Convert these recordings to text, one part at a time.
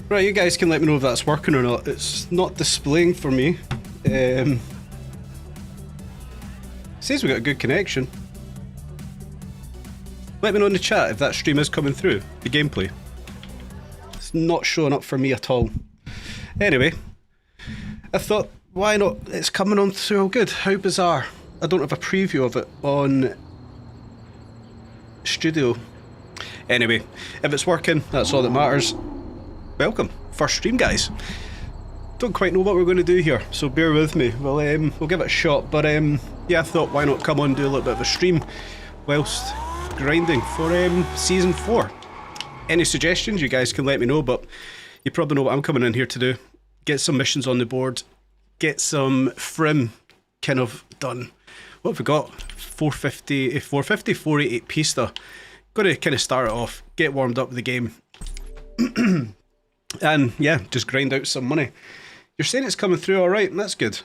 Right, you guys can let me know if that's working or not. It's not displaying for me. Says we got a good connection. Let me know in the chat if that stream is coming through, the gameplay. It's not showing up for me at all. Anyway, I thought, why not? It's coming on through all good. How bizarre. I don't have a preview of it on Studio. Anyway, if it's working, that's all that matters. Welcome. First stream, guys. Don't quite know what we're going to do here, so bear with me. We'll give it a shot, but yeah, I thought why not come on and do a little bit of a stream whilst grinding for Season 4. Any suggestions, you guys can let me know, but you probably know what I'm coming in here to do. Get some missions on the board, get some frim kind of done. What have we got? 488 pista. Got to kind of start it off, get warmed up with the game. And yeah, just grind out some money. You're saying it's coming through alright, and that's good.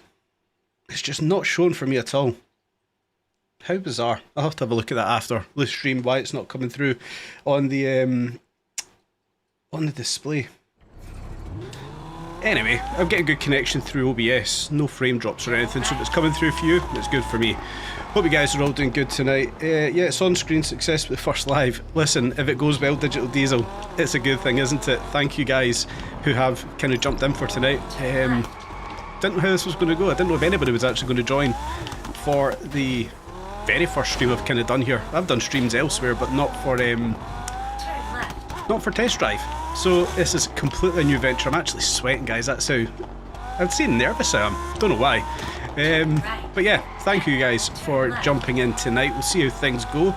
It's just not showing for me at all. How bizarre. I'll have to have a look at that after the stream, why it's not coming through on the display. Anyway, I'm getting good connection through OBS, no frame drops or anything, so if it's coming through for you, it's good for me. Hope you guys are all doing good tonight. Yeah, it's on screen success with the first live. Listen, if it goes well, Digital Diesel, it's a good thing, isn't it? Thank you guys who have kind of jumped in for tonight. Didn't know how this was going to go. I didn't know if anybody was actually going to join for the very first stream I've kind of done here. I've done streams elsewhere, but not for test drive. So this is completely a new venture. I'm actually sweating, guys. That's how I'd say nervous I am. Don't know why. But yeah, thank you guys for jumping in tonight. We'll see how things go.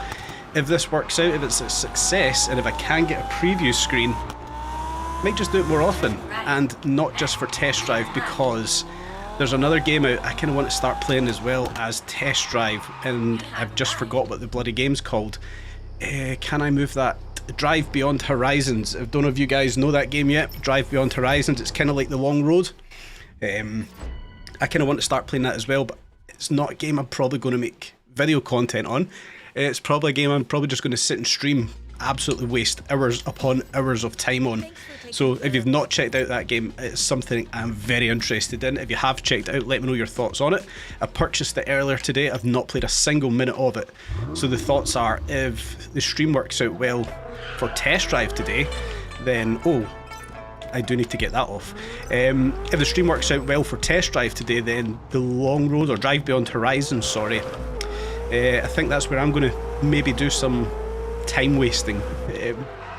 If this works out, if it's a success, and if I can get a preview screen, I might just do it more often, and not just for test drive, because there's another game out I kind of want to start playing as well as test drive, and I've just forgot what the bloody game's called. Can I move that? Drive Beyond Horizons. I don't know if you guys know that game yet. Drive Beyond Horizons. It's kind of like the long road. I kind of want to start playing that as well, but it's not a game I'm probably going to make video content on. It's probably a game I'm probably just going to sit and stream, absolutely waste hours upon hours of time on. So if you've not checked out that game, it's something I'm very interested in. If you have checked it out, let me know your thoughts on it. I purchased it earlier today. I've not played a single minute of it. So the thoughts are, if the stream works out well for test drive today, then I do need to get that off. If the stream works out well for test drive today, then the long road, or Drive Beyond Horizons, sorry, I think that's where I'm going to maybe do some time wasting.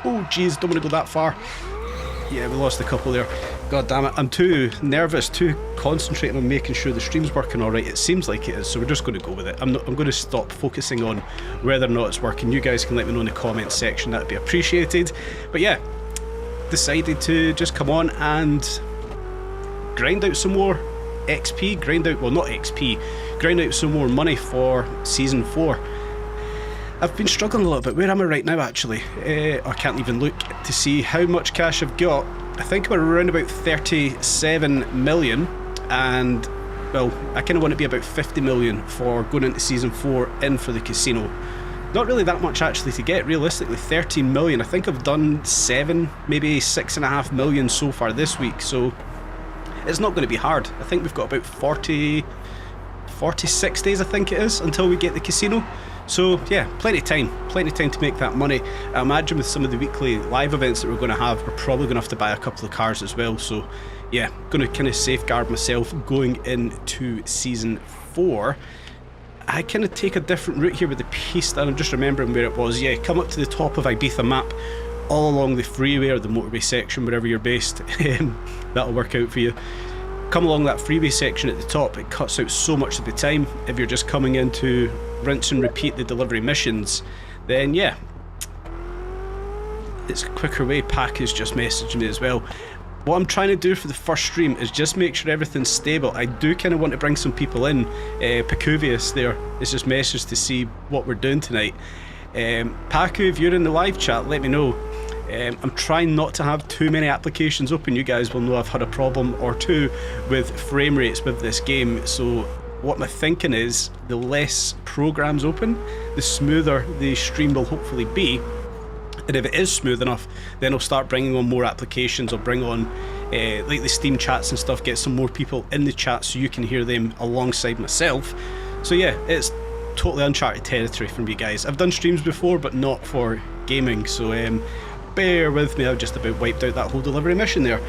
Oh geez, don't want to go that far. Yeah, we lost a couple there. God damn it, I'm too nervous, too concentrating on making sure the stream's working alright. It seems like it is, so we're just going to go with it. I'm going to stop focusing on whether or not it's working. You guys can let me know in the comments section, that'd be appreciated. But yeah, decided to just come on and grind out some more XP, grind out some more money for Season 4. I've been struggling a little bit. Where am I right now, actually? I can't even look to see how much cash I've got. I think I'm around about 37 million, and well, I kind of want to be about 50 million for going into Season 4 in for the casino. Not really that much actually to get, realistically. 13 million. I think I've done 7, maybe 6.5 million so far this week, so it's not going to be hard. I think we've got about 46 days, I think it is, until we get the casino. So yeah, plenty of time to make that money. I imagine with some of the weekly live events that we're going to have, we're probably going to have to buy a couple of cars as well. So yeah, going to kind of safeguard myself going into Season 4. I kind of take a different route here with the pista, and I'm just remembering where it was. Yeah, come up to the top of Ibiza map, all along the freeway or the motorway section, wherever you're based. That'll work out for you. Come along that freeway section at the top, it cuts out so much of the time. If you're just coming in to rinse and repeat the delivery missions, then yeah, it's a quicker way. Pack is just messaging me as well. What I'm trying to do for the first stream is just make sure everything's stable. I do kind of want to bring some people in. Pacuvius there is just messaged to see what we're doing tonight. Pacu, if you're in the live chat, let me know. I'm trying not to have too many applications open. You guys will know I've had a problem or two with frame rates with this game, so what my thinking is, the less programs open, the smoother the stream will hopefully be. And if it is smooth enough, then I'll start bringing on more applications. I'll bring on like the Steam chats and stuff, get some more people in the chat so you can hear them alongside myself. So yeah, it's totally uncharted territory from you guys. I've done streams before, but not for gaming, so bear with me. I've just about wiped out that whole delivery mission there.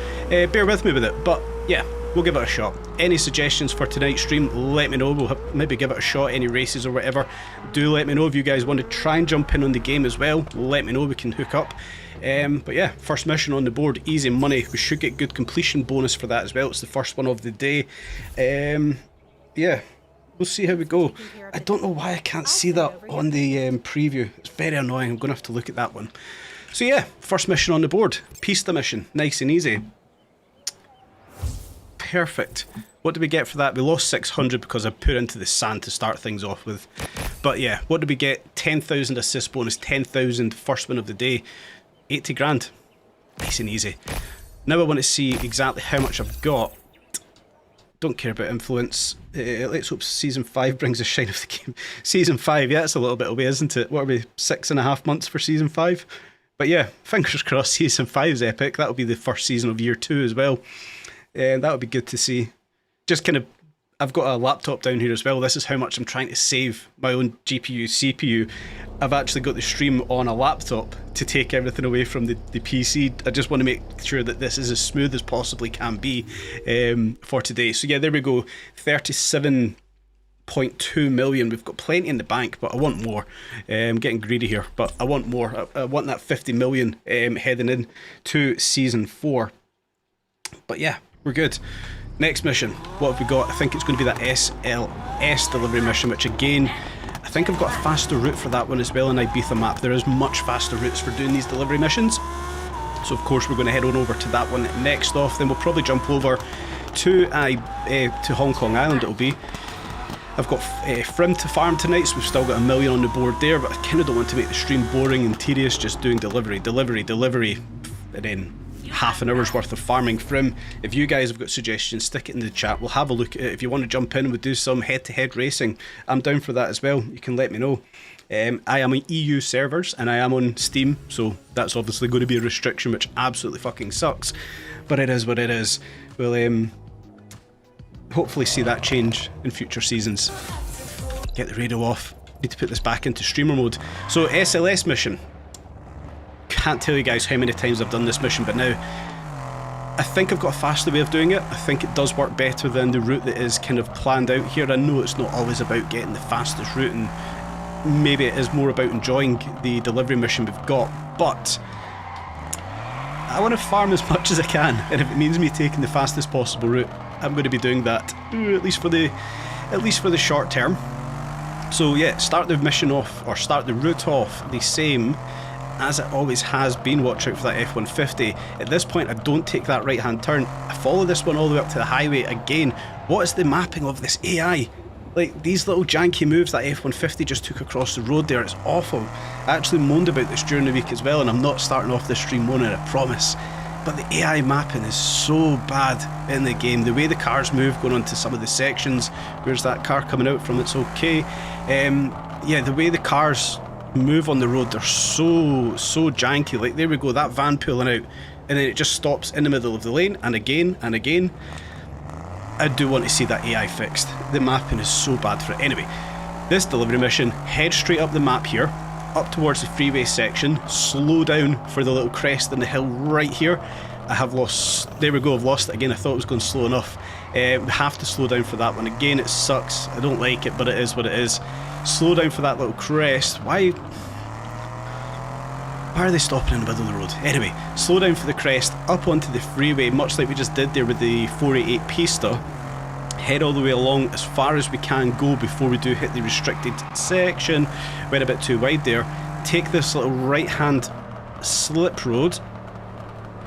Bear with me with it, but yeah, we'll give it a shot. Any suggestions for tonight's stream, let me know. We'll maybe give it a shot, any races or whatever. Do let me know if you guys want to try and jump in on the game as well. Let me know, we can hook up. But yeah, first mission on the board, easy money. We should get good completion bonus for that as well. It's the first one of the day. Yeah, we'll see how we go. I don't know why I can't see that on the preview. It's very annoying. I'm going to have to look at that one. So yeah, first mission on the board. Pista mission, nice and easy. Perfect. What did we get for that? We lost 600 because I put into the sand to start things off with. But yeah, what did we get? 10,000 assist bonus, 10,000 first win of the day, 80 grand. Nice and easy. Now I want to see exactly how much I've got. Don't care about influence. Let's hope Season 5 brings a shine of the game. Season 5, yeah, it's a little bit away, isn't it? What are we, 6.5 months for Season 5? But yeah, fingers crossed Season 5 is epic. That'll be the first season of Year 2 as well. That would be good to see. Just kind of, I've got a laptop down here as well. This is how much I'm trying to save my own GPU, CPU. I've actually got the stream on a laptop to take everything away from the PC. I just want to make sure that this is as smooth as possibly can be for today. So yeah, there we go. 37.2 million. We've got plenty in the bank, but I want more. I'm getting greedy here, but I want more. I want that 50 million heading in to Season 4. But yeah, we're good. Next mission, what have we got? I think it's going to be that SLS delivery mission, which again, I think I've got a faster route for that one as well in Ibiza map. There is much faster routes for doing these delivery missions. So of course we're going to head on over to that one next off. Then we'll probably jump over to Hong Kong Island it'll be. I've got frim to farm tonight, so we've still got 1 million on the board there, but I kind of don't want to make the stream boring and tedious, just doing delivery, and then half an hour's worth of farming frim. If you guys have got suggestions, stick it in the chat. We'll have a look at it. If you want to jump in, we'll do some head-to-head racing. I'm down for that as well. You can let me know. I am on EU servers and I am on Steam, so that's obviously going to be a restriction, which absolutely fucking sucks. But it is what it is. We'll hopefully see that change in future seasons. Get the radio off. Need to put this back into streamer mode. So SLS mission. Can't tell you guys how many times I've done this mission, but now I think I've got a faster way of doing it. I think it does work better than the route that is kind of planned out here. I know it's not always about getting the fastest route, and maybe it is more about enjoying the delivery mission we've got, but I want to farm as much as I can, and if it means me taking the fastest possible route, I'm going to be doing that, at least for the short term. So yeah, start the mission off, or start the route off the same as it always has been. Watch out for that F-150. At this point I don't take that right hand turn, I follow this one all the way up to the highway again. What is the mapping of this AI? Like, these little janky moves that F-150 just took across the road there, it's awful. I actually moaned about this during the week as well, and I'm not starting off this stream moaning, I promise. But the AI mapping is so bad in the game. The way the cars move going onto some of the sections, where's that car coming out from? It's okay. Yeah, the way the cars move on the road, they're so janky. Like, there we go, that van pulling out, and then it just stops in the middle of the lane, and again and again. I do want to see that AI fixed. The mapping is so bad for it. Anyway, this delivery mission, head straight up the map here, up towards the freeway section, slow down for the little crest in the hill right here. I have lost, there we go, I've lost it again. I thought it was going slow enough. We have to slow down for that one. Again, it sucks, I don't like it, but it is what it is. Slow down for that little crest. Why are they stopping in the middle of the road? Anyway, slow down for the crest, up onto the freeway, much like we just did there with the 488 Pista. Head all the way along as far as we can go before we do hit the restricted section. Went a bit too wide there. Take this little right hand slip road.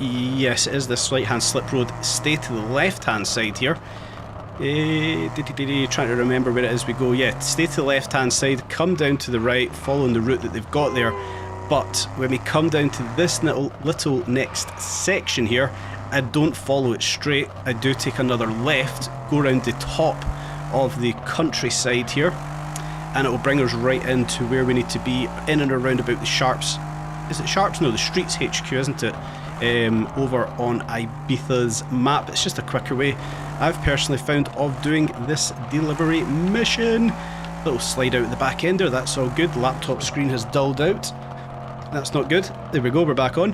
Yes, it is this right hand slip road. Stay to the left hand side here. Trying to remember where it is we go. Yeah, stay to the left hand side, come down to the right, following the route that they've got there. But when we come down to this little next section here, I don't follow it straight. I do take another left, go around the top of the countryside here, and it will bring us right into where we need to be, in and around about the Sharps is it Sharps? No, the Streets HQ, isn't it? Over on Ibiza's map. It's just a quicker way I've personally found of doing this delivery mission. Little slide out at the back ender, that's all good. Laptop screen has dulled out. That's not good. There we go, we're back on.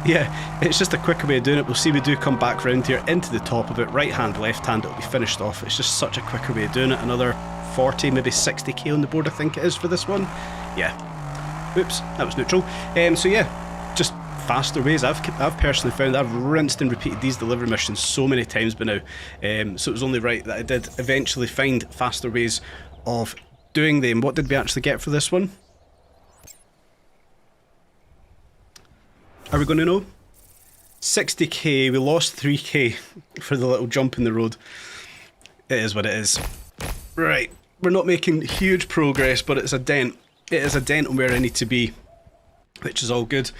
Yeah, it's just a quicker way of doing it. We'll see we do come back round here into the top of it. Right hand, left hand, it'll be finished off. It's just such a quicker way of doing it. Another 40, maybe 60k on the board I think it is for this one. Yeah. Oops, that was neutral. So yeah, just faster ways. I've personally found I've rinsed and repeated these delivery missions so many times by now, so it was only right that I did eventually find faster ways of doing them. What did we actually get for this one? Are we going to know? 60k, we lost 3k for the little jump in the road. It is what it is. Right, we're not making huge progress, but it's a dent. It is a dent on where I need to be, which is all good.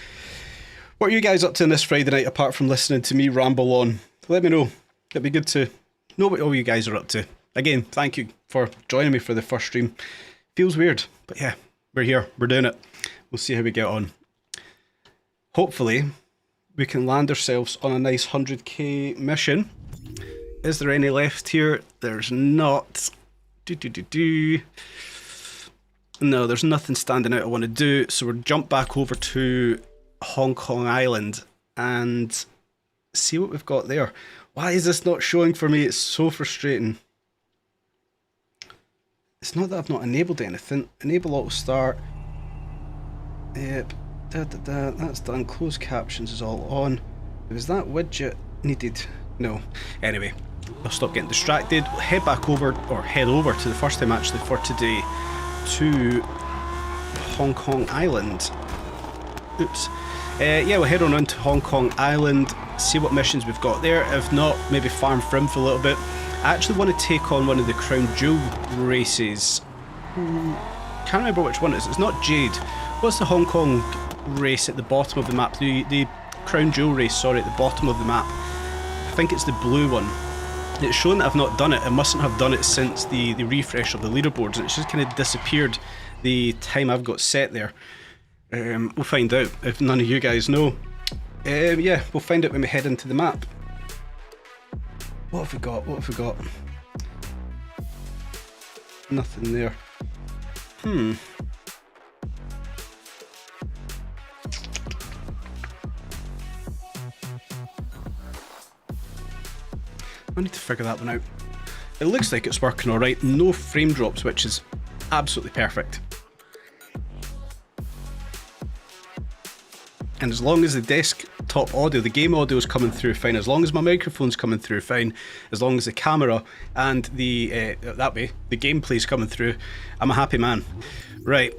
What are you guys up to this Friday night apart from listening to me ramble on? Let me know. It'd be good to know what all you guys are up to. Again, thank you for joining me for the first stream. Feels weird, but yeah, we're here. We're doing it. We'll see how we get on. Hopefully, we can land ourselves on a nice 100k mission. Is there any left here? There's not. No, there's nothing standing out I want to do, so we'll jump back over to Hong Kong Island and see what we've got there. Why is this not showing for me? It's so frustrating. It's not that I've not enabled anything. Enable auto start. Yep. That's done. Closed captions is all on. Was that widget needed? No. Anyway, I'll stop getting distracted. We'll head back over, or head over to the first time actually for today, to Hong Kong Island. Oops. Yeah, we'll head on to Hong Kong Island, see what missions we've got there. If not, maybe farm frim for a little bit. I actually want to take on one of the Crown Jewel races. Can't remember which one it is. It's not Jade. What's the Hong Kong race at the bottom of the map? The Crown Jewel race, sorry, at the bottom of the map. I think it's the blue one. It's shown that I've not done it. I mustn't have done it since the refresh of the leaderboards, and it's just kind of disappeared the time I've got set there. We'll find out if none of you guys know. Yeah, we'll find out when we head into the map. What have we got? What have we got? Nothing there. I need to figure that one out. It looks like it's working alright. No frame drops, which is absolutely perfect. And as long as the desktop audio, the game audio is coming through fine, as long as my microphone's coming through fine, as long as the camera and the that way, the gameplay's coming through, I'm a happy man. Right,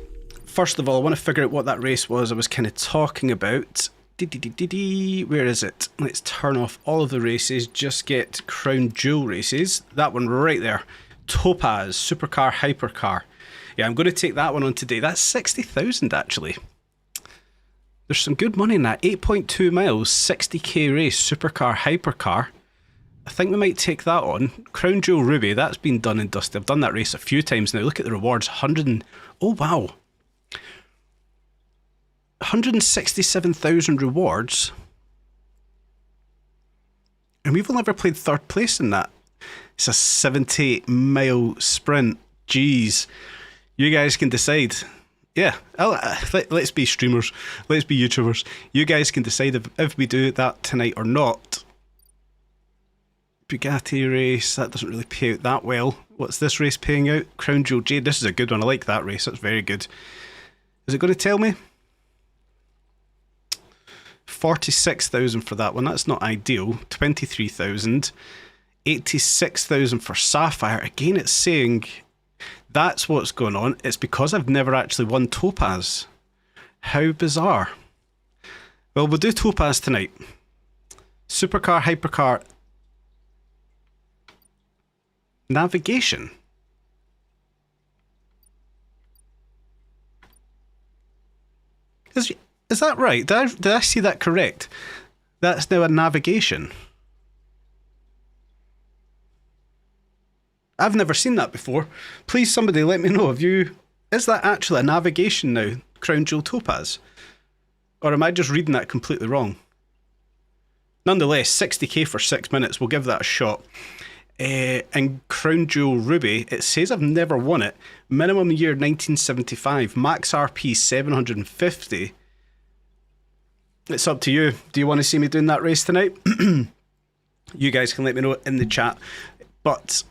first of all, I want to figure out what that race was I was kind of talking about. Where is it? Let's turn off all of the races, just get Crown Jewel races. That one right there. Topaz, Supercar, Hypercar. Yeah, I'm going to take that one on today. That's 60,000 actually. There's some good money in that. 8.2 miles, 60k race, Supercar, Hypercar. I think we might take that on. Crown Jewel Ruby, that's been done and dusted. I've done that race a few times now. Look at the rewards. Oh wow. 167,000 rewards. And we've only ever played third place in that. It's a 70-mile sprint. Jeez. You guys can decide. Yeah, let's be streamers, let's be YouTubers. You guys can decide if we do that tonight or not. Bugatti race, that doesn't really pay out that well. What's this race paying out? Crown Jewel Jade, this is a good one. I like that race, that's very good. Is it going to tell me? 46,000 for that one, that's not ideal. 23,000. 86,000 for Sapphire. Again, it's saying... That's what's going on. It's because I've never actually won Topaz. How bizarre. Well, we'll do Topaz tonight. Supercar, Hypercar. Navigation. Is that right? Did I see that correct? That's now a navigation. I've never seen that before. Please, somebody let me know. Is that actually a navigation now? Crown Jewel Topaz. Or am I just reading that completely wrong? Nonetheless, 60k for 6 minutes. We'll give that a shot. And Crown Jewel Ruby, it says I've never won it. Minimum year 1975. Max RP 750. It's up to you. Do you want to see me doing that race tonight? You guys can let me know in the chat. But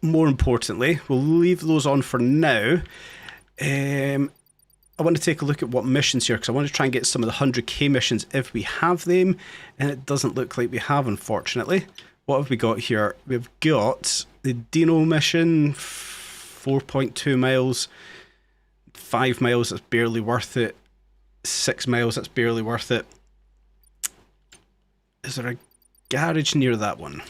more importantly, we'll leave those on for now. I want to take a look at what missions here, because I want to try and get some of the 100k missions if we have them. And it doesn't look like we have, unfortunately. What have we got here? We've got the Dino mission, 4.2 miles, 5 miles, that's barely worth it, 6 miles, that's barely worth it. Is there a garage near that one?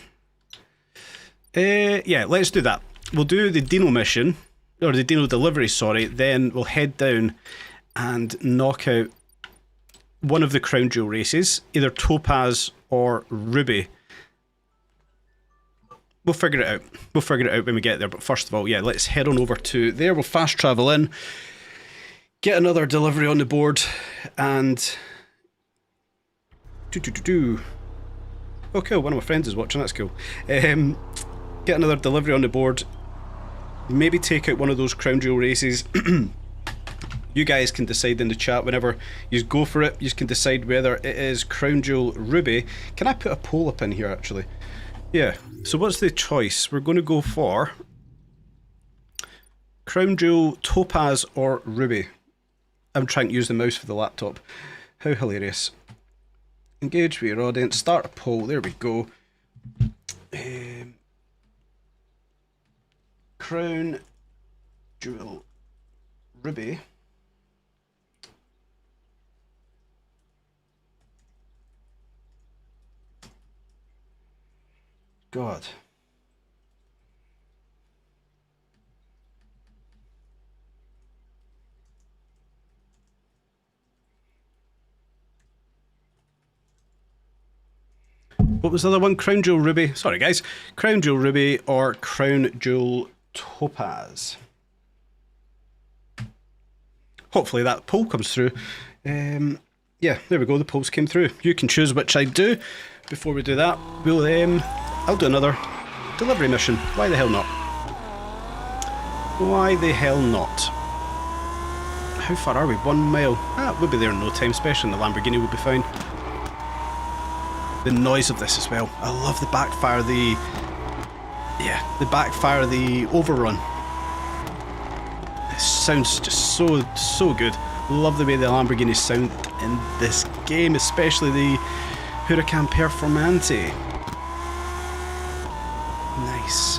Yeah, let's do that. We'll do the Dino mission, or the Dino delivery, sorry, then we'll head down and knock out one of the Crown Jewel races, either Topaz or Ruby. We'll figure it out. We'll figure it out when we get there. But first of all, yeah, let's head on over to there. We'll fast travel in, get another delivery on the board, and okay, one of my friends is watching. That's cool. Get another delivery on the board. Maybe take out one of those Crown Jewel races. You guys can decide in the chat whenever you go for it. You can decide whether it is Crown Jewel Ruby. Can I put a poll up in here actually? Yeah, so what's the choice? We're going to go for Crown Jewel, Topaz or Ruby. I'm trying to use the mouse for the laptop. How hilarious. Engage with your audience, start a poll, there we go. Crown Jewel Ruby. God. What was the other one? Crown Jewel Ruby. Sorry guys. Crown Jewel Ruby or Crown Jewel Topaz. Hopefully that poll comes through. Yeah, there we go. The polls came through. You can choose which I do. Before we do that, we'll I'll do another delivery mission. Why the hell not? Why the hell not? How far are we? 1 mile. Ah, we'll be there in no time, especially in the Lamborghini will be fine. The noise of this as well. I love the backfire, the overrun. It sounds just so good. Love the way the Lamborghinis sound in this game, especially the Huracan Performante. Nice.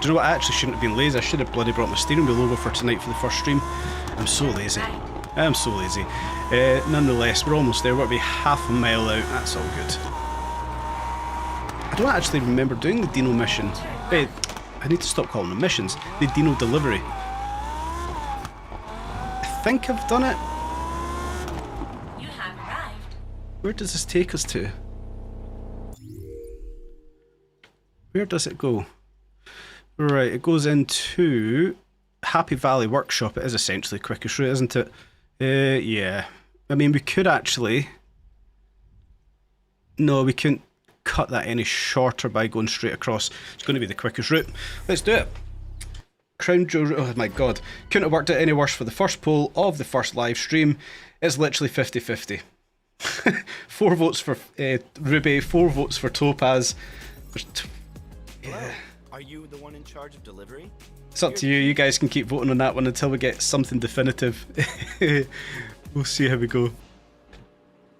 Do you know what? I actually shouldn't have been lazy. I should have bloody brought my steering wheel over for tonight for the first stream. I'm so lazy. I'm so lazy. Nonetheless, we're almost there. We're going to be half a mile out. That's all good. I don't actually remember doing the Dino mission. I need to stop calling them missions. The Dino delivery. I think I've done it. You have arrived. Where does this take us to? Where does it go? Right, it goes into Happy Valley Workshop. It is essentially quickest route, isn't it? Yeah. I mean, we could actually... No, we couldn't cut that any shorter by going straight across. It's going to be the quickest route. Let's do it. Crown Jewel... Oh my god. Couldn't have worked out any worse for the first poll of the first live stream. It's literally 50-50. 4 votes for Ruby, 4 votes for Topaz. Yeah. Are you the one in charge of delivery? It's up to you. You guys can keep voting on that one until we get something definitive. We'll see how we go.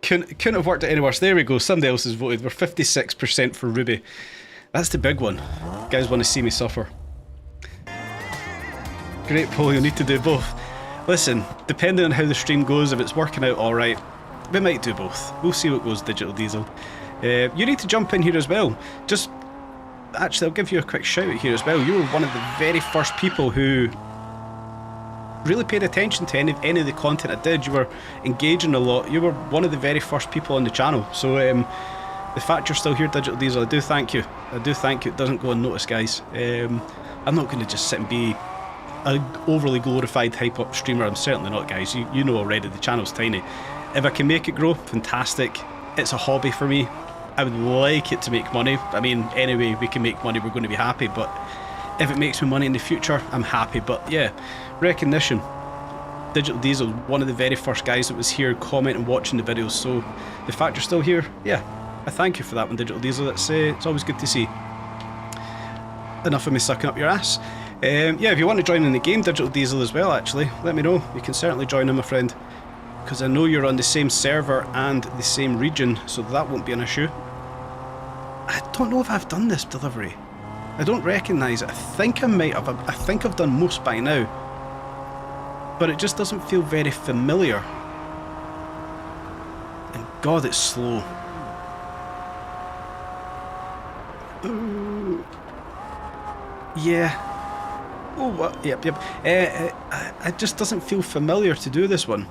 Couldn't have worked out any worse. There we go. Somebody else has voted. We're 56% for Ruby. That's the big one. You guys want to see me suffer. Great poll. You'll need to do both. Listen, depending on how the stream goes, if it's working out alright, we might do both. We'll see what goes Digital Diesel. You need to jump in here as well. Just... Actually, I'll give you a quick shout out here as well. You were one of the very first people who really paid attention to any of the content I did. You were engaging a lot. You were one of the very first people on the channel. So the fact you're still here, Digital Diesel, I do thank you. I do thank you. It doesn't go unnoticed, guys. I'm not going to just sit and be a overly glorified hype-up streamer. I'm certainly not, guys. You know already, the channel's tiny. If I can make it grow, fantastic. It's a hobby for me. I would like it to make money. I mean, anyway, we can make money, we're going to be happy, but if it makes me money in the future, I'm happy. But yeah, recognition. Digital Diesel, one of the very first guys that was here commenting, watching the videos, so the fact you're still here, yeah, I thank you for that one, Digital Diesel. It's always good to see. Enough of me sucking up your ass. Yeah, if you want to join in the game, Digital Diesel, as well, actually, let me know. You can certainly join in, my friend, because I know you're on the same server and the same region, so that won't be an issue. I don't know if I've done this delivery. I don't recognise it. I think I might have. I think I've done most by now, but it just doesn't feel very familiar. And God, it's slow. Ooh. Yeah. Oh, what? Yep. It just doesn't feel familiar to do this one.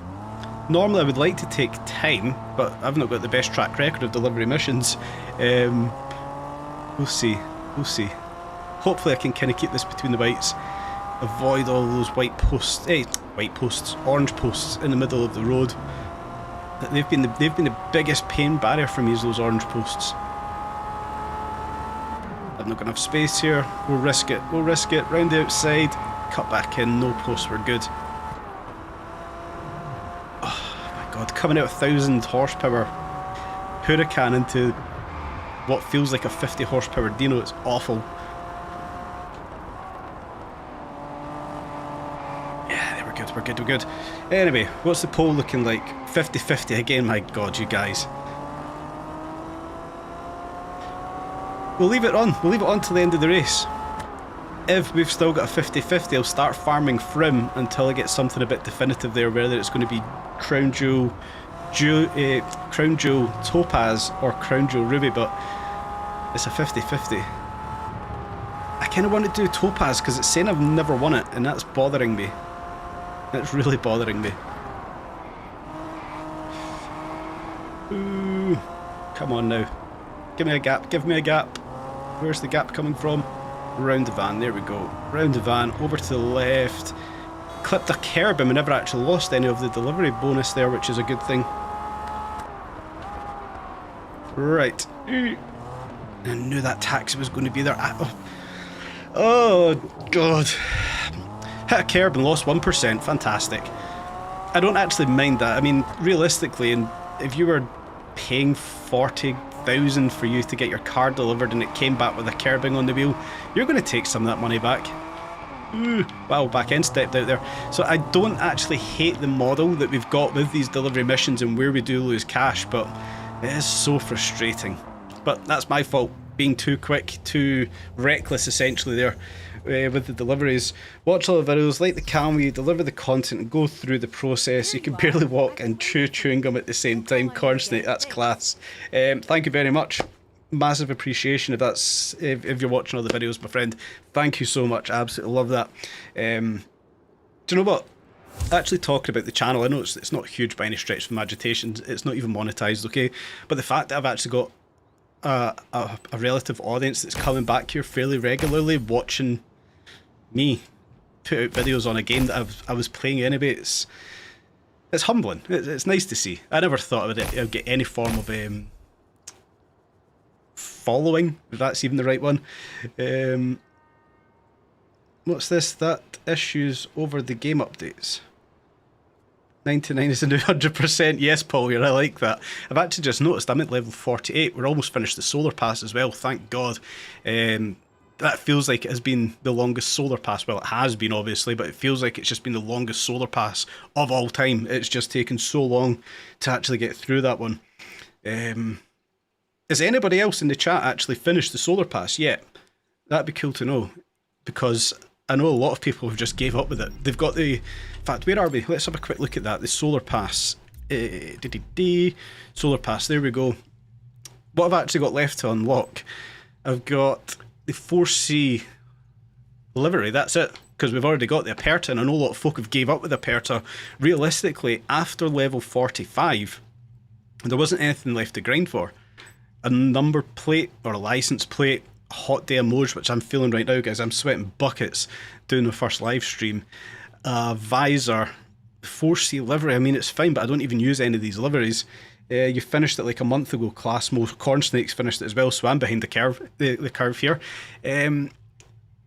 Normally I would like to take time, but I've not got the best track record of delivery missions. We'll see. We'll see. Hopefully I can kind of keep this between the whites. Avoid all those white posts. White posts. Orange posts in the middle of the road. They've been the biggest pain barrier for me, is those orange posts. I've not got enough space here. We'll risk it. We'll risk it. Round the outside. Cut back in. No posts. We're good. God, coming out 1,000 horsepower Huracan into what feels like a 50 horsepower Dino, it's awful. Yeah, there, we're good, we're good, we're good. Anyway, what's the pole looking like? 50-50 again, my God, you guys. We'll leave it on. We'll leave it on till the end of the race. If we've still got a 50-50, I'll start farming frim until I get something a bit definitive there, whether it's going to be Crown Jewel, Topaz or Crown Jewel Ruby, but it's a 50-50. I kind of want to do Topaz because it's saying I've never won it, and that's bothering me. That's really bothering me. Ooh, come on now. Give me a gap, give me a gap. Where's the gap coming from? Round the van, there we go. Round the van, over to the left. Clipped a curb and we never actually lost any of the delivery bonus there, which is a good thing. Right. I knew that taxi was going to be there. Oh, God. Hit a curb and lost 1%. Fantastic. I don't actually mind that. I mean, realistically, and if you were paying 40,000 for you to get your car delivered and it came back with a curbing on the wheel, you're going to take some of that money back. Ooh, wow, back end stepped out there. So I don't actually hate the model that we've got with these delivery missions and where we do lose cash, but it is so frustrating. But that's my fault, being too quick, too reckless essentially there with the deliveries. Watch all the videos, like the camera, deliver the content and go through the process. You can barely walk and chew chewing gum at the same time. Corn Snake, that's class. Thank you very much. Massive appreciation if you're watching all the videos, my friend. Thank you so much. I absolutely love that. Do you know what? Actually talking about the channel, I know it's not huge by any stretch of imagination. It's not even monetized, okay? But the fact that I've actually got a relative audience that's coming back here fairly regularly, watching me put out videos on a game that I was playing anyway, it's humbling. It's nice to see. I never thought I would get any form of following, if that's even the right one. What's this? That issues over the game updates. 99 is a new 100%. Yes, Paul, I like that. I've actually just noticed I'm at level 48. We're almost finished the solar pass as well, thank God. That feels like it has been the longest solar pass. Well, it has been, obviously, but it feels like it's just been the longest solar pass of all time. It's just taken so long to actually get through that one. Has anybody else in the chat actually finished the solar pass yet? That'd be cool to know, because I know a lot of people have just gave up with it. They've got the... In fact, where are we? Let's have a quick look at that. The solar pass. Solar pass, there we go. What I've actually got left to unlock, I've got the 4C livery, that's it. Because we've already got the Aperta, and I know a lot of folk have gave up with Aperta. Realistically, after level 45, there wasn't anything left to grind for. A number plate or a license plate, hot day of Moj, which I'm feeling right now, guys. I'm sweating buckets doing the first live stream. Visor, 4C livery. I mean, it's fine, but I don't even use any of these liveries. You finished it like a month ago, class. Most Corn Snakes finished it as well, so I'm behind the curve here.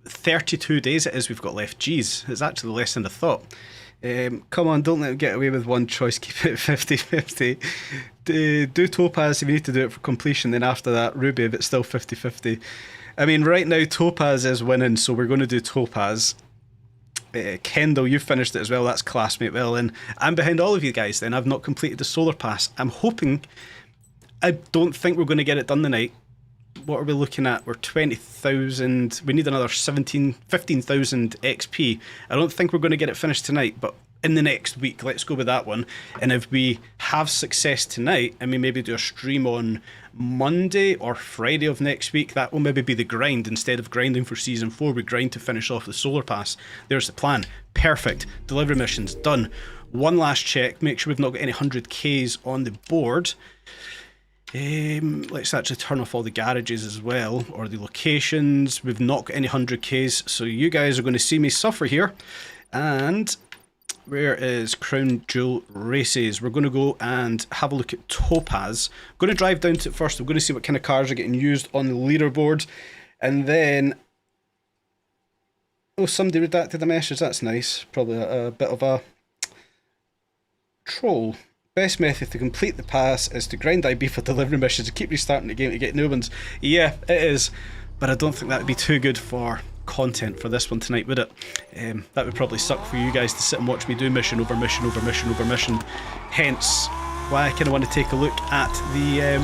32 days it is we've got left. Jeez, it's actually less than I thought. Come on, don't let him get away with one choice. Keep it 50-50. Do Topaz if you need to do it for completion. Then after that, Ruby if it's still 50-50. I mean, right now Topaz is winning, so we're going to do Topaz. Kendall, you finished it as well. That's classmate. Well, then I'm behind all of you guys. Then I've not completed the solar pass. I'm hoping. I don't think we're going to get it done tonight. What are we looking at? We're 20,000. We need another 15,000 XP. I don't think we're going to get it finished tonight, but in the next week, let's go with that one. And if we have success tonight, and we maybe do a stream on Monday or Friday of next week, that will maybe be the grind. Instead of grinding for Season 4, we grind to finish off the Solar Pass. There's the plan. Perfect. Delivery missions done. One last check. Make sure we've not got any 100Ks on the board. Let's actually turn off all the garages as well, or the locations. We've not got any 100Ks, so you guys are going to see me suffer here. And where is Crown Jewel Races? We're going to go and have a look at Topaz. I'm going to drive down to it first. I'm going to see what kind of cars are getting used on the leaderboard. And then... oh, somebody redacted the message. That's nice. Probably a bit of a troll. Best method to complete the pass is to grind IB for delivery missions and keep restarting the game to get new ones. Yeah, it is, but I don't think that would be too good for content for this one tonight, would it? That would probably suck for you guys to sit and watch me do mission over mission over mission over mission. Hence, why I kind of want to take a look at the...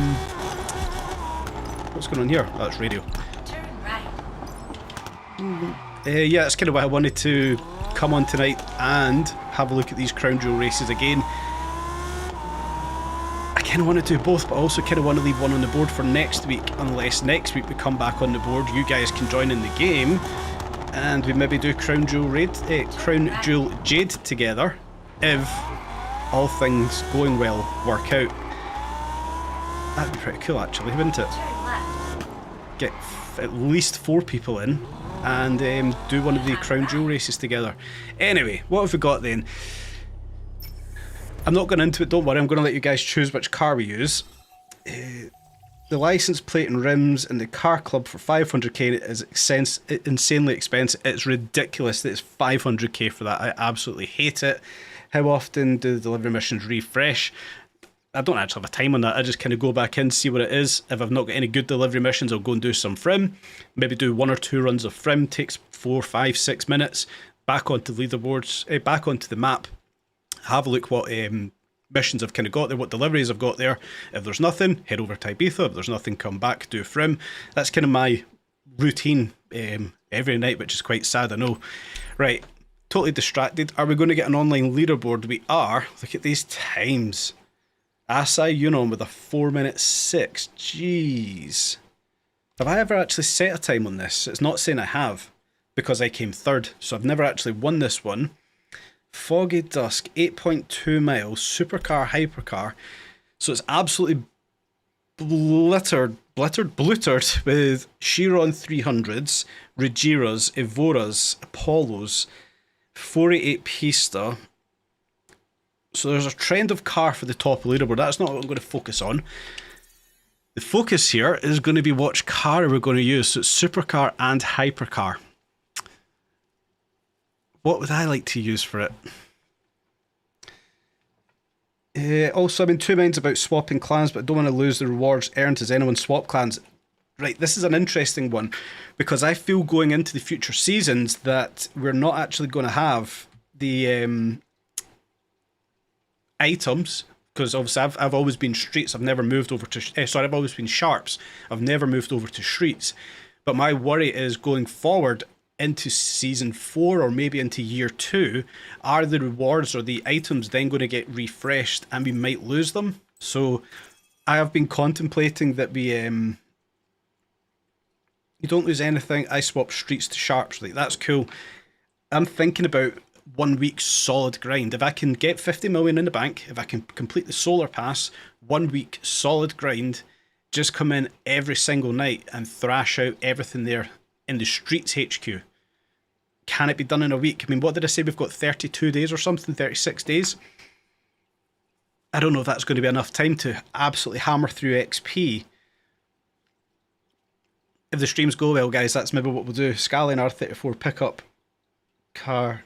what's going on here? Oh, that's radio. Turn right. Yeah, that's kind of why I wanted to come on tonight and have a look at these Crown Jewel races again. I kind of want to do both, but I also kind of want to leave one on the board for next week, unless next week we come back on the board, you guys can join in the game, and we maybe do Crown Jewel Crown Jewel Jade together, if all things going well work out. That'd be pretty cool actually, wouldn't it? Turn left. Get at least 4 people in, and do one of the Crown Jewel races together. Anyway, what have we got then? I'm not going into it, don't worry, I'm going to let you guys choose which car we use. The license plate and rims and the car club for 500k is insanely expensive. It's ridiculous that it's 500k for that. I absolutely hate it. How often do the delivery missions refresh? I don't actually have a time on that. I just kind of go back in, see what it is. If I've not got any good delivery missions, I'll go and do some frim. Maybe do 1 or 2 runs of frim. Takes 4, 5, 6 minutes. Back onto leaderboards, back onto the map. Have a look what missions I've kind of got there, what deliveries I've got there. If there's nothing, head over to Ibiza. If there's nothing, come back, do frim. That's kind of my routine every night, which is quite sad, I know. Right, totally distracted. Are we going to get an online leaderboard? We are. Look at these times. Asai Yunon with a 4:06. Jeez. Have I ever actually set a time on this? It's not saying I have, because I came 3rd, so I've never actually won this one. Foggy Dusk, 8.2 miles, supercar, hypercar. So it's absolutely bluttered with Chiron 300s, Regiras, Evoras, Apollos, 488 Pista. So there's a trend of car for the top leaderboard. That's not what I'm going to focus on. The focus here is going to be which car we're going to use. So it's supercar and hypercar. What would I like to use for it? Also, I'm in 2 minds about swapping clans, but I don't want to lose the rewards earned as anyone swap clans. Right, this is an interesting one, because I feel going into the future seasons that we're not actually going to have the items, because obviously I've always been streets. I've never moved over to... I've always been sharps. I've never moved over to streets. But my worry is going forward into season 4 or maybe into year 2, are the rewards or the items then going to get refreshed and we might lose them? So I have been contemplating that we you don't lose anything. I swap streets to sharps. Like, that's cool. I'm thinking about 1 week solid grind. If I can get 50 million in the bank, if I can complete the solar pass, 1 week solid grind, just come in every single night and thrash out everything there in the Streets HQ. Can it be done in a week? I mean, what did I say? We've got 32 days or something, 36 days. I don't know if that's going to be enough time to absolutely hammer through XP. If the streams go well, guys, that's maybe what we'll do. Skyline R34 pick up car.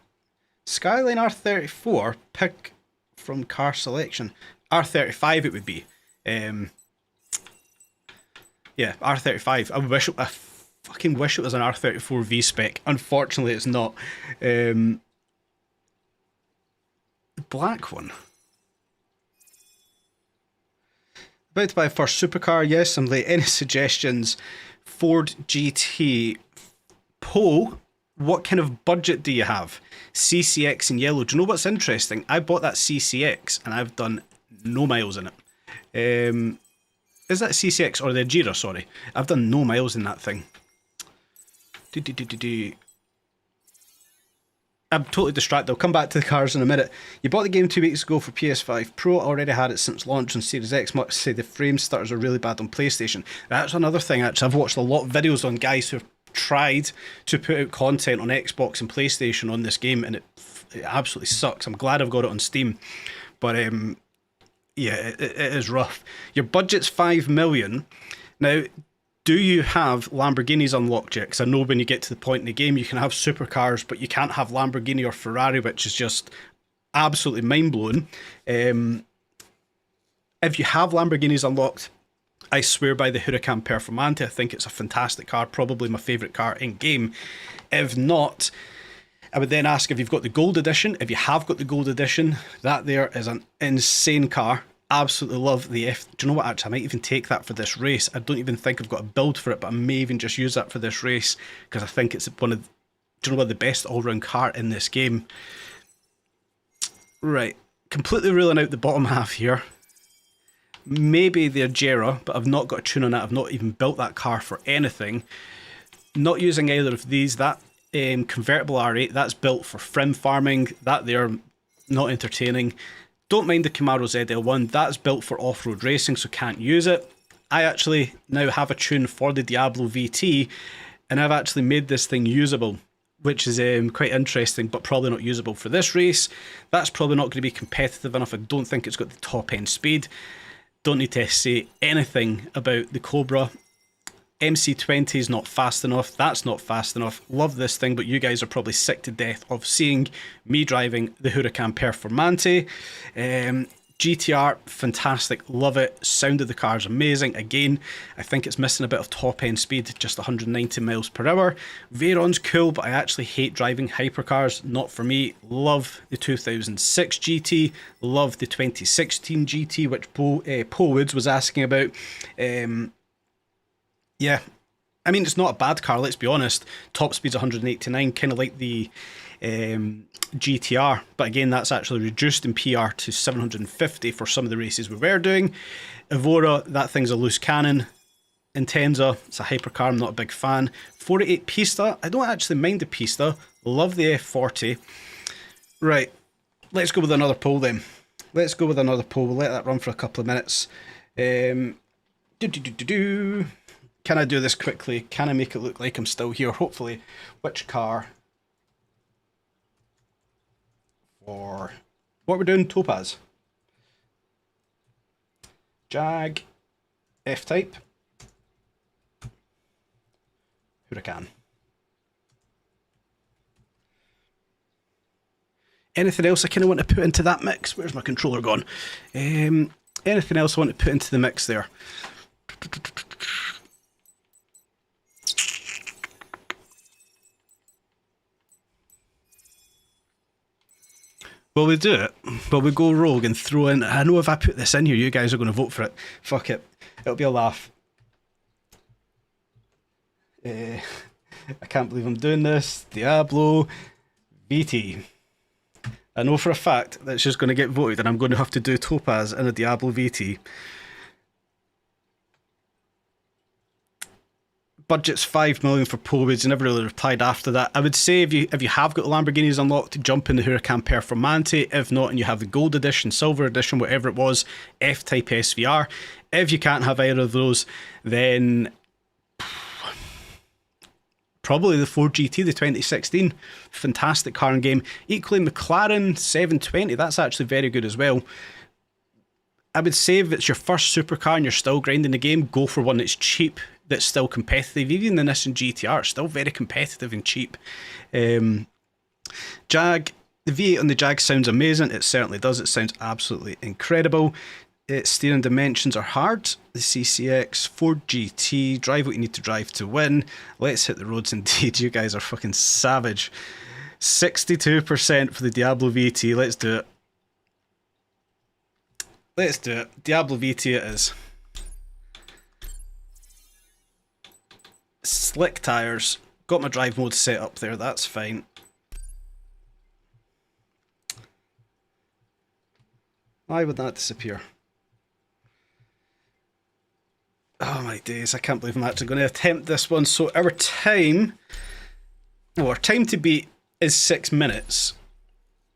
Skyline R34 pick from car selection. R35 it would be. Yeah, R35. I fucking wish it was an R34 V-spec. Unfortunately, it's not. The black one. About to buy a first supercar. Yes, I'm late. Any suggestions? Ford GT. Poe, what kind of budget do you have? CCX in yellow. Do you know what's interesting? I bought that CCX and I've done no miles in it. Is that CCX or the Jira? Sorry, I've done no miles in that thing. I'm totally distracted. I'll come back to the cars in a minute. You bought the game 2 weeks ago for PS5 Pro. Already had it since launch on Series X. Must say the frame stutters are really bad on PlayStation. That's another thing, actually. I've watched a lot of videos on guys who have tried to put out content on Xbox and PlayStation on this game, and it absolutely sucks. I'm glad I've got it on Steam. But yeah, it is rough. Your budget's 5 million. Now, do you have Lamborghinis unlocked yet? Because I know when you get to the point in the game, you can have supercars, but you can't have Lamborghini or Ferrari, which is just absolutely mind-blowing. If you have Lamborghinis unlocked, I swear by the Huracan Performante. I think it's a fantastic car, probably my favourite car in-game. If not, I would then ask if you've got the Gold Edition. If you have got the Gold Edition, that there is an insane car. Absolutely love the F. Do you know what, actually, I might even take that for this race. I don't even think I've got a build for it, but I may even just use that for this race because I think it's one of, do you know what, the best all-round car in this game. Right, completely ruling out the bottom half here. Maybe the Agera, but I've not got a tune on that. I've not even built that car for anything. Not using either of these. That convertible R8, that's built for frim farming. That there, not entertaining. Don't mind the Camaro ZL1, that's built for off-road racing, so can't use it. I actually now have a tune for the Diablo VT, and I've actually made this thing usable, which is quite interesting, but probably not usable for this race. That's probably not going to be competitive enough. I don't think it's got the top end speed. Don't need to say anything about the Cobra. MC20 is not fast enough. That's not fast enough. Love this thing, but you guys are probably sick to death of seeing me driving the Huracan Performante. GTR, fantastic. Love it. Sound of the car is amazing. Again, I think it's missing a bit of top end speed, just 190 miles per hour. Veyron's cool, but I actually hate driving hypercars. Not for me. Love the 2006 GT. Love the 2016 GT, which Paul Woods was asking about. Yeah, I mean, it's not a bad car, let's be honest. Top speed's 189, kind of like the GTR. But again, that's actually reduced in PR to 750 for some of the races we were doing. Evora, that thing's a loose cannon. Intenza, it's a hypercar, I'm not a big fan. 488 Pista, I don't actually mind the Pista. Love the F40. Right, let's go with another poll then. Let's go with another poll. We'll let that run for a couple of minutes. Can I do this quickly? Can I make it look like I'm still here? Hopefully. Which car? For what we're doing? Topaz. Jag. F-Type. Huracan. Anything else I kind of want to put into that mix? Where's my controller gone? Anything else I want to put into the mix there? Well, we do it, but we go rogue and throw in... I know if I put this in here, you guys are going to vote for it. Fuck it. It'll be a laugh. I can't believe I'm doing this. Diablo VT. I know for a fact that it's just going to get voted and I'm going to have to do Topaz in a Diablo VT. Budget's 5 million for Powids. You never really replied after that. I would say if you have got Lamborghinis unlocked, jump in the Huracan Performante. If not, and you have the Gold Edition, Silver Edition, whatever it was, F-Type SVR. If you can't have either of those, then probably the Ford GT, the 2016. Fantastic car and game. Equally, McLaren 720, that's actually very good as well. I would say if it's your first supercar and you're still grinding the game, go for one that's cheap, that's still competitive. Even the Nissan GTR is still very competitive and cheap. Jag, the V8 on the Jag sounds amazing. It certainly does. It sounds absolutely incredible. Its steering dimensions are hard. The CCX, Ford GT, drive what you need to drive to win. Let's hit the roads indeed. You guys are fucking savage. 62% for the Diablo VT. Let's do it. Let's do it. Diablo VT it is. Slick tyres. Got my drive mode set up there. That's fine. Why would that disappear? Oh my days, I can't believe I'm actually going to attempt this one. So our time to beat is 6 minutes.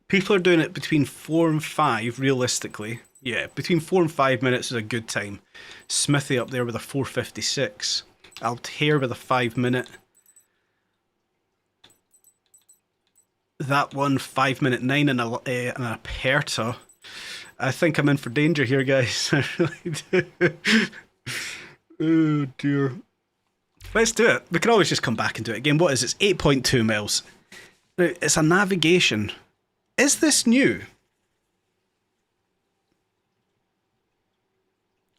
People are doing it between 4 and 5 realistically. Yeah, between 4 and 5 minutes is a good time. Smithy up there with a 4:56. Altair with a 5 minute. That one 5:09 and an Aperta. I think I'm in for danger here, guys. I really do. Oh dear. Let's do it. We can always just come back and do it again. What is it? It's 8.2 miles. Now, it's a navigation. Is this new?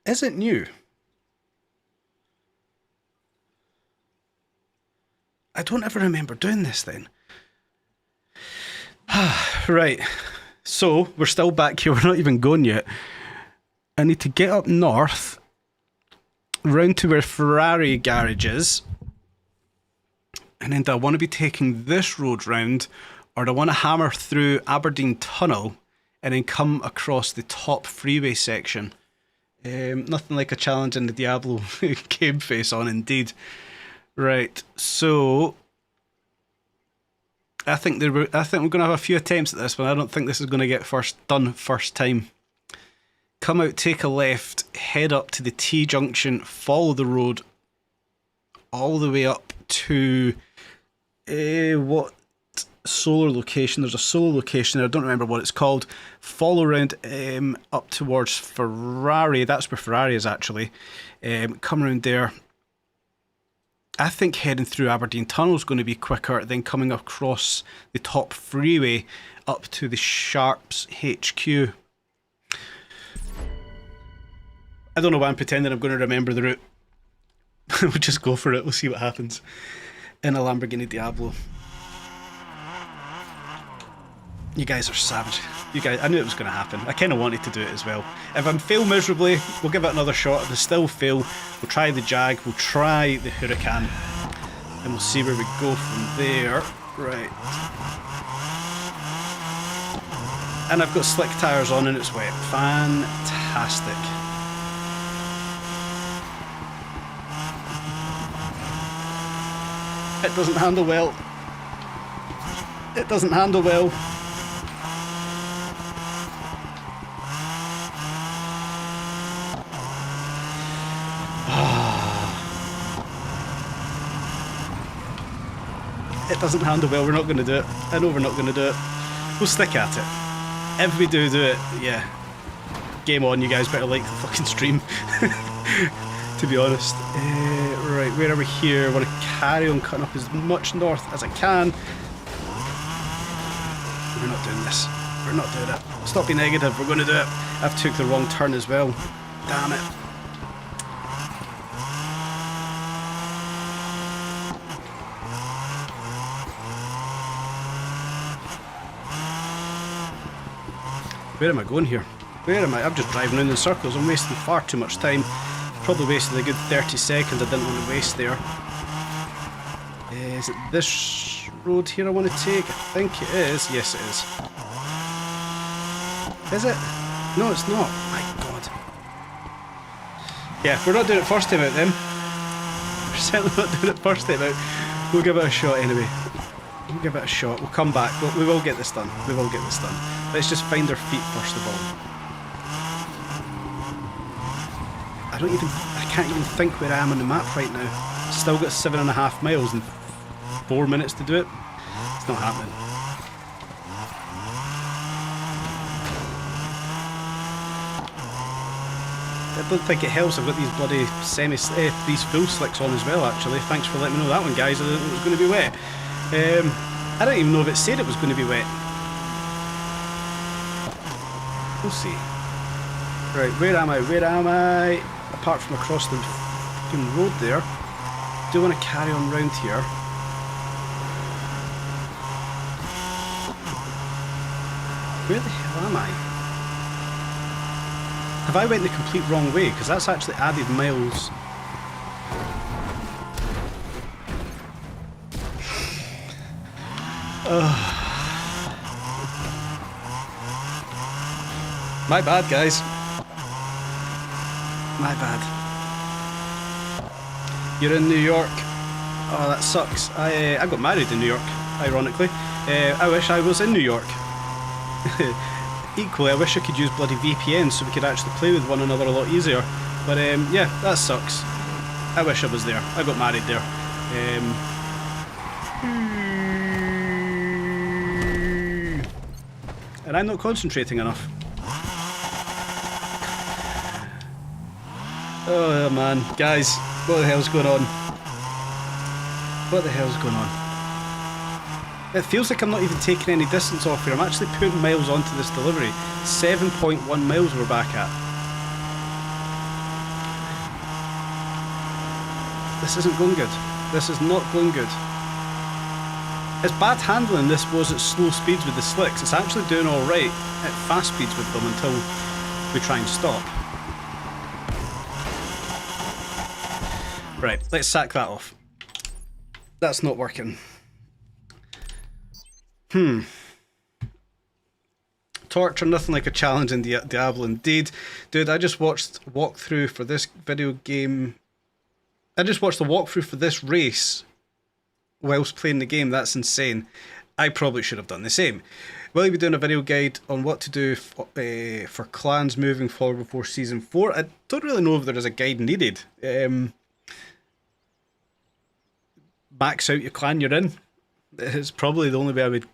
Is it new? I don't ever remember doing this then. Right. So, we're still back here. We're not even going yet. I need to get up north, round to where Ferrari garage is. And then do I want to be taking this road round, or do I want to hammer through Aberdeen Tunnel and then come across the top freeway section? Nothing like a challenge in the Diablo game face on, indeed. Right, so I think we're going to have a few attempts at this one. I don't think this is going to get done first time. Come out, take a left, head up to the T-junction, follow the road all the way up to what solar location? There's a solar location there. I don't remember what it's called. Follow around up towards Ferrari. That's where Ferrari is actually. Come around there. I think heading through Aberdeen Tunnel is going to be quicker than coming across the top freeway up to the Sharps HQ. I don't know why I'm pretending I'm going to remember the route. We'll just go for it. We'll see what happens. In a Lamborghini Diablo. You guys are savage. You guys, I knew it was going to happen. I kind of wanted to do it as well. If I fail miserably, we'll give it another shot. If I still fail, we'll try the Jag, we'll try the Huracan, and we'll see where we go from there. Right. And I've got slick tyres on and it's wet. Fantastic. It doesn't handle well. It doesn't handle well. It doesn't handle well. We're not going to do it. I know we're not going to do it. We'll stick at it. If we do it, yeah. Game on, you guys better like the fucking stream. To be honest. Right, where are we here? I want to carry on cutting up as much north as I can. We're not doing this. We're not doing it. Stop being negative. We're going to do it. I've took the wrong turn as well. Damn it. Where am I going here? Where am I? I'm just driving around in circles. I'm wasting far too much time. Probably wasted a good 30 seconds I didn't want to waste there. Is it this road here I want to take? I think it is. Yes, it is. Is it? No, it's not. My God. Yeah, we're not doing it first time out then. We're certainly not doing it first time out. We'll give it a shot anyway. We'll give it a shot. We'll come back. We will get this done. We will get this done. Let's just find our feet first of all. I I can't even think where I am on the map right now. Still got 7.5 miles and 4 minutes to do it. It's not happening. I don't think it helps. I've got these bloody these full slicks on as well. Actually, thanks for letting me know that one, guys. I didn't know it was going to be wet. I don't even know if it said it was going to be wet. We'll see. Right, where am I? Where am I? Apart from across the fucking road there. Do I want to carry on round here? Where the hell am I? Have I went the complete wrong way? Because that's actually added miles. My bad, guys. My bad. You're in New York. Oh, that sucks. I got married in New York, ironically. I wish I was in New York. Equally, I wish I could use bloody VPN so we could actually play with one another a lot easier. But yeah, that sucks. I wish I was there. I got married there. And I'm not concentrating enough. Oh man, guys, what the hell's going on? What the hell's going on? It feels like I'm not even taking any distance off here. I'm actually putting miles onto this delivery. 7.1 miles we're back at. This isn't going good. This is not going good. As bad handling this was at slow speeds with the slicks, it's actually doing alright at fast speeds with them until we try and stop. Right, let's sack that off. That's not working. Torture, nothing like a challenge in Diablo indeed. Dude, I just watched a walkthrough for this video game. I just watched the walkthrough for this race whilst playing the game. That's insane. I probably should have done the same. Will you be doing a video guide on what to do for clans moving forward before Season 4? I don't really know if there is a guide needed. Max out your clan you're in. It's probably the only way I would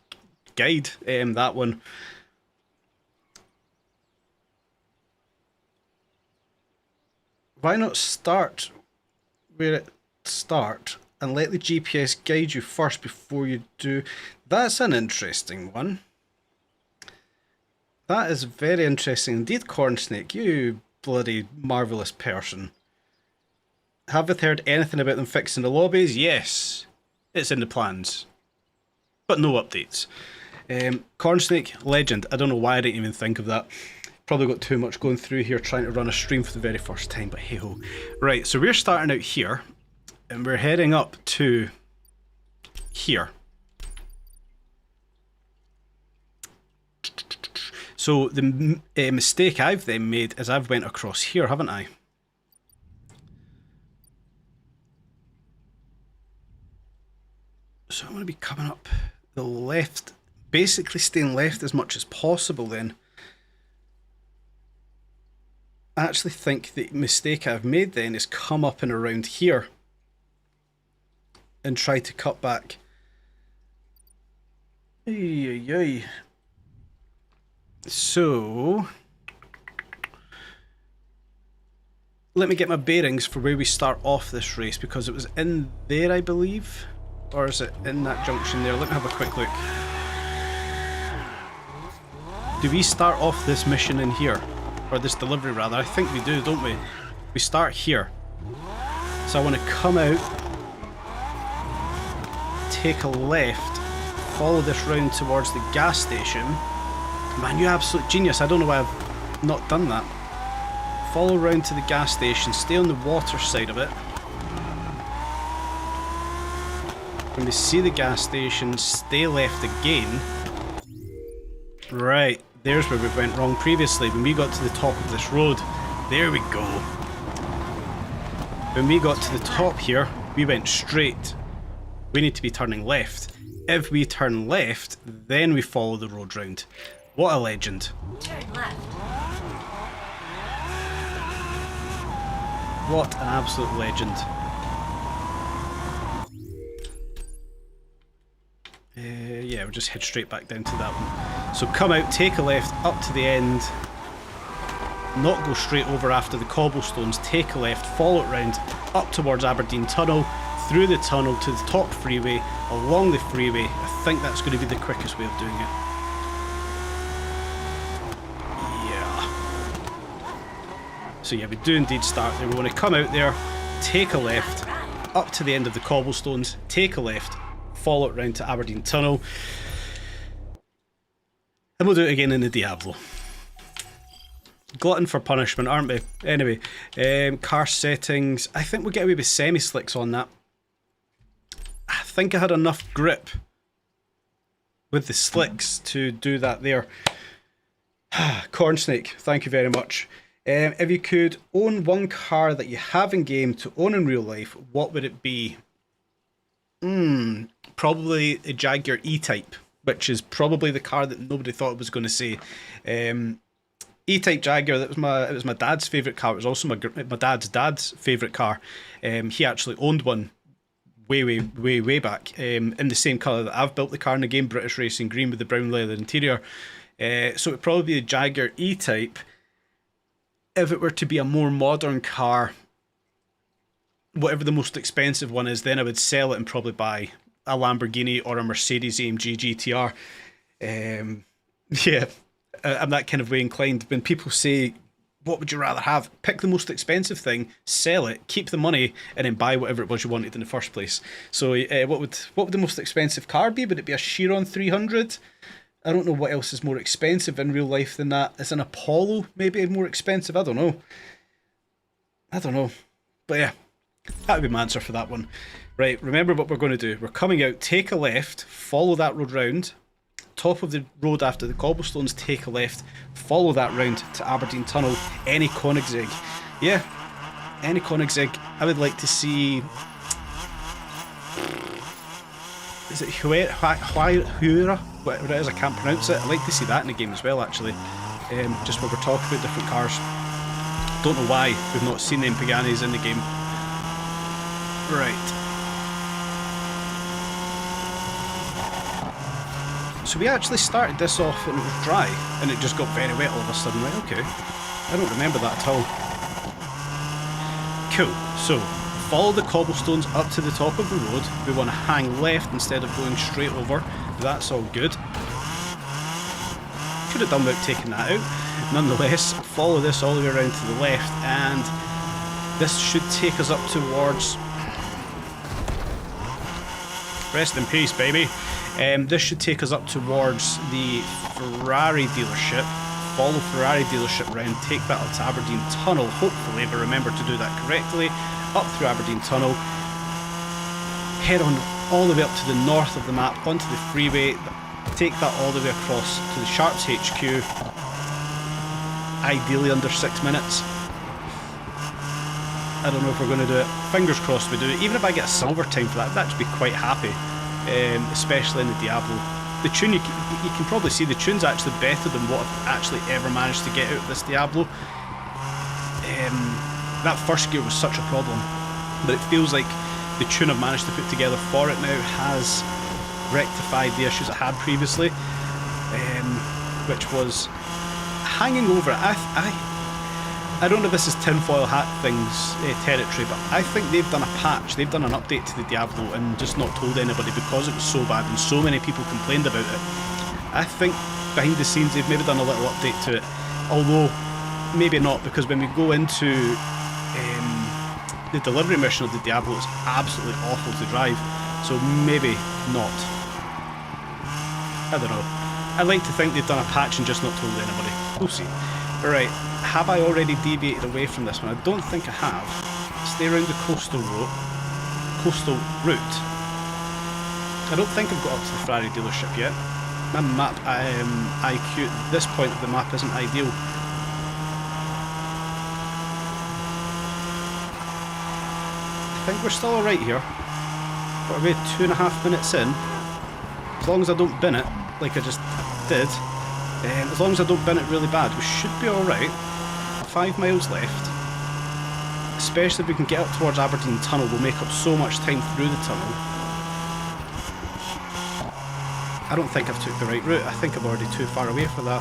guide that one. Why not start where it start and let the GPS guide you first before you do? That's an interesting one. That is very interesting indeed, Cornsnake. You bloody marvellous person. Haven't heard anything about them fixing the lobbies? Yes, it's in the plans, but no updates. Cornsnake, legend. I don't know why I didn't even think of that. Probably got too much going through here trying to run a stream for the very first time, but hey ho. Right, so we're starting out here, and we're heading up to here. So the mistake I've then made is I've went across here, haven't I? So I'm going to be coming up the left, basically staying left as much as possible then. I actually think the mistake I've made then is come up and around here and try to cut back. So let me get my bearings for where we start off this race, because it was in there, I believe. Or is it in that junction there? Let me have a quick look. Do we start off this mission in here? Or this delivery rather? I think we do, don't we? We start here. So I want to come out, take a left, follow this round towards the gas station. Man, you absolute genius. I don't know why I've not done that. Follow round to the gas station, stay on the water side of it. When we see the gas station, stay left again. Right, there's where we went wrong previously. When we got to the top of this road, there we go. When we got to the top here, we went straight. We need to be turning left. If we turn left, then we follow the road round. What a legend. Turn left. What an absolute legend. Yeah, we'll just head straight back down to that one. So come out, take a left, up to the end. Not go straight over after the cobblestones, take a left, follow it round, up towards Aberdeen Tunnel, through the tunnel to the top freeway, along the freeway. I think that's going to be the quickest way of doing it. Yeah. So yeah, we do indeed start there. We want to come out there, take a left, up to the end of the cobblestones, take a left, follow it round to Aberdeen Tunnel, and we'll do it again in the Diablo. Glutton for punishment, aren't we? Anyway, car settings. I think we'll get away with semi-slicks on that. I think I had enough grip with the slicks to do that there. Cornsnake, thank you very much. If you could own one car that you have in game to own in real life, what would it be? Probably a Jaguar E-Type, which is probably the car that nobody thought it was going to say. E-Type Jaguar, it was my dad's favourite car. It was also my dad's favourite car. He actually owned one way back, in the same colour that I've built the car in the game, British Racing Green with the brown leather interior. So it'd probably be a Jaguar E-Type. If it were to be a more modern car, whatever the most expensive one is, then I would sell it and probably buy a Lamborghini or a Mercedes AMG GTR. Yeah. I'm that kind of way inclined. When people say, what would you rather have? Pick the most expensive thing, sell it, keep the money, and then buy whatever it was you wanted in the first place. So what would the most expensive car be? Would it be a Chiron 300? I don't know what else is more expensive in real life than that. Is an Apollo maybe more expensive? I don't know. But yeah, that would be my answer for that one. Right, remember what we're going to do. We're coming out, take a left, follow that road round. Top of the road after the cobblestones, take a left, follow that round to Aberdeen Tunnel, any Koenigsegg. Yeah, any Koenigsegg. I would like to see... Is it Huira? Whatever it is, I can't pronounce it. I'd like to see that in the game as well, actually. Just when we're talking about different cars. Don't know why we've not seen them Paganis in the game. Right. So we actually started this off and it was dry, and it just got very wet all of a sudden. Right, okay. I don't remember that at all. Cool. So, follow the cobblestones up to the top of the road. We want to hang left instead of going straight over. That's all good. Could have done without taking that out. Nonetheless, follow this all the way around to the left, and this should take us up towards... Rest in peace, baby. This should take us up towards the Ferrari dealership. Follow Ferrari dealership round, take that up to Aberdeen Tunnel, hopefully, but remember to do that correctly. Up through Aberdeen Tunnel, head on all the way up to the north of the map, onto the freeway, take that all the way across to the Sharps HQ, ideally under 6 minutes. I don't know if we're going to do it. Fingers crossed we do it. Even if I get a silver time for that, I'd actually be quite happy. Especially in the Diablo. The tune, you can probably see the tune's actually better than what I've actually ever managed to get out of this Diablo. That first gear was such a problem, but it feels like the tune I've managed to put together for it now has rectified the issues it had previously, which was hanging over it. I don't know if this is tinfoil hat things territory, but I think they've done a patch, they've done an update to the Diablo and just not told anybody because it was so bad and so many people complained about it. I think behind the scenes they've maybe done a little update to it, although maybe not, because when we go into the delivery mission of the Diablo, it's absolutely awful to drive, so maybe not. I don't know. I'd like to think they've done a patch and just not told anybody. We'll see. Right, have I already deviated away from this one? I don't think I have. Stay around the coastal route. I don't think I've got up to the Ferrari dealership yet. My map IQ at this point of the map isn't ideal. I think we're still alright here. Got about 2.5 minutes in. As long as I don't bin it, like I just did. As long as I don't bin it really bad, we should be alright. 5 miles left. especially if we can get up towards Aberdeen Tunnel, we'll make up so much time through the tunnel. I don't think I've took the right route. I think I'm already too far away for that.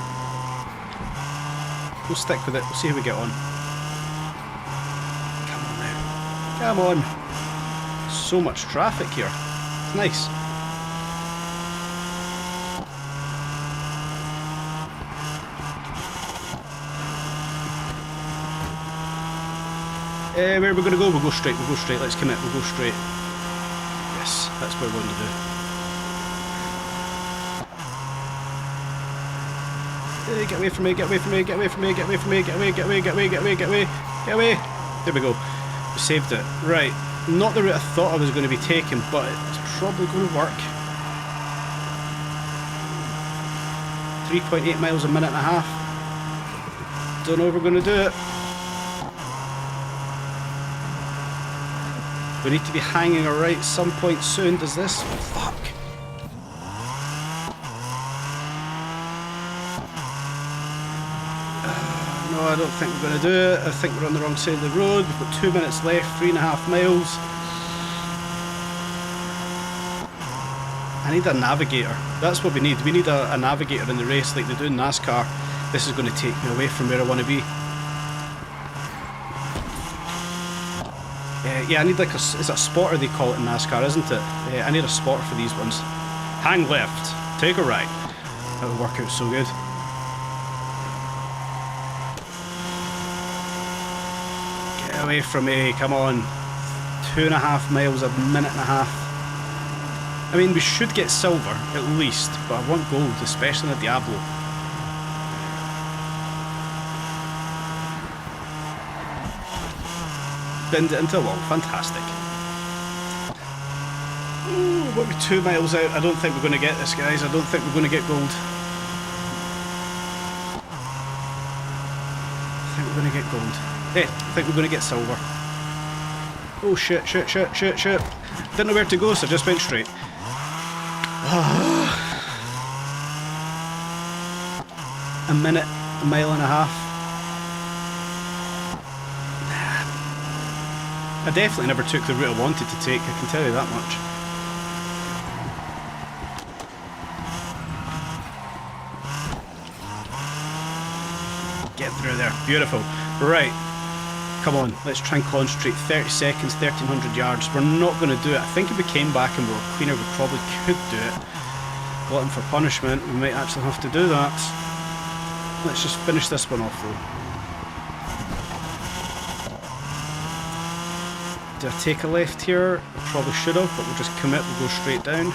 We'll stick with it. We'll see how we get on. Come on now. Come on. So much traffic here. It's nice. Where are we going to go? We'll go straight. We'll go straight. Let's commit. We'll go straight. Yes, that's what we're going to do. Get away from me, get away from me, get away from me, get away from me, get away, get away, get away, get away, get away, get away. There we go. We saved it. Right. Not the route I thought I was going to be taking, but it's probably going to work. 3.8 miles a minute and a half. Don't know if we're going to do it. We need to be hanging a right some point soon. Does this? Fuck. No, I don't think we're going to do it. I think we're on the wrong side of the road. We've got 2 minutes left, 3.5 miles. I need a navigator. That's what we need. We need a navigator in the race like they do in NASCAR. This is going to take me away from where I want to be. Yeah, I need like is it a spotter they call it in NASCAR, isn't it? I need a spotter for these ones. Hang left, take a right. That would work out so good. Get away from me, come on. 2.5 miles a minute and a half. I mean, we should get silver, at least, but I want gold, especially in a Diablo. Binned it into a wall, fantastic. Ooh, what are we 2 miles out? I don't think we're going to get this, guys. I don't think we're going to get gold. I think we're going to get gold. Hey, I think we're going to get silver. Oh shit, shit, shit, shit, shit. Didn't know where to go, so I just went straight. A minute, a mile and a half. I definitely never took the route I wanted to take, I can tell you that much. Get through there, beautiful. Right, come on, let's try and concentrate. 30 seconds, 1,300 yards. We're not going to do it. I think if we came back and we were cleaner, we probably could do it. Glutton for punishment, we might actually have to do that. Let's just finish this one off though. Did I take a left here? I probably should have, but we'll just commit, we'll go straight down.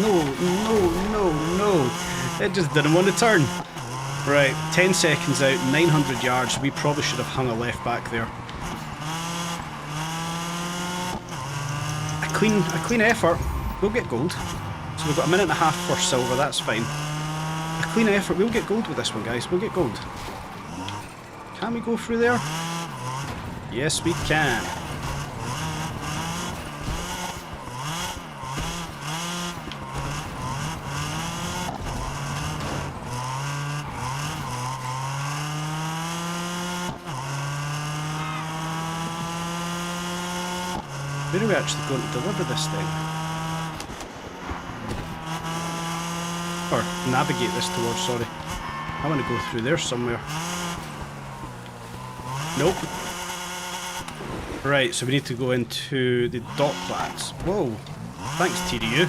No, no, no, no. It just didn't want to turn. Right, 10 seconds out, 900 yards. We probably should have hung a left back there. A clean effort. We'll get gold. So we've got a minute and a half for silver, that's fine. A clean effort, we'll get gold with this one, guys. We'll get gold. Can we go through there? Yes, we can. Where are we actually going to deliver this thing? Or navigate this towards, sorry. I want to go through there somewhere. Nope. Right, so we need to go into the dot plats. Whoa, thanks TDU.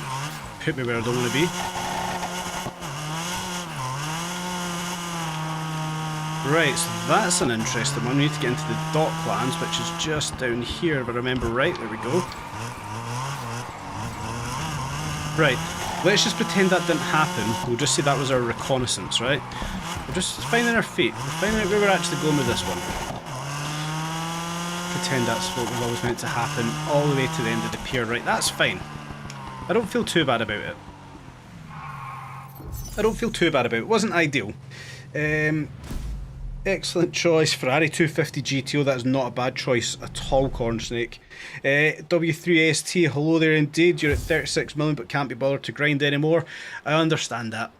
Put me where I don't want to be. Right, so that's an interesting one. We need to get into the dot plans, which is just down here, if I remember right. There we go. Right, let's just pretend that didn't happen. We'll just say that was our reconnaissance, right? We're just finding our feet. We're finding out where we're actually going with this one. Pretend that's what was always meant to happen, all the way to the end of the pier. Right, that's fine. I don't feel too bad about it. I don't feel too bad about it. It wasn't ideal. Excellent choice, Ferrari 250 GTO. That is not a bad choice at all, Cornsnake. W3ST, hello there indeed. You're at 36 million but can't be bothered to grind anymore. I understand that.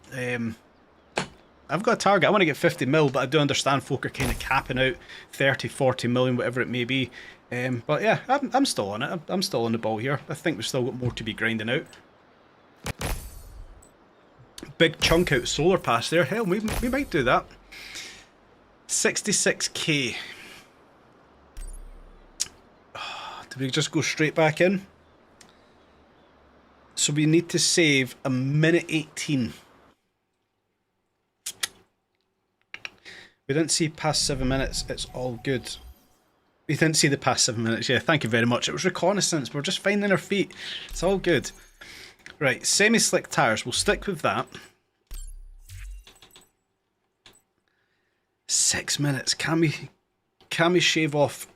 I've got a target. I want to get 50 mil, but I do understand folk are kind of capping out 30, 40 million, whatever it may be. But yeah, I'm still on it. I'm still on the ball here. I think we've still got more to be grinding out. Big chunk out solar pass there. Hell, we might do that. 66k. Did we just go straight back in? So we need to save a minute 18. We didn't see past 7 minutes. It's all good. We didn't see the past 7 minutes. Yeah, thank you very much. It was reconnaissance. We're just finding our feet. It's all good. Right, semi-slick tyres. We'll stick with that. 6 minutes. Can we shave off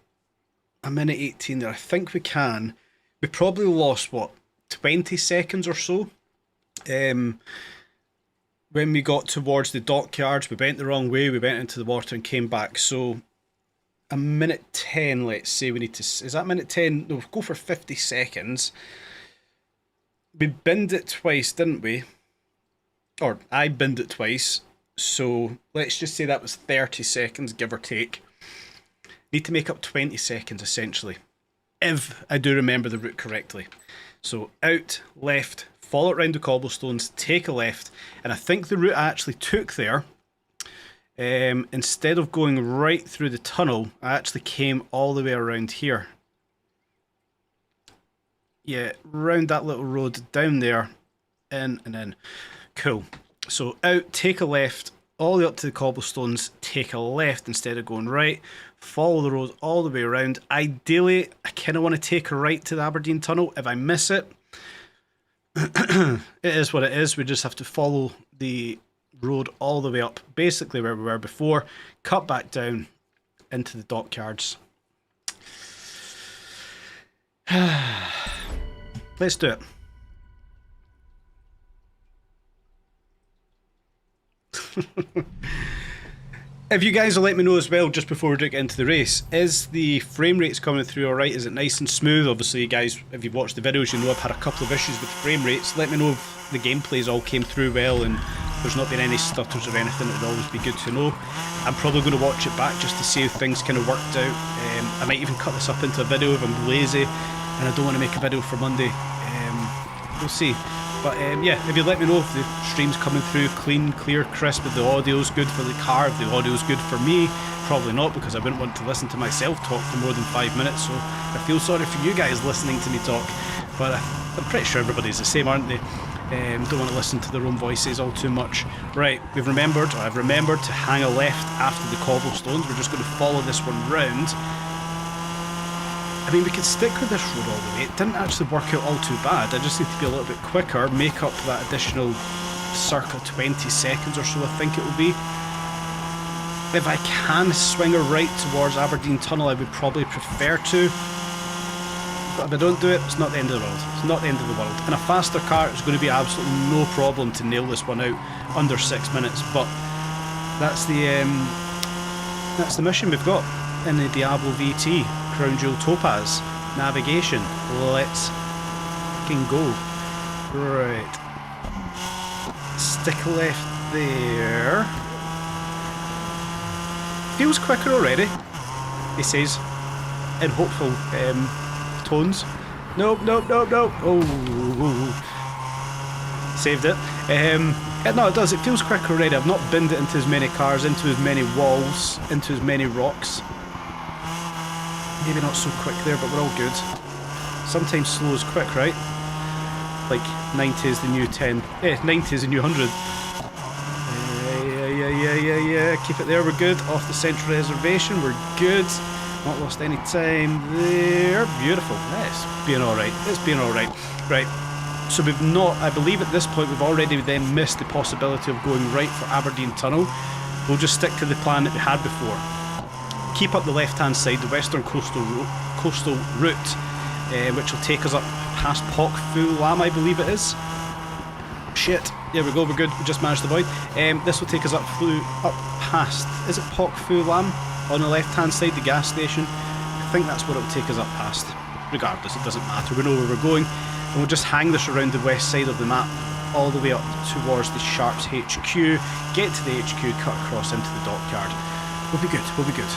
a minute 18 there? I think we can. We probably lost, what, 20 seconds or so? When we got towards the dockyards, we went the wrong way. We went into the water and came back. So a minute 10, let's say we need to... Is that minute 10? No, we'll go for 50 seconds. We binned it twice, didn't we? Or I binned it twice. So let's just say that was 30 seconds, give or take. Need to make up 20 seconds, essentially. If I do remember the route correctly. So out, left, follow it round the cobblestones, take a left. And I think the route I actually took there, instead of going right through the tunnel, I actually came all the way around here. Yeah, round that little road down there, in and in. Cool. So out, take a left, all the way up to the cobblestones, take a left instead of going right, follow the road all the way around. Ideally, I kind of want to take a right to the Aberdeen Tunnel. If I miss it, it is what it is. We just have to follow the road all the way up, basically where we were before, cut back down into the dockyards. Let's do it. If you guys will let me know as well, just before we get into the race, is the frame rates coming through alright? Is it nice and smooth? Obviously, you guys, if you've watched the videos, you know I've had a couple of issues with frame rates. Let me know if the gameplays all came through well and there's not been any stutters or anything. It would always be good to know. I'm probably going to watch it back just to see how things kind of worked out. I might even cut this up into a video if I'm lazy and I don't want to make a video for Monday. We'll see. But yeah, if you let me know if the stream's coming through clean, clear, crisp, if the audio's good for the car, if the audio's good for me, probably not, because I wouldn't want to listen to myself talk for more than 5 minutes, so I feel sorry for you guys listening to me talk, but I'm pretty sure everybody's the same, aren't they? Don't want to listen to their own voices all too much. Right, I've remembered to hang a left after the cobblestones. We're just going to follow this one round. I mean, we could stick with this road all the way. It didn't actually work out all too bad. I just need to be a little bit quicker, make up that additional circa 20 seconds or so, I think it will be. If I can swing a right towards Aberdeen Tunnel, I would probably prefer to. But if I don't do it, it's not the end of the world. It's not the end of the world. In a faster car, it's going to be absolutely no problem to nail this one out under 6 minutes. But that's the mission we've got in the Diablo VT. Crown Jewel Topaz. Navigation. Let's fucking go. Right. Stick left there. Feels quicker already, he says, in hopeful tones. Nope. Oh. Saved it. No, it does. It feels quicker already. I've not binned it into as many cars, into as many walls, into as many rocks. Maybe not so quick there, but we're all good. Sometimes slow is quick, right? Like 90 is the new 10. 90 is the new 100. Yeah. Keep it there, we're good. Off the central reservation, we're good. Not lost any time there. Beautiful. It's being alright. It's being alright. Right. So we've not, I believe at this point, we've already then missed the possibility of going right for Aberdeen Tunnel. We'll just stick to the plan that we had before. Keep up the left-hand side, the western coastal route, which will take us up past Poc Fu Lam, I believe it is. Shit. There we go, we're good. We just managed to avoid. This will take us up past, is it Poc Fu Lam? On the left-hand side, the gas station. I think that's what it will take us up past. Regardless, it doesn't matter. We know where we're going. And we'll just hang this around the west side of the map all the way up towards the Sharps HQ, get to the HQ, cut across into the dockyard. We'll be good, we'll be good.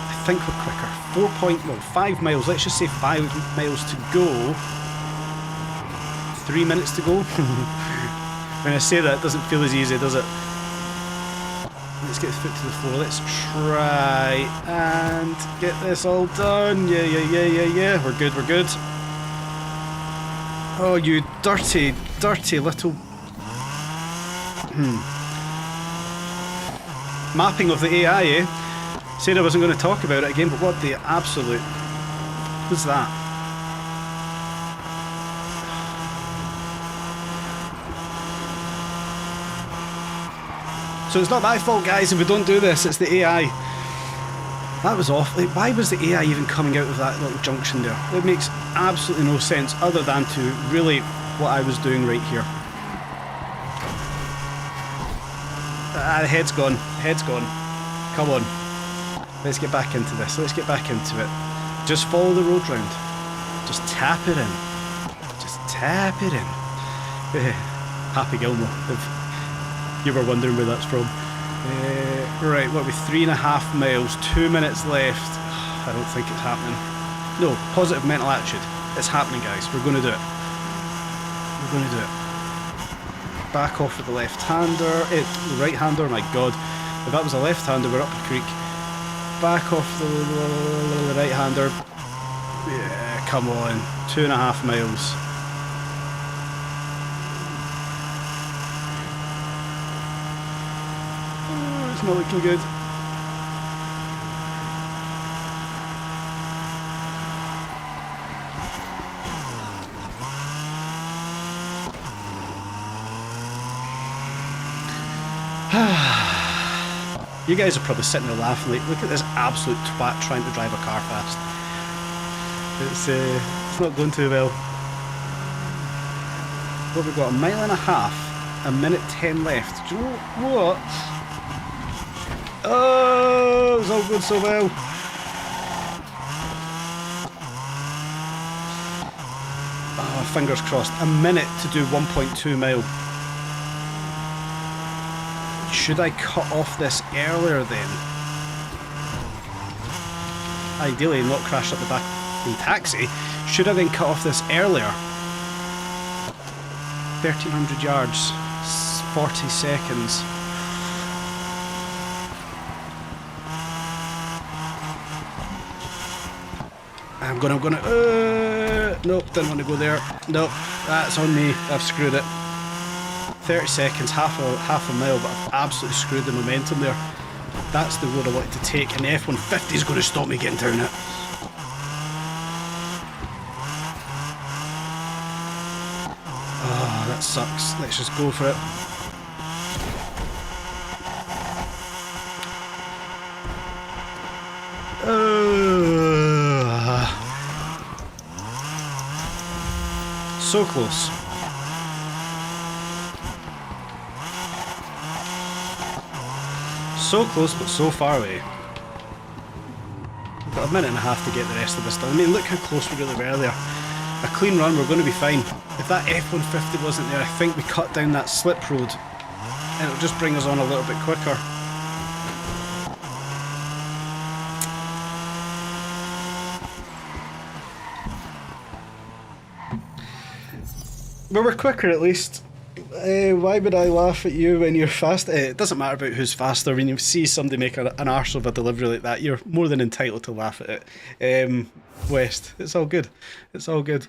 I think we're quicker. 5 miles, let's just say 5 miles to go. 3 minutes to go. When I say that, it doesn't feel as easy, does it? Let's get the foot to the floor. Let's try and get this all done. Yeah. We're good, we're good. Oh, you dirty, dirty little... Mapping of the AI, eh? Said I wasn't going to talk about it again, but what the absolute... What's that? So it's not my fault, guys, if we don't do this, it's the AI. That was awful. Like, why was the AI even coming out of that little junction there? It makes absolutely no sense other than to really what I was doing right here. The head's gone. Head's gone. Come on. Let's get back into this. Let's get back into it. Just follow the road round. Just tap it in. Just tap it in. Happy Gilmore. If you were wondering where that's from. Right, what are we? 3.5 miles. 2 minutes left. I don't think it's happening. No, positive mental attitude. It's happening, guys. We're going to do it. We're going to do it. Back off with the left-hander. The right-hander, my god. If that was a left-hander, we're up the creek. Back off the right-hander. Yeah, come on. 2.5 miles. Oh, it's not looking good. You guys are probably sitting there laughing like, look at this absolute twat trying to drive a car fast. It's not going too well. What have we got? 1.5 miles, 1:10 left. Do you know what? Oh, it's all going so well. Oh, fingers crossed. A minute to do 1.2 mile. Should I cut off this earlier then? Ideally not crash up the back in taxi. Should I then cut off this earlier? 1,300 yards, 40 seconds. I'm gonna, nope, didn't want to go there. Nope, that's on me, I've screwed it. 30 seconds, half a mile, but I've absolutely screwed the momentum there. That's the road I wanted to take, and the F-150 is going to stop me getting down it. Oh, that sucks. Let's just go for it. So close. So close, but so far away. We've got 1.5 minutes to get the rest of this done. I mean, look how close we really were there. A clean run, we're going to be fine. If that F-150 wasn't there, I think we cut down that slip road and it'll just bring us on a little bit quicker. But we're quicker at least. Why would I laugh at you when you're fast? It doesn't matter about who's faster. When you see somebody make an arse of a delivery like that, you're more than entitled to laugh at it. West, it's all good. It's all good.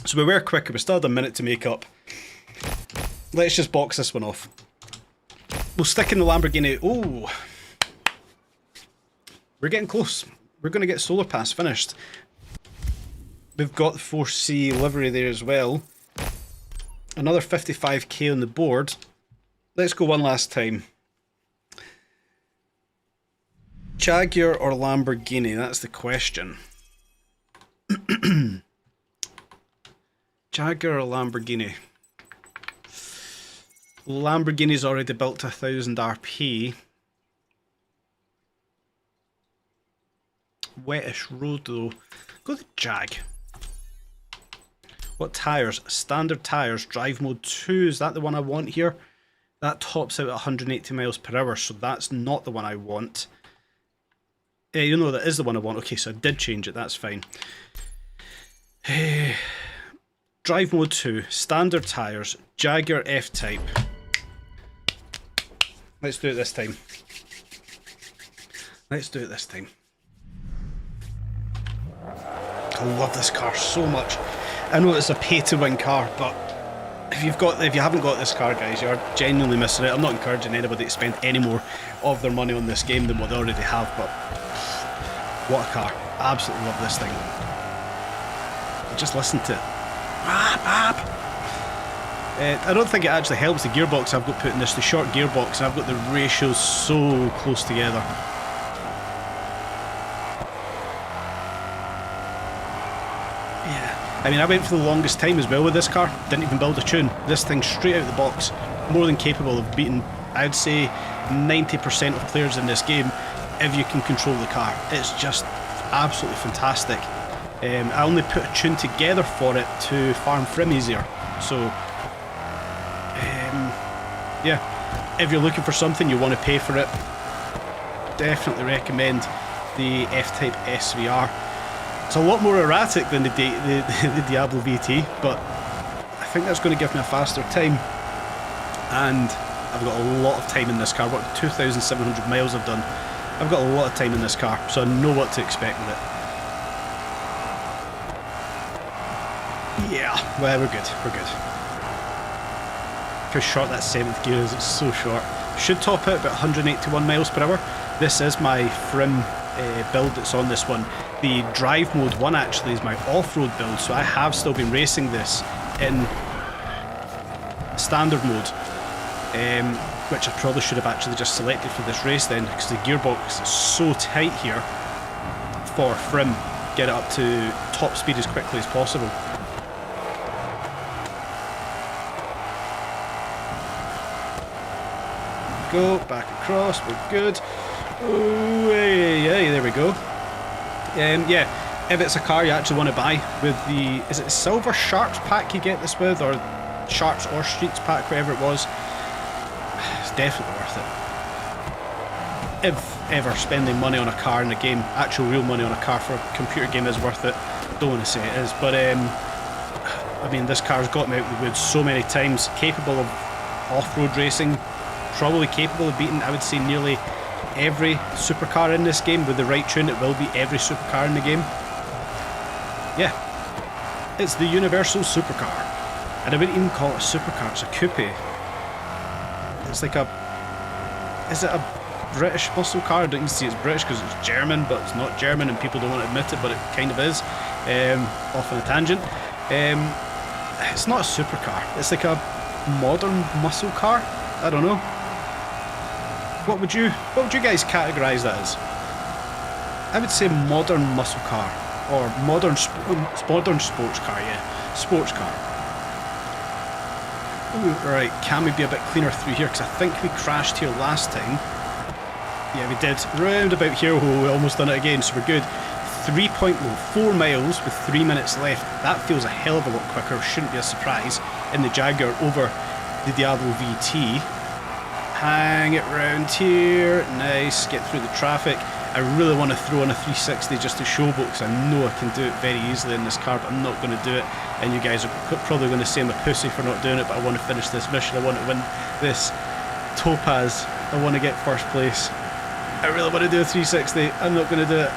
So we were quicker. We still had a minute to make up. Let's just box this one off. We'll stick in the Lamborghini. Oh, we're getting close. We're going to get Solar Pass finished. We've got the 4C livery there as well. Another 55k on the board. Let's go one last time. Jaguar or Lamborghini? That's the question. Jaguar or Lamborghini? Lamborghini's already built to 1000 RP. wetish road though. Go the Jag. What tyres? Standard tyres, drive mode 2, is that the one I want here? That tops out at 180 miles per hour, so that's not the one I want. You know, that is the one I want. Okay, so I did change it, that's fine. Drive mode 2, standard tyres, Jaguar F-Type. Let's do it this time. Let's do it this time. I love this car so much. I know it's a pay-to-win car, but if you haven't got this car, guys, you're genuinely missing it. I'm not encouraging anybody to spend any more of their money on this game than what they already have, but what a car. I absolutely love this thing. Just listen to it. I don't think it actually helps the gearbox I've got put in this, the short gearbox, and I've got the ratios so close together. I mean, I went for the longest time as well with this car, didn't even build a tune. This thing straight out of the box, more than capable of beating, I'd say, 90% of players in this game if you can control the car. It's just absolutely fantastic. I only put a tune together for it to farm frim easier. So, yeah, if you're looking for something, you want to pay for it, definitely recommend the F-Type SVR. It's a lot more erratic than the Diablo VT, but I think that's going to give me a faster time. And I've got a lot of time in this car. What, 2,700 miles I've done. I've got a lot of time in this car, so I know what to expect with it. Yeah, well, we're good. We're good. How short that 7th gear is, it's so short. Should top out about 181 miles per hour. This is my frim build that's on this one. The drive mode 1 actually is my off-road build, so I have still been racing this in standard mode, which I probably should have actually just selected for this race then, because the gearbox is so tight here for frim. Get it up to top speed as quickly as possible. Go back across, we're good. Oh, yeah, there we go. Yeah, if it's a car you actually want to buy with the, is it the Silver Sharps pack you get this with, or Sharps or Streets pack, whatever it was, it's definitely worth it. If ever spending money on a car in a game, actual real money on a car for a computer game is worth it, don't want to say it is, but I mean, this car's got me out of the woods so many times, capable of off-road racing, probably capable of beating, I would say, nearly every supercar in this game. With the right tune, it will be every supercar in the game. Yeah, it's the universal supercar, and I wouldn't even call it a supercar, it's a coupe. It's like a, is it a British muscle car? I don't even see it's British because it's German, but it's not German and people don't want to admit it, but it kind of is. Off on a tangent. It's not a supercar, it's like a modern muscle car. I don't know. What would you guys categorise that as? I would say modern muscle car, or modern sports car, yeah, sports car. Ooh, right, can we be a bit cleaner through here? Because I think we crashed here last time. Yeah, we did. Round about here, oh, we almost done it again, so we're good. 4 miles with 3 minutes left. That feels a hell of a lot quicker, shouldn't be a surprise, in the Jaguar over the Diablo VT. Hang it round here, nice, get through the traffic. I really want to throw in a 360 just to showboat, because I know I can do it very easily in this car, but I'm not going to do it. And you guys are probably going to say I'm a pussy for not doing it, but I want to finish this mission. I want to win this Topaz. I want to get first place. I really want to do a 360. I'm not going to do it.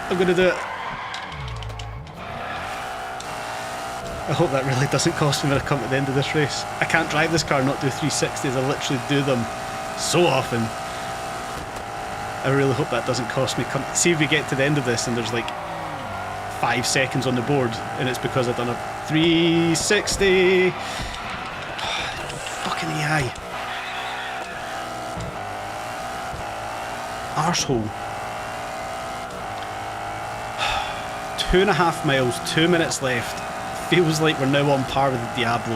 I'm going to do it. I hope that really doesn't cost me when I come to the end of this race. I can't drive this car and not do 360s. I literally do them so often. I really hope that doesn't cost me. See if we get to the end of this and there's like 5 seconds on the board and it's because I've done a 360. Fucking AI. Arsehole. 2.5 miles, 2 minutes left. Feels like we're now on par with the Diablo.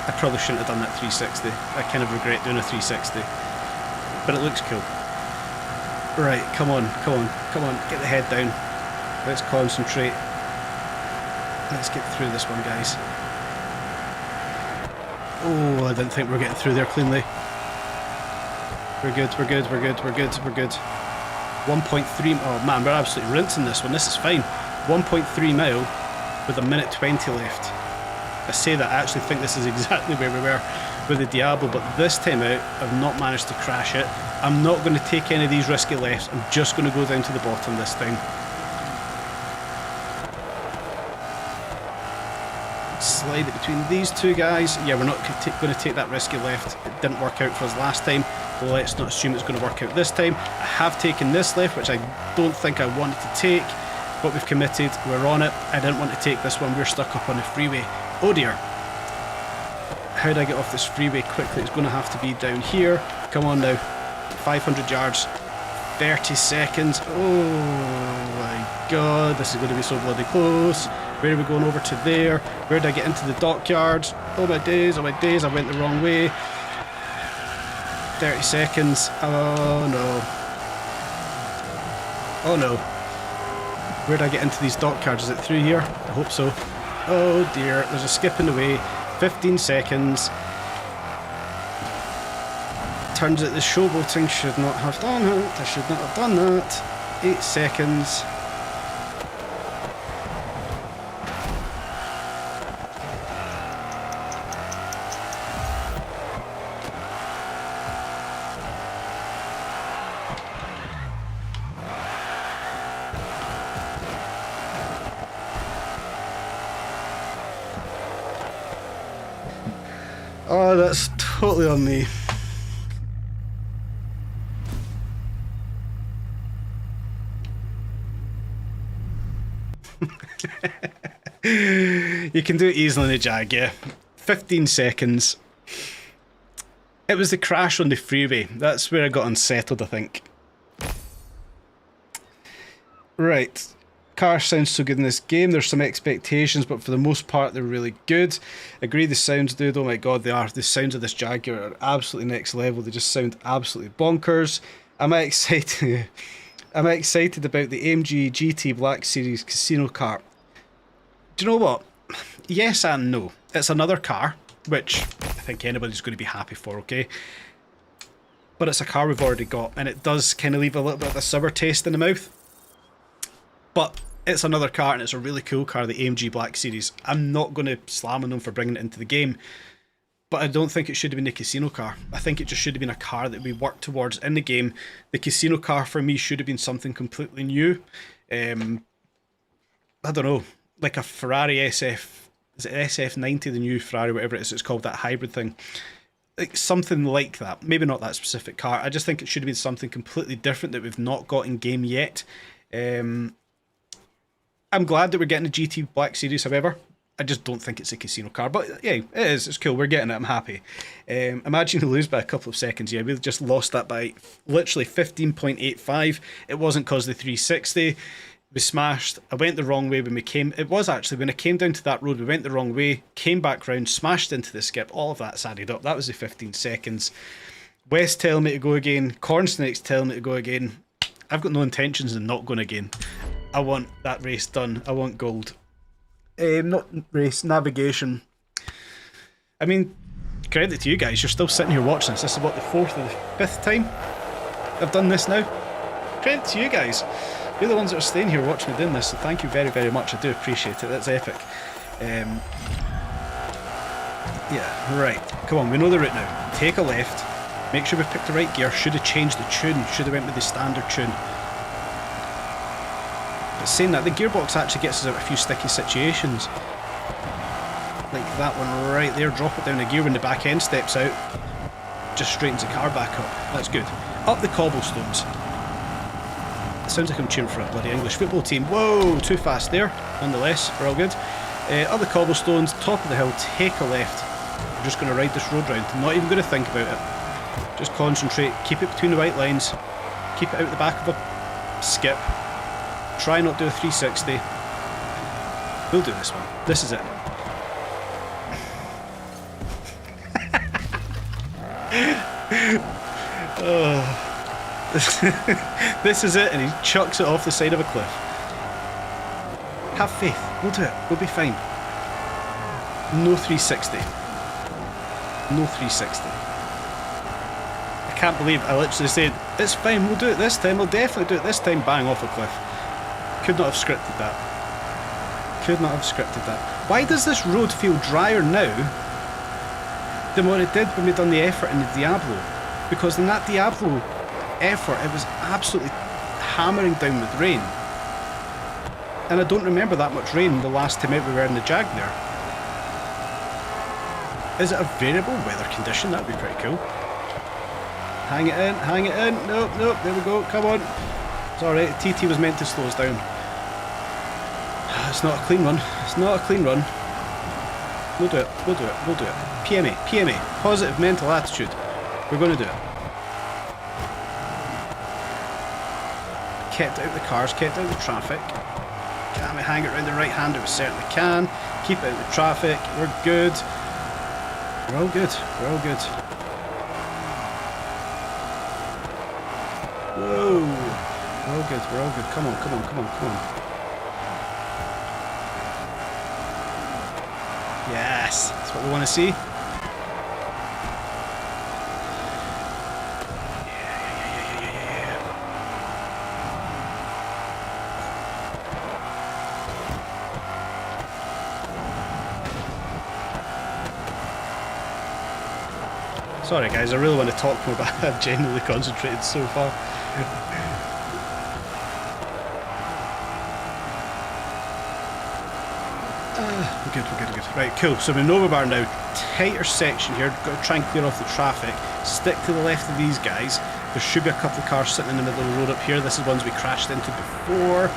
I I probably shouldn't have done that 360. I kind of regret doing a 360. But it looks cool. Right, come on, come on, come on, get the head down. Let's concentrate. Let's get through this one, guys. Oh, I didn't think we were getting through there cleanly. We're good, we're good, we're good, we're good, we're good. 1.3, oh man, we're absolutely rinsing this one, this is fine. 1.3 mile with a minute 20 left. I say that, I actually think this is exactly where we were with the Diablo, but this time out, I've not managed to crash it. I'm not going to take any of these risky lefts, I'm just going to go down to the bottom this time. Slide it between these two guys. Yeah, we're not going to take that risky left. It didn't work out for us last time. Let's not assume it's going to work out this time. I have taken this left, which I don't think I wanted to take, but we've committed. We're on it. I didn't want to take this one. We're stuck up on the freeway. Oh dear. How do I get off this freeway quickly? It's going to have to be down here. Come on now. 500 yards. 30 seconds. Oh my god. This is going to be so bloody close. Where are we going over to there? Where did I get into the dockyards? Oh my days, I went the wrong way. 30 seconds. Oh no. Oh no. Where did I get into these dockyards? Is it through here? I hope so. Oh dear, there's a skip in the way. 15 seconds. Turns out the showboating should not have done it. I should not have done that. 8 seconds. Oh, that's totally on me. You can do it easily in a Jag, yeah. 15 seconds. It was the crash on the freeway. That's where I got unsettled, I think. Right. Car sounds so good in this game. There's some expectations, but for the most part they're really good. Agree the sounds, dude. Oh my god, they are. The sounds of this Jaguar are absolutely next level. They just sound absolutely bonkers. Am I excited? Am I excited about the AMG GT Black Series casino car? Do you know what? Yes and no. It's another car, which I think anybody's going to be happy for, okay? But it's a car we've already got, and it does kind of leave a little bit of a sour taste in the mouth. But it's another car, and it's a really cool car, the AMG Black Series. I'm not going to slam on them for bringing it into the game, but I don't think it should have been a casino car. I think it just should have been a car that we worked towards in the game. The casino car for me should have been something completely new. I don't know, like a Ferrari SF, is it SF90, the new Ferrari, whatever it is, it's called, that hybrid thing. Like something like that. Maybe not that specific car. I just think it should have been something completely different that we've not got in game yet. I'm glad that we're getting a GT Black Series, however. I just don't think it's a casino car. But yeah, it is. It's cool. We're getting it. I'm happy. Imagine you lose by a couple of seconds. Yeah, we've just lost that by literally 15.85. It wasn't because the 360. We smashed. I went the wrong way when we came. It was actually when I came down to that road, we went the wrong way, came back round, smashed into the skip. All of that's added up. That was the 15 seconds. West telling me to go again. Cornsnake's telling me to go again. I've got no intentions of not going again. I want that race done. I want gold. Not race, navigation. I mean, credit to you guys. You're still sitting here watching this. This is what, the 4th or the 5th time I've done this now. Credit to you guys. You're the ones that are staying here watching me doing this, so thank you very, very much. I do appreciate it. That's epic. Yeah, right. Come on, we know the route now. Take a left. Make sure we picked the right gear. Should have changed the tune. Should have went with the standard tune. But saying that, the gearbox actually gets us out of a few sticky situations. Like that one right there. Drop it down the gear when the back end steps out. Just straightens the car back up. That's good. Up the cobblestones. It sounds like I'm cheering for a bloody English football team. Whoa, too fast there. Nonetheless, we're all good. Up the cobblestones, top of the hill, take a left. We're just going to ride this road round. I'm not even going to think about it. Just concentrate, keep it between the white lines, keep it out the back of a skip. Try not to do a 360. We'll do this one. This is it. This is it, and he chucks it off the side of a cliff. Have faith. We'll do it. We'll be fine. No 360. No 360. I can't believe I literally said, it's fine, we'll do it this time, we'll definitely do it this time, bang, off a cliff. Could not have scripted that. Could not have scripted that. Why does this road feel drier now than what it did when we done the effort in the Diablo? Because in that Diablo effort, it was absolutely hammering down with rain. And I don't remember that much rain the last time out we were in the Jag there. Is it a variable weather condition? That would be pretty cool. Hang it in, hang it in. Nope, nope, there we go, come on. It's alright, TT was meant to slow us down. It's not a clean run. It's not a clean run. We'll do it, we'll do it, we'll do it. PMA, PMA, positive mental attitude. We're going to do it. Kept out the cars, kept out the traffic. Can we hang it around the right hand? We certainly can. Keep out the traffic. We're good. We're all good. We're all good. Whoa. We're all good. We're all good. Come on, come on, come on, come on. Yes. That's what we want to see. Sorry guys, I really want to talk more, but I've genuinely concentrated so far. We're good, we're good, we're good. Right, cool. So we're in Novabar now. Tighter section here. Got to try and clear off the traffic. Stick to the left of these guys. There should be a couple of cars sitting in the middle of the road up here. This is ones we crashed into before.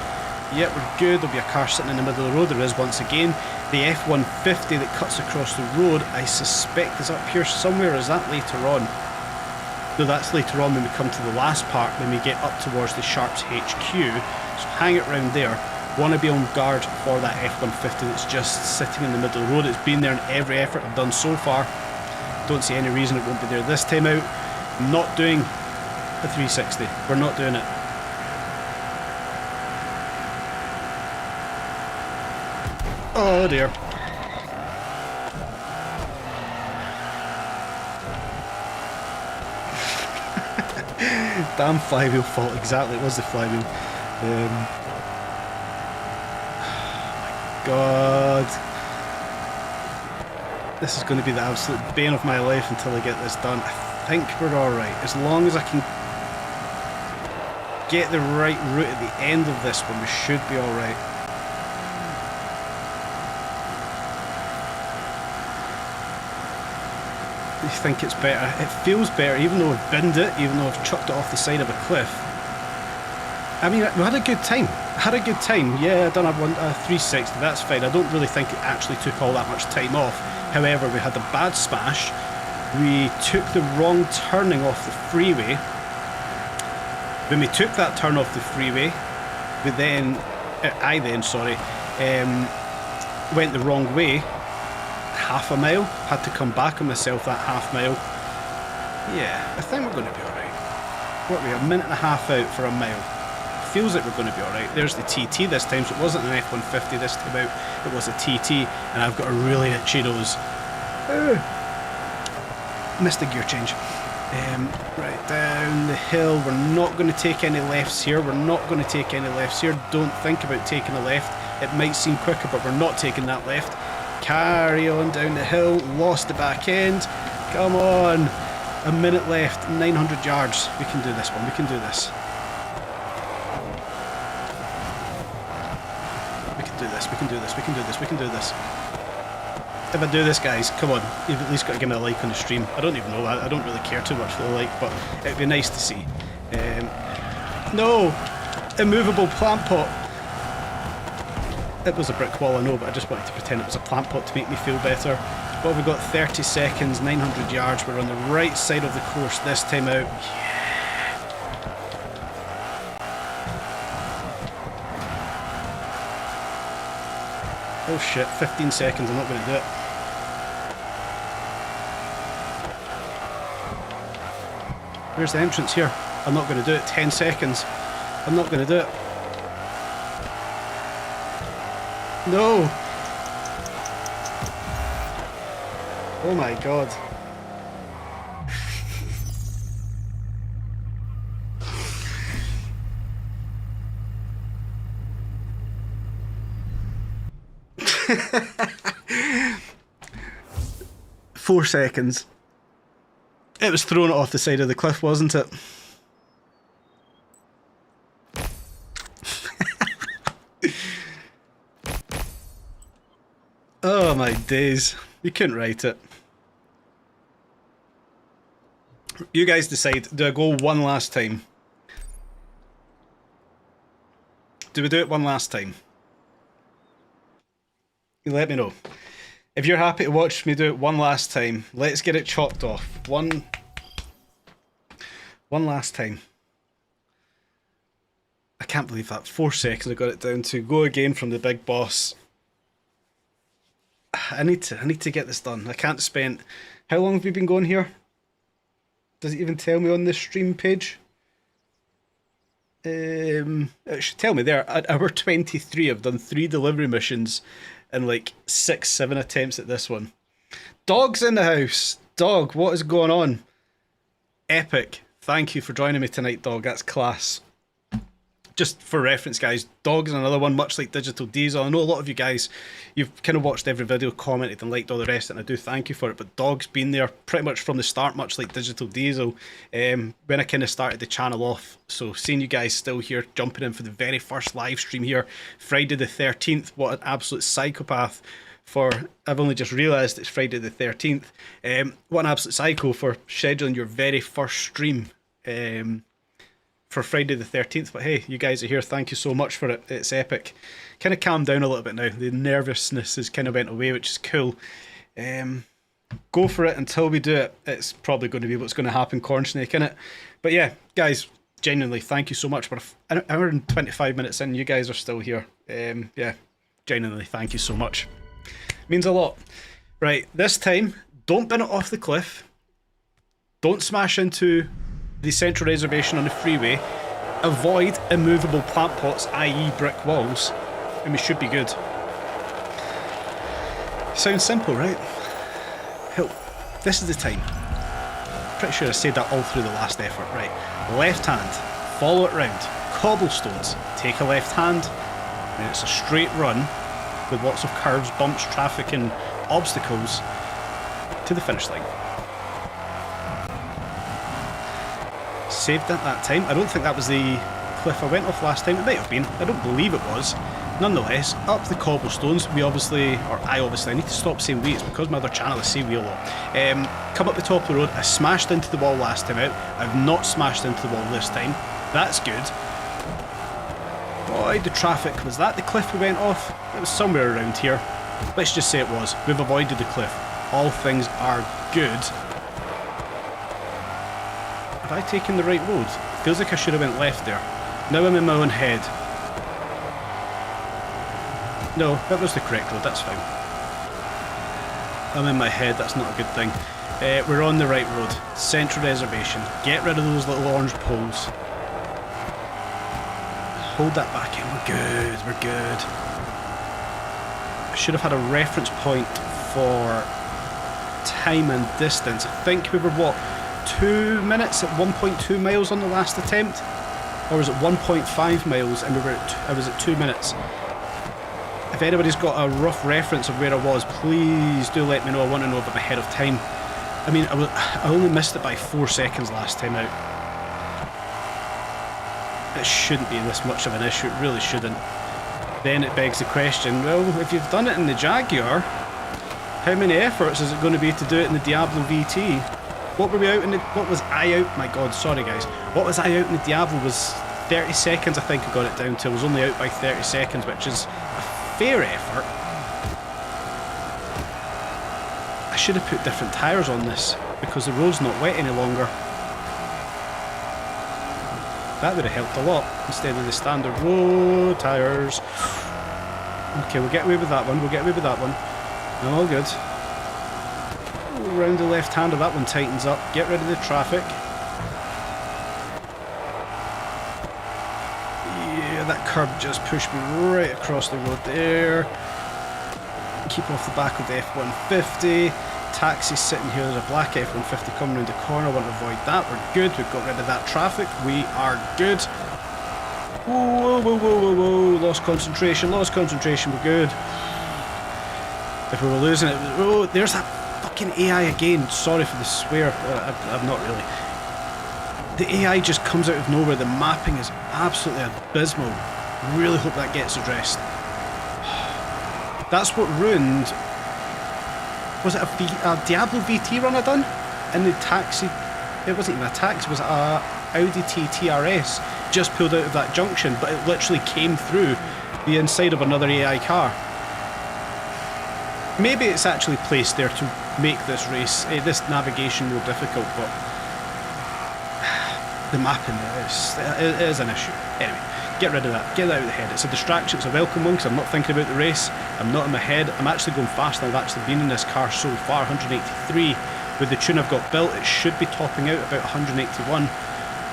Yep, we're good. There'll be a car sitting in the middle of the road. There is once again. The F-150 that cuts across the road, I suspect is up here somewhere. Is that later on? No, that's later on when we come to the last part, when we get up towards the Sharps HQ. So hang it round there. Want to be on guard for that F-150 that's just sitting in the middle of the road. It's been there in every effort I've done so far. Don't see any reason it won't be there this time out. Not doing a 360. We're not doing it. Oh dear. Damn flywheel fault, exactly, it was the flywheel. Oh my god. This is going to be the absolute bane of my life until I get this done. I think we're alright. As long as I can get the right route at the end of this one, we should be alright. I think it's better. It feels better, even though I've binned it, even though I've chucked it off the side of a cliff. I mean, we had a good time. Had a good time. Yeah, I done a 360, that's fine. I don't really think it actually took all that much time off. However, we had a bad smash. We took the wrong turning off the freeway. When we took that turn off the freeway, I then, went the wrong way. Half a mile, had to come back on myself that half mile. Yeah, I think we're going to be alright. What are we, a minute and a half out for a mile? Feels like we're going to be alright. There's the TT this time, so it wasn't an F-150 this time out, it was a TT, and I've got a really itchy nose. Missed a gear change. Right down the hill, we're not going to take any lefts here, we're not going to take any lefts here, don't think about taking a left, it might seem quicker but we're not taking that left. Carry on down the hill, lost the back end, come on, a minute left, 900 yards, we can do this one, we can do this. We can do this, we can do this, we can do this, we can do this. If I do this guys, come on, you've at least got to give me a like on the stream. I don't even know, I don't really care too much for the like, but it'd be nice to see. No! Immovable plant pot! It was a brick wall, I know, but I just wanted to pretend it was a plant pot to make me feel better. What have we got? 30 seconds, 900 yards. We're on the right side of the course this time out. Yeah. Oh shit, 15 seconds, I'm not going to do it. Where's the entrance here? I'm not going to do it. 10 seconds. I'm not going to do it. No! Oh my god. Four seconds. It was throwing it off the side of the cliff, wasn't it? Oh my days. You couldn't write it. You guys decide, do I go one last time? Do we do it one last time? You let me know. If you're happy to watch me do it one last time, let's get it chopped off. One last time. I can't believe that. 4 seconds I got it down to. Go again from the big boss. I need to get this done. I can't spend... How long have we been going here? Does it even tell me on the stream page? It should tell me there. At hour 23, I've done 3 delivery missions and like 6-7 attempts at this one. Dog's in the house. Dog, what is going on? Epic. Thank you for joining me tonight, Dog. That's class. Just for reference, guys, Dog's another one, much like Digital Diesel. I know a lot of you guys, you've kind of watched every video, commented and liked all the rest, and I do thank you for it, but Dog's been there pretty much from the start, much like Digital Diesel, when I kind of started the channel off. So seeing you guys still here, jumping in for the very first live stream here, Friday the 13th, what an absolute psychopath for, I've only just realised it's Friday the 13th, what an absolute psycho for scheduling your very first stream, for Friday the 13th, but hey, you guys are here, thank you so much for it, it's epic. Kind of calmed down a little bit now, the nervousness has kind of went away, which is cool. Go for it until we do it, it's probably going to be what's going to happen, Corn Snake, innit? But yeah, guys, genuinely, thank you so much. For an hour and 25 minutes in, you guys are still here. Yeah, genuinely, thank you so much. Means a lot. Right, this time, don't bin it off the cliff, don't smash into the central reservation on the freeway, avoid immovable plant pots, i.e. brick walls, and we should be good. Sounds simple, right? Hell, this is the time. Pretty sure I said that all through the last effort, right? Left hand, follow it round, cobblestones, take a left hand, and it's a straight run with lots of curves, bumps, traffic and obstacles to the finish line. Saved at that time. I don't think that was the cliff I went off last time. It might have been. I don't believe it was. Nonetheless, up the cobblestones, I need to stop saying we, it's because my other channel is say we a lot. Come up the top of the road, I smashed into the wall last time out, I've not smashed into the wall this time. That's good. Boy, the traffic, was that the cliff we went off? It was somewhere around here. Let's just say it was. We've avoided the cliff. All things are good. Have I taken the right road? Feels like I should have went left there. Now I'm in my own head. No, that was the correct road, that's fine. I'm in my head, that's not a good thing. We're on the right road. Central reservation. Get rid of those little orange poles. Hold that back in, we're good, we're good. I should have had a reference point for time and distance. I think we were, what, 2 minutes at 1.2 miles on the last attempt? Or was it 1.5 miles and I was at 2 minutes? If anybody's got a rough reference of where I was, please do let me know. I want to know if I'm ahead of time. I mean, I only missed it by 4 seconds last time out. It shouldn't be this much of an issue, it really shouldn't. Then it begs the question, well, if you've done it in the Jaguar, how many efforts is it going to be to do it in the Diablo VT? What were we out in the... What was I out... My god, sorry guys. What was I out in the Diablo was 30 seconds, I think I got it down to. I was only out by 30 seconds, which is a fair effort. I should have put different tyres on this, because the road's not wet any longer. That would have helped a lot, instead of the standard road tyres. Okay, we'll get away with that one, we'll get away with that one. All good. Round the left hander, that one tightens up. Get rid of the traffic. curb just pushed me right across the road there. Keep off the back of the F-150. Taxi sitting here, there's a black F-150 coming around the corner, I want to avoid that. We're good, we've got rid of that traffic, we are good. Whoa, whoa, whoa, whoa, whoa, lost concentration, we're good. If we were losing it, oh, there's that fucking AI again, sorry for the swear, I'm not really. The AI just comes out of nowhere, the mapping is absolutely abysmal. Really hope that gets addressed. That's what ruined... Was it a Diablo VT run I done? In the taxi... It wasn't even a taxi, it was a Audi TT RS. Just pulled out of that junction, but it literally came through the inside of another AI car. Maybe it's actually placed there to make this race, this navigation more difficult, but... The mapping it is an issue. Anyway, get rid of that. Get that out of the head. It's a distraction. It's a welcome one because I'm not thinking about the race. I'm not in my head. I'm actually going faster than I've actually been in this car so far. 183. With the tune I've got built, it should be topping out about 181.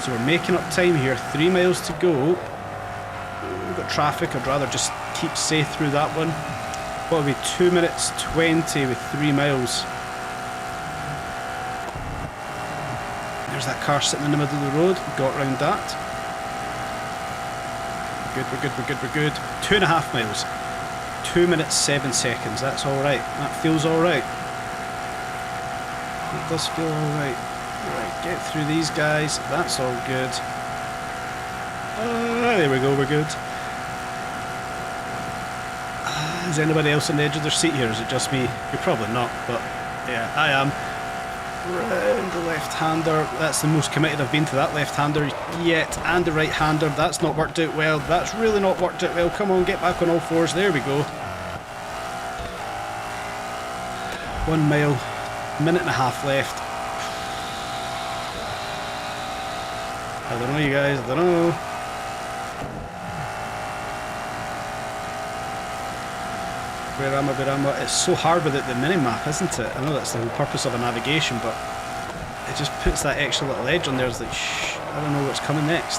So we're making up time here. 3 miles to go. We've got traffic. I'd rather just keep safe through that one. What will be 2 minutes 20 with 3 miles. There's that car sitting in the middle of the road. Got round that. We're good. 2.5 miles. 2 minutes 7 seconds. That's alright. That feels alright. It does feel alright. Right, get through these guys. That's all good. There we go, we're good. Is anybody else on the edge of their seat here? Is it just me? You're probably not, but yeah, I am. Round the left-hander, that's the most committed I've been to that left-hander yet, and the right-hander, that's not worked out well, that's really not worked out well, come on, get back on all fours, there we go. 1 mile, minute and a half left. I don't know you guys, I don't know. Where am I? It's so hard with it, the mini-map, isn't it? I know that's the whole purpose of a navigation, but it just puts that extra little edge on there. It's like, shh, I don't know what's coming next.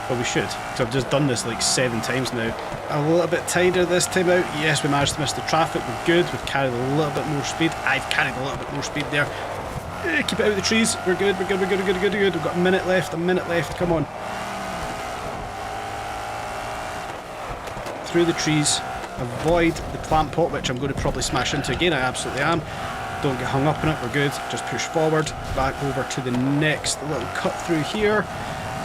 Well, we should, because I've just done this like 7 times now. A little bit tighter this time out. Yes, we managed to miss the traffic. We're good. We've carried a little bit more speed. I've carried a little bit more speed there. Keep it out of the trees. We're good. We've got a minute left. Come on. Through the trees. Avoid the plant pot, which I'm going to probably smash into again. I absolutely am. Don't get hung up on it. We're good. Just push forward. Back over to the next little cut through here.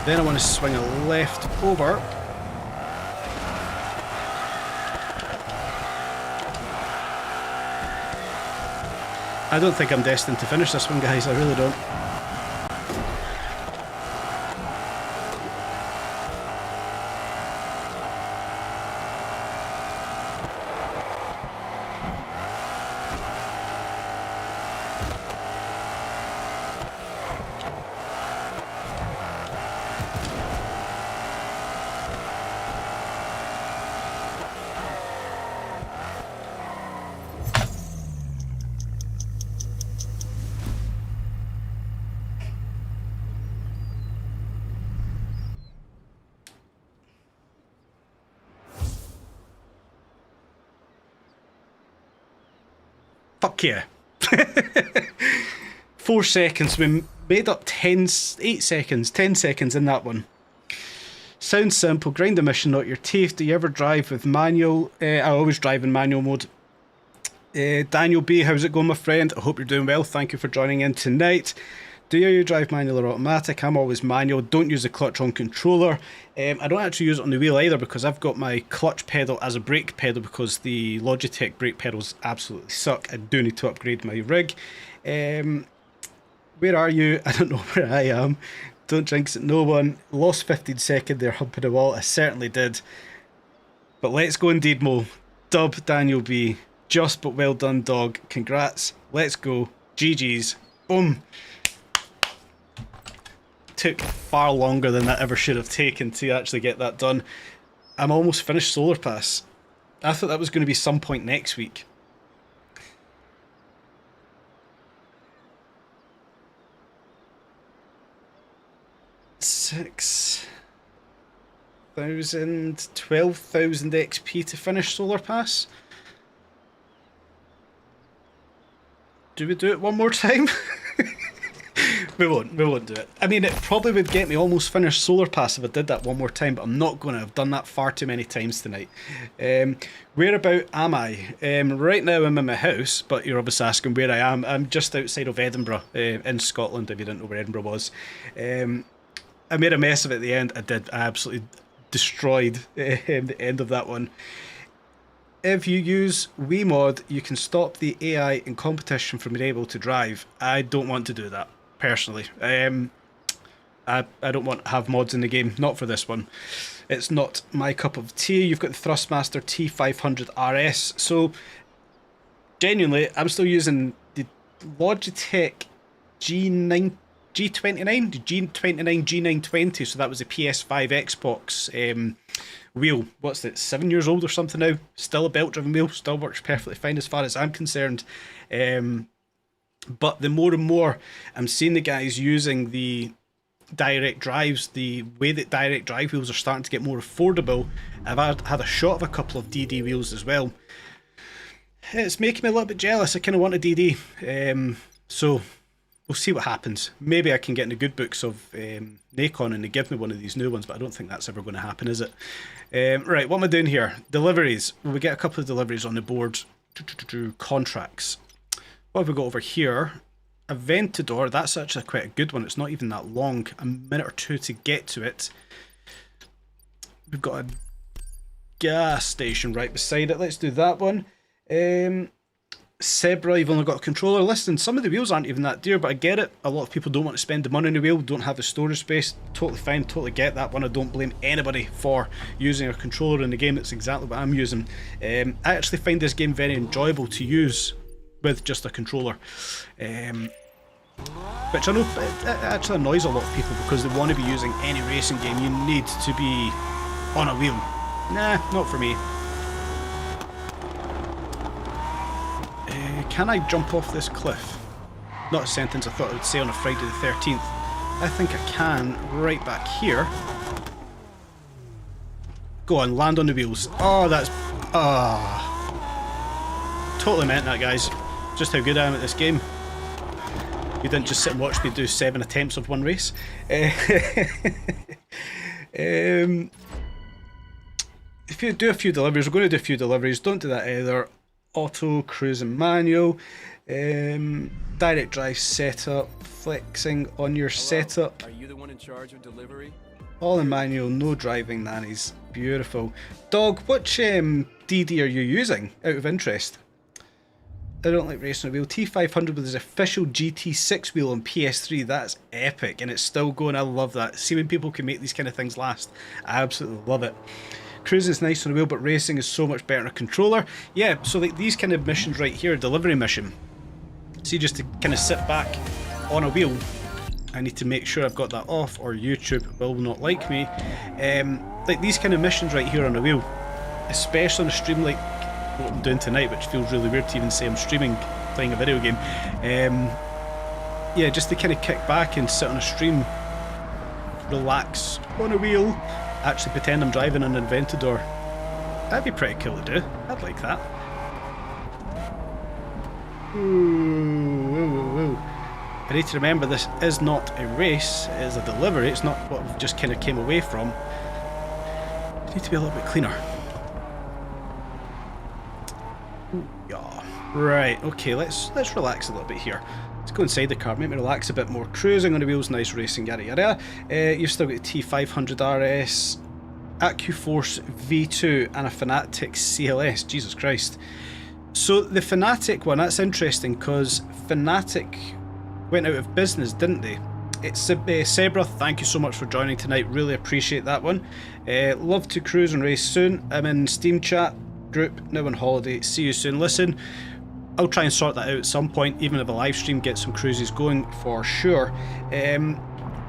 Then I want to swing a left over. I don't think I'm destined to finish this one, guys. I really don't. Fuck yeah. 4 seconds. We made up 8 seconds, 10 seconds in that one. Sounds simple. Grind the mission, not your teeth. Do you ever drive with manual? I always drive in manual mode. Daniel B, how's it going, my friend? I hope you're doing well. Thank you for joining in tonight. Do you drive manual or automatic? I'm always manual. Don't use the clutch on controller. I don't actually use it on the wheel either because I've got my clutch pedal as a brake pedal because the Logitech brake pedals absolutely suck. I do need to upgrade my rig. Where are you? I don't know where I am. Don't jinx it, no one. Lost 15 seconds there humping the wall. I certainly did. But let's go indeed, Mo. Dub Daniel B. Just but well done, dog. Congrats. Let's go. GG's. Boom. Took far longer than that ever should have taken to actually get that done. I'm almost finished Solar Pass. I thought that was going to be some point next week. Six. 12,000 XP to finish Solar Pass. Do we do it one more time? We won't do it. I mean, it probably would get me almost finished Solar Pass if I did that one more time, but I'm not going to. I've done that far too many times tonight. Whereabout am I? Right now I'm in my house, but you're obviously asking where I am. I'm just outside of Edinburgh, in Scotland, if you didn't know where Edinburgh was. I made a mess of it at the end. I did. I absolutely destroyed the end of that one. If you use WeMod, you can stop the AI in competition from being able to drive. I don't want to do that, personally. I don't want to have mods in the game, not for this one. It's not my cup of tea. You've got the Thrustmaster T500 RS. So, genuinely, I'm still using the Logitech G29, the G29 G920. So that was the PS5 Xbox wheel. What's it, 7 years old or something now? Still a belt driven wheel, still works perfectly fine as far as I'm concerned. But the more and more I'm seeing the guys using the direct drives, the way that direct drive wheels are starting to get more affordable. I've had a shot of a couple of DD wheels as well. It's making me a little bit jealous. I kind of want a DD. So we'll see what happens. Maybe I can get in the good books of Nacon and they give me one of these new ones, but I don't think that's ever going to happen, is it? Right, what am I doing here? Deliveries. We get a couple of deliveries on the board. Contracts. What have we got over here? Aventador. That's actually quite a good one. It's not even that long. A minute or two to get to it. We've got a gas station right beside it. Let's do that one. Zebra, you've only got a controller. Listen, some of the wheels aren't even that dear, but I get it. A lot of people don't want to spend the money on the wheel, don't have the storage space. Totally fine, totally get that one. I don't blame anybody for using a controller in the game. That's exactly what I'm using. I actually find this game very enjoyable to use with just a controller. Which I know it actually annoys a lot of people because they want to be using any racing game. You need to be on a wheel. Nah, not for me. Can I jump off this cliff? Not a sentence I thought I would say on a Friday the 13th. I think I can right back here. Go on, land on the wheels. Oh, that's... Totally meant that, guys. Just how good I am at this game. You didn't just sit and watch me do 7 attempts of one race. If you do a few deliveries, we're going to do a few deliveries. Don't do that either. Auto, cruise and manual, direct drive setup, flexing on your setup. Are you the one in charge of delivery? All in manual, no driving nannies. Beautiful. Dog, which DD are you using, out of interest? I don't like racing a wheel. T500 with his official GT6 wheel on PS3. That's epic, and it's still going. I love that. See when people can make these kind of things last. I absolutely love it. Cruising is nice on the wheel, but racing is so much better on a controller. Yeah, so like these kind of missions right here, delivery mission. See, just to kind of sit back on a wheel. I need to make sure I've got that off, or YouTube will not like me. Like these kind of missions right here on a wheel, especially on a stream like what I'm doing tonight, which feels really weird to even say I'm streaming, playing a video game. Yeah, just to kind of kick back and sit on a stream, relax on a wheel. Actually pretend I'm driving an Aventador. That'd be pretty cool to do. I'd like that. Ooh. I need to remember this is not a race, it is a delivery. It's not what we just kind of came away from. I need to be a little bit cleaner. Ooh, yeah. Right, okay, let's relax a little bit here. Let's go inside the car, make me relax a bit more. Cruising on the wheels, nice racing, yada yada. You've still got the T500 RS, AccuForce V2 and a Fanatic CLS, Jesus Christ. So the Fanatic one, that's interesting because Fanatic went out of business, didn't they? It's Zebra, thank you so much for joining tonight, really appreciate that one. Love to cruise and race soon. I'm in Steam chat group, now on holiday, see you soon. Listen, I'll try and sort that out at some point, even if a live stream gets some cruises going for sure.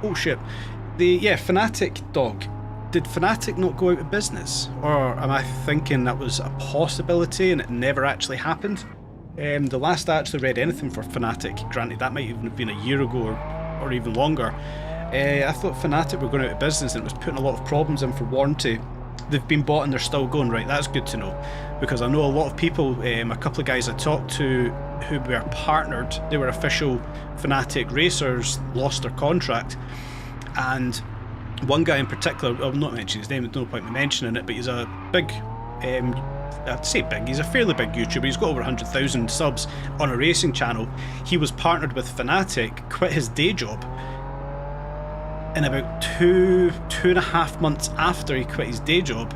Oh shit. Fanatic dog. Did Fanatic not go out of business? Or am I thinking that was a possibility and it never actually happened? The last I actually read anything for Fanatic, granted that might even have been a year ago or even longer, I thought Fnatic were going out of business and it was putting a lot of problems in for warranty. They've been bought and they're still going. Right, that's good to know, because I know a lot of people, a couple of guys I talked to who were partnered, they were official Fnatic racers, lost their contract. And one guy in particular, I'll not mention his name, there's no point in me mentioning it, but he's a big, I'd say big, he's a fairly big YouTuber, he's got over 100,000 subs on a racing channel. He was partnered with Fnatic, quit his day job, and about two and a half months after he quit his day job,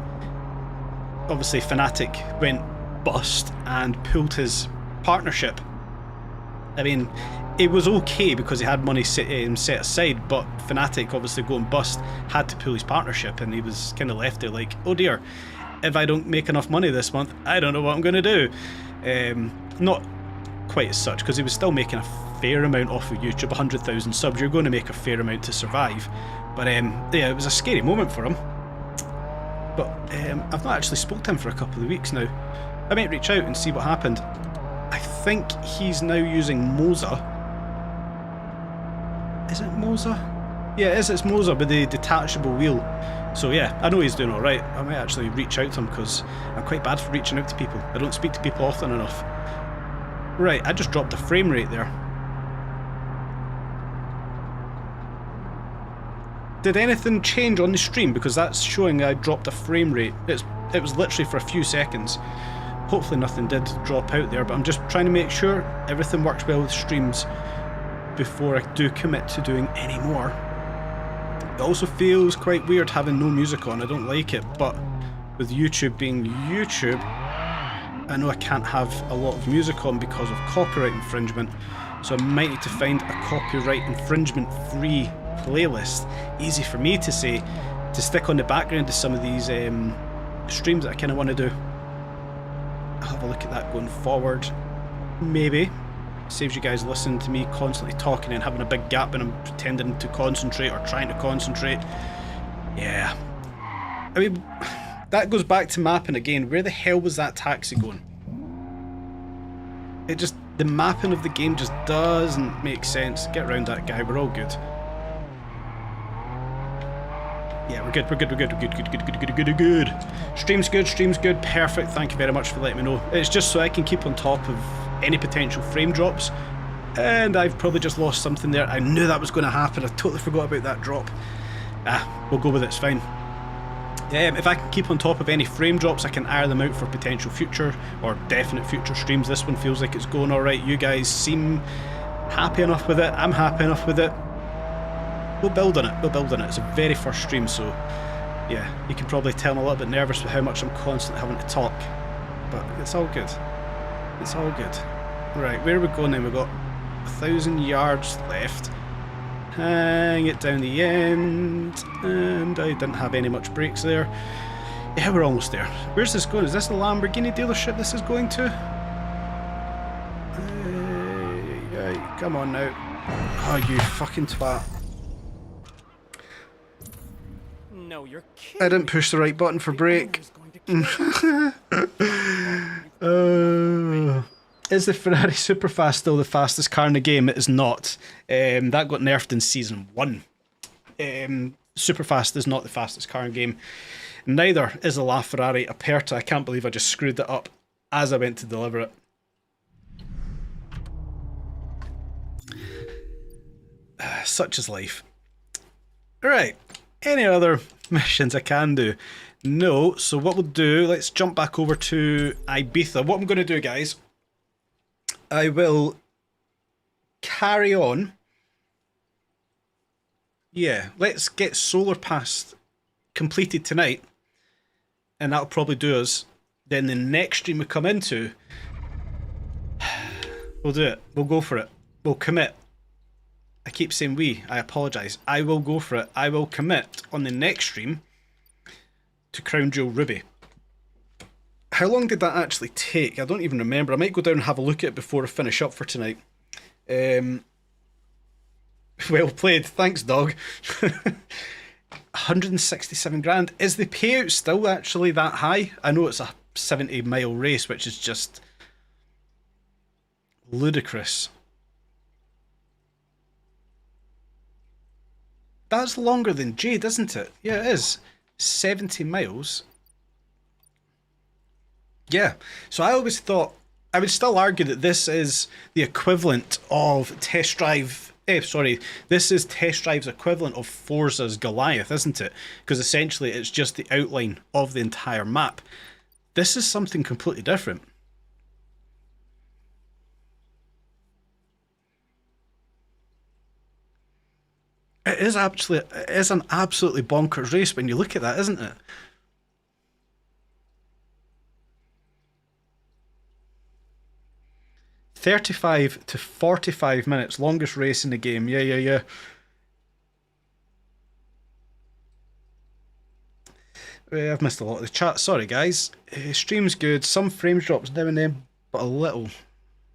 obviously Fnatic went bust and pulled his partnership. I mean, it was okay because he had money set aside, but Fnatic obviously going bust had to pull his partnership, and he was kind of left there like, oh dear, if I don't make enough money this month, I don't know what I'm going to do. Not quite as such, because he was still making a fair amount off of YouTube. 100,000 subs, you're going to make a fair amount to survive. But yeah, it was a scary moment for him. But I've not actually spoke to him for a couple of weeks now. I might reach out and see what happened. I think he's now using Moza. Is it Moza? Yeah, it is, it's Moza with the detachable wheel. So yeah, I know he's doing alright. I might actually reach out to him because I'm quite bad for reaching out to people. I don't speak to people often enough. Right, I just dropped the frame rate there. Did anything change on the stream? Because that's showing I dropped a frame rate. It was literally for a few seconds. Hopefully nothing did drop out there, but I'm just trying to make sure everything works well with streams before I do commit to doing any more. It also feels quite weird having no music on. I don't like it, but with YouTube being YouTube, I know I can't have a lot of music on because of copyright infringement, so I might need to find a copyright infringement free playlist. Easy for me to say, to stick on the background to some of these streams that I kind of want to do. I'll have a look at that going forward. Maybe. Saves you guys listening to me constantly talking and having a big gap when I'm pretending to concentrate or trying to concentrate. Yeah. I mean, that goes back to mapping again. Where the hell was that taxi going? It just, the mapping of the game just doesn't make sense. Get around that guy, we're all good. Yeah, we're good, we're good, we're good, we're good, good, good, good, good, good, good. Stream's good, perfect, thank you very much for letting me know. It's just so I can keep on top of any potential frame drops. And I've probably just lost something there. I knew that was going to happen, I totally forgot about that drop. We'll go with it, it's fine. If I can keep on top of any frame drops, I can iron them out for potential future or definite future streams. This one feels like it's going alright. You guys seem happy enough with it, I'm happy enough with it. We'll build on it, we'll build on it. It's a very first stream, so yeah, you can probably tell I'm a little bit nervous with how much I'm constantly having to talk, but it's all good. It's all good. Right, where are we going then? We've got 1,000 yards left. Hang it down the end, and I didn't have any much brakes there. Yeah, we're almost there. Where's this going? Is this the Lamborghini dealership this is going to? Come on now. Oh, you fucking twat. No, you're kidding. I didn't push the right button for brake. Is the Ferrari Superfast still the fastest car in the game? It is not. That got nerfed in Season 1. Superfast is not the fastest car in the game. Neither is the LaFerrari Aperta. I can't believe I just screwed that up as I went to deliver it. Such is life. Right. Any other missions I can do? No. So what we'll do, let's jump back over to Ibiza. What I'm going to do, guys, I will carry on. Yeah, let's get Solar Pass completed tonight, and that'll probably do us. Then the next stream we come into, we'll do it. We'll go for it. We'll commit. I keep saying we. I apologise. I will go for it. I will commit on the next stream to Crown Jewel Ruby. How long did that actually take? I don't even remember. I might go down and have a look at it before I finish up for tonight. Well played. Thanks, dog. 167 grand. Is the payout still actually that high? I know it's a 70-mile race, which is just ludicrous. That's longer than Jade, isn't it? Yeah, it is. 70 miles. Yeah. So I always thought, I would still argue that this is the equivalent of Test Drive. This is Test Drive's equivalent of Forza's Goliath, isn't it? Because essentially it's just the outline of the entire map. This is something completely different. It is an absolutely bonkers race when you look at that, isn't it? "35 to 45 minutes, longest race in the game." Yeah. I've missed a lot of the chat. Sorry, guys. Stream's good. Some frame drops now and then, but a little.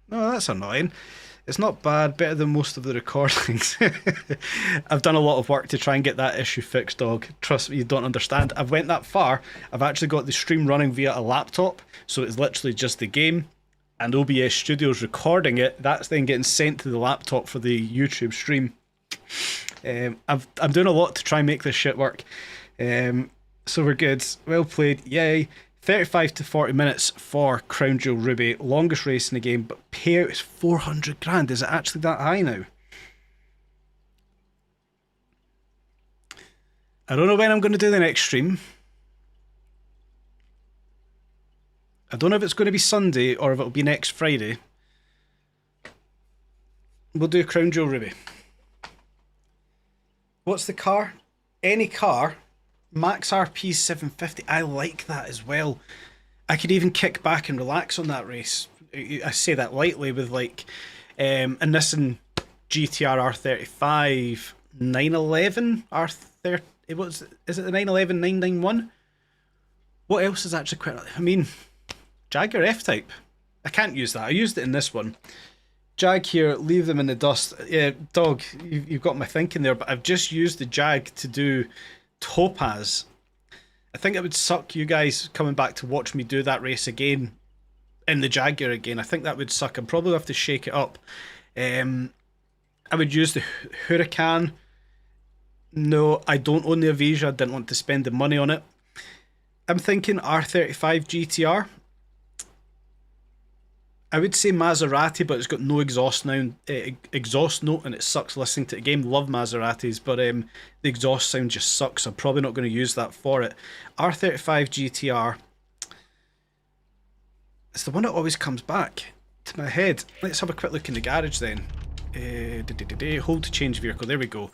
No, that's annoying. It's not bad. Better than most of the recordings. I've done a lot of work to try and get that issue fixed, dog. Trust me, you don't understand. I've went that far. I've actually got the stream running via a laptop, so it's literally just the game, and OBS Studio's recording it. That's then getting sent to the laptop for the YouTube stream. I'm doing a lot to try and make this shit work. So we're good. Well played. Yay. 35 to 40 minutes for Crown Jewel Ruby. Longest race in the game, but payout is 400 grand. Is it actually that high now? I don't know when I'm going to do the next stream. I don't know if it's going to be Sunday or if it'll be next Friday. We'll do Crown Jewel Ruby. What's the car? Any car. Max RP 750. I like that as well. I could even kick back and relax on that race. I say that lightly with like a Nissan GTR R35, 911 R30. Is it the 911 991? What else is actually quite? I mean, Jaguar F-Type. I can't use that. I used it in this one. Jag here, leave them in the dust. Yeah, dog, you've got my thinking there, but I've just used the Jag to do Topaz. I think it would suck you guys coming back to watch me do that race again in the Jaguar again. I think that would suck. I'd probably have to shake it up. I would use the Huracan. No, I don't own the Avesia. I didn't want to spend the money on it. I'm thinking R35 GTR. I would say Maserati, but it's got no exhaust note, and it sucks listening to the game. Love Maseratis, but the exhaust sound just sucks. I'm probably not going to use that for it. R35 GTR. It's the one that always comes back to my head. Let's have a quick look in the garage then. Hold to change vehicle. There we go.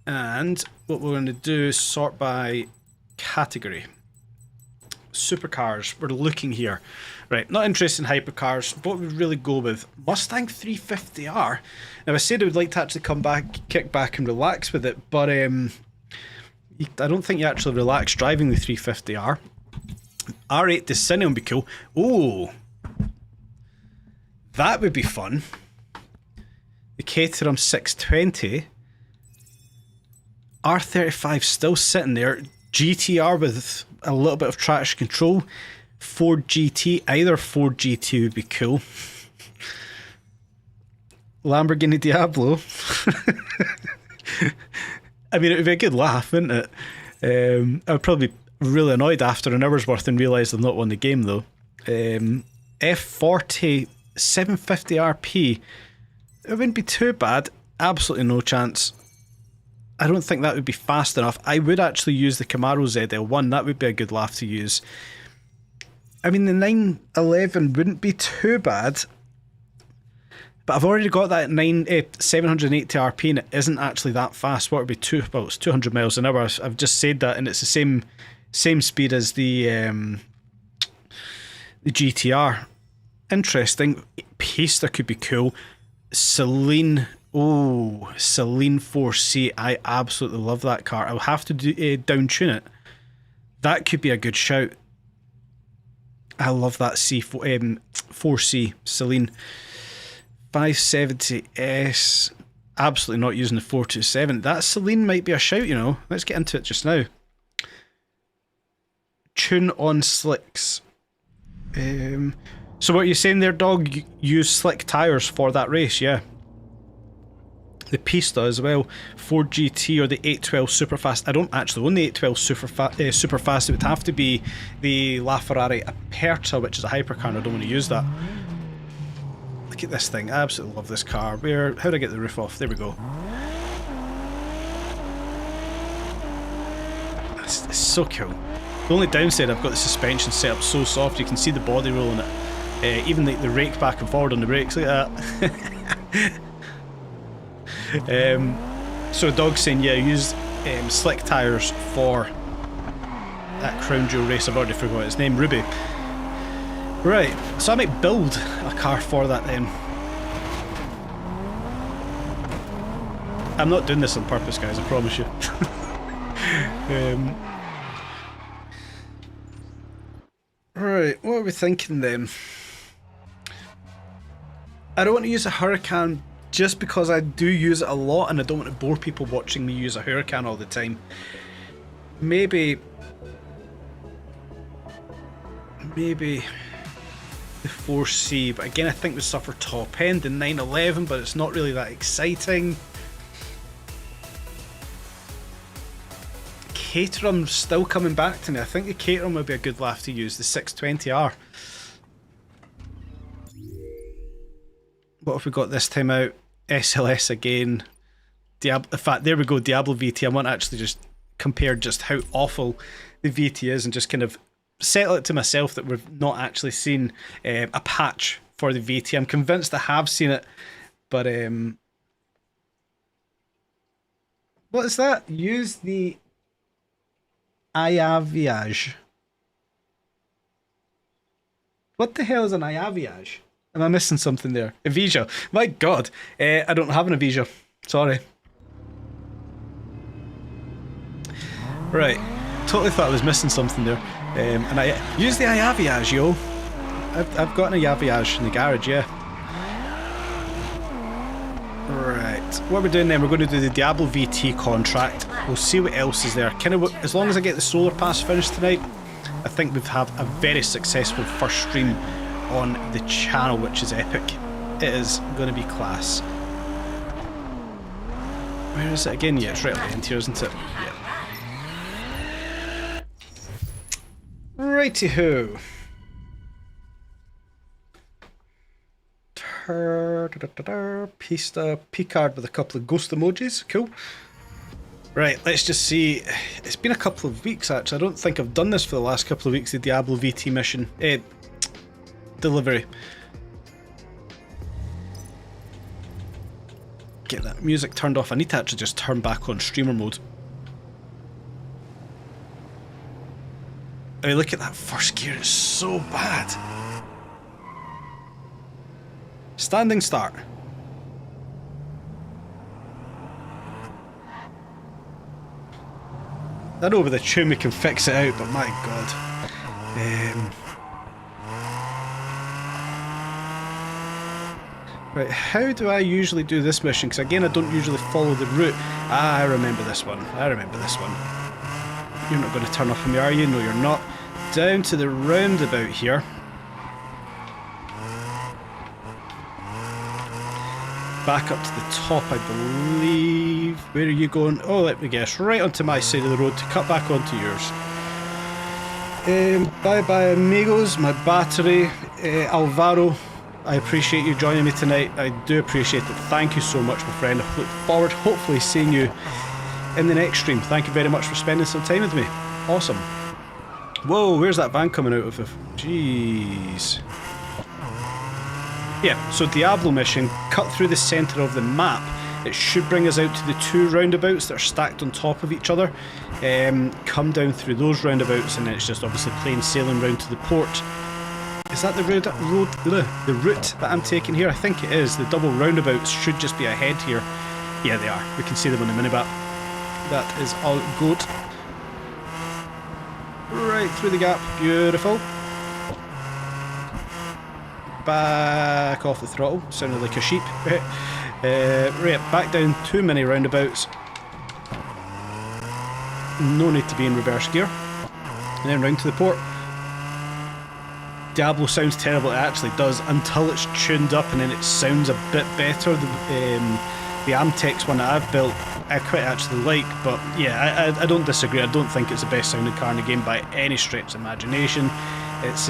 And what we're going to do is sort by category. Supercars. We're looking here. Right, not interested in hypercars. What would we really go with? Mustang 350R. Now I said I would like to actually come back, kick back and relax with it, but I don't think you actually relax driving the 350R. R8 Decennium would be cool. Oh, that would be fun. The Caterham 620. R35 still sitting there. GTR with a little bit of traction control. Ford GT, either Ford GT would be cool. Lamborghini Diablo. I mean, it would be a good laugh, wouldn't it? I would probably be really annoyed after an hour's worth and realise I've not won the game though. F40 750 RP. It wouldn't be too bad. Absolutely no chance. I don't think that would be fast enough. I would actually use the Camaro ZL1. That would be a good laugh to use. I mean, the 911 wouldn't be too bad, but I've already got that 780 RP and it isn't actually that fast. What would be well, it's 200 miles an hour. I've just said that, and it's the same speed as the GTR. Interesting. Pista could be cool. Celine 4C. I absolutely love that car. I'll have to down tune it. That could be a good shout. I love that 4C Celine. 570S. Absolutely not using the 427. That Celine might be a shout, you know. Let's get into it just now. Tune on slicks. So what you're saying there, dog? Use slick tyres for that race, yeah. the Pista as well, 4GT or the 812 Superfast. I don't actually own the 812 Superfast. It would have to be the LaFerrari Aperta, which is a hypercar, and I don't want to use that. Look at this thing. I absolutely love this car. How do I get the roof off? There we go. It's so cool. The only downside, I've got the suspension set up so soft, you can see the body roll in it. Even the rake back and forward on the brakes, like that. So Dog's saying, yeah, use slick tyres for that Crown Jewel race. I've already forgot its name, Ruby. Right, so I might build a car for that then. I'm not doing this on purpose, guys, I promise you. Right, what are we thinking then? I don't want to use a Huracan just because I do use it a lot and I don't want to bore people watching me use a Huracan all the time. Maybe the 4C, but again I think we suffer top end, the 911, but it's not really that exciting. Caterham's still coming back to me. I think the Caterham would be a good laugh to use, the 620R. What have we got this time out? SLS again. In fact, there we go, Diablo VT. I want to actually just compare just how awful the VT is and just kind of settle it to myself that we've not actually seen a patch for the VT. I'm convinced I have seen it, but what is that? Use the Ayaviage. What the hell is an Ayaviage? Am I missing something there? Avija. My god. I don't have an Avija. Sorry. Right. Totally thought I was missing something there. And I use the Ayaviage, yo. I've got an Ayaviage in the garage, yeah. Right. What we're doing then, we're going to do the Diablo VT contract. We'll see what else is there. As long as I get the Solar Pass finished tonight, I think we've had a very successful first stream on the channel, which is epic. It is going to be class. Where is it again? Yeah, it's right at the end here, isn't it? Yeah. Righty-ho. Pista P-card with a couple of ghost emojis. Cool. Right, let's just see. It's been a couple of weeks actually. I don't think I've done this for the last couple of weeks, the Diablo VT mission. Delivery. Get that music turned off. I need to actually just turn back on streamer mode. I mean, look at that first gear, it's so bad. Standing start. I know with the tune we can fix it out, but my god. Right, how do I usually do this mission? Because again, I don't usually follow the route. Ah, I remember this one. I remember this one. You're not going to turn off on me, are you? No, you're not. Down to the roundabout here. Back up to the top, I believe. Where are you going? Oh, let me guess. Right onto my side of the road to cut back onto yours. Bye bye, amigos. My battery. Alvaro, I appreciate you joining me tonight. I do appreciate it. Thank you so much, my friend. I look forward, hopefully, seeing you in the next stream. Thank you very much for spending some time with me. Awesome. Whoa, where's that van coming out of? Jeez. Yeah, so Diablo mission, cut through the centre of the map. It should bring us out to the two roundabouts that are stacked on top of each other. Come down through those roundabouts, and then it's just obviously plain sailing round to the port. Is that the route that I'm taking here? I think it is. The double roundabouts should just be ahead here. Yeah, they are. We can see them on the minimap. That is all good. Right through the gap. Beautiful. Back off the throttle. Sounded like a sheep. Right, back down too many roundabouts. No need to be in reverse gear. And then round to the port. Diablo sounds terrible. It actually does until it's tuned up, and then it sounds a bit better. The Amtex one that I've built, I quite actually like, but yeah, I don't disagree. I don't think it's the best sounding car in the game by any stretch of imagination. It's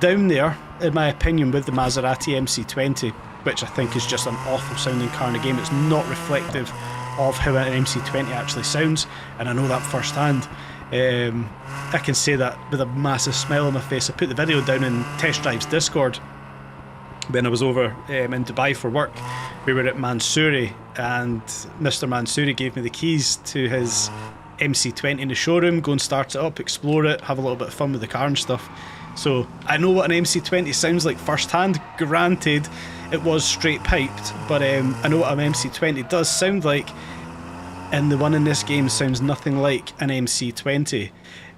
down there, in my opinion, with the Maserati MC20, which I think is just an awful sounding car in the game. It's not reflective of how an MC20 actually sounds, and I know that firsthand. I can say that with a massive smile on my face. I put the video down in Test Drive's Discord when I was over in Dubai for work. We were at Mansouri, and Mr. Mansouri gave me the keys to his MC20 in the showroom. Go and start it up, explore it, have a little bit of fun with the car and stuff. So I know what an MC20 sounds like firsthand. Granted, it was straight piped, but I know what an MC20 does sound like, and the one in this game sounds nothing like an MC20.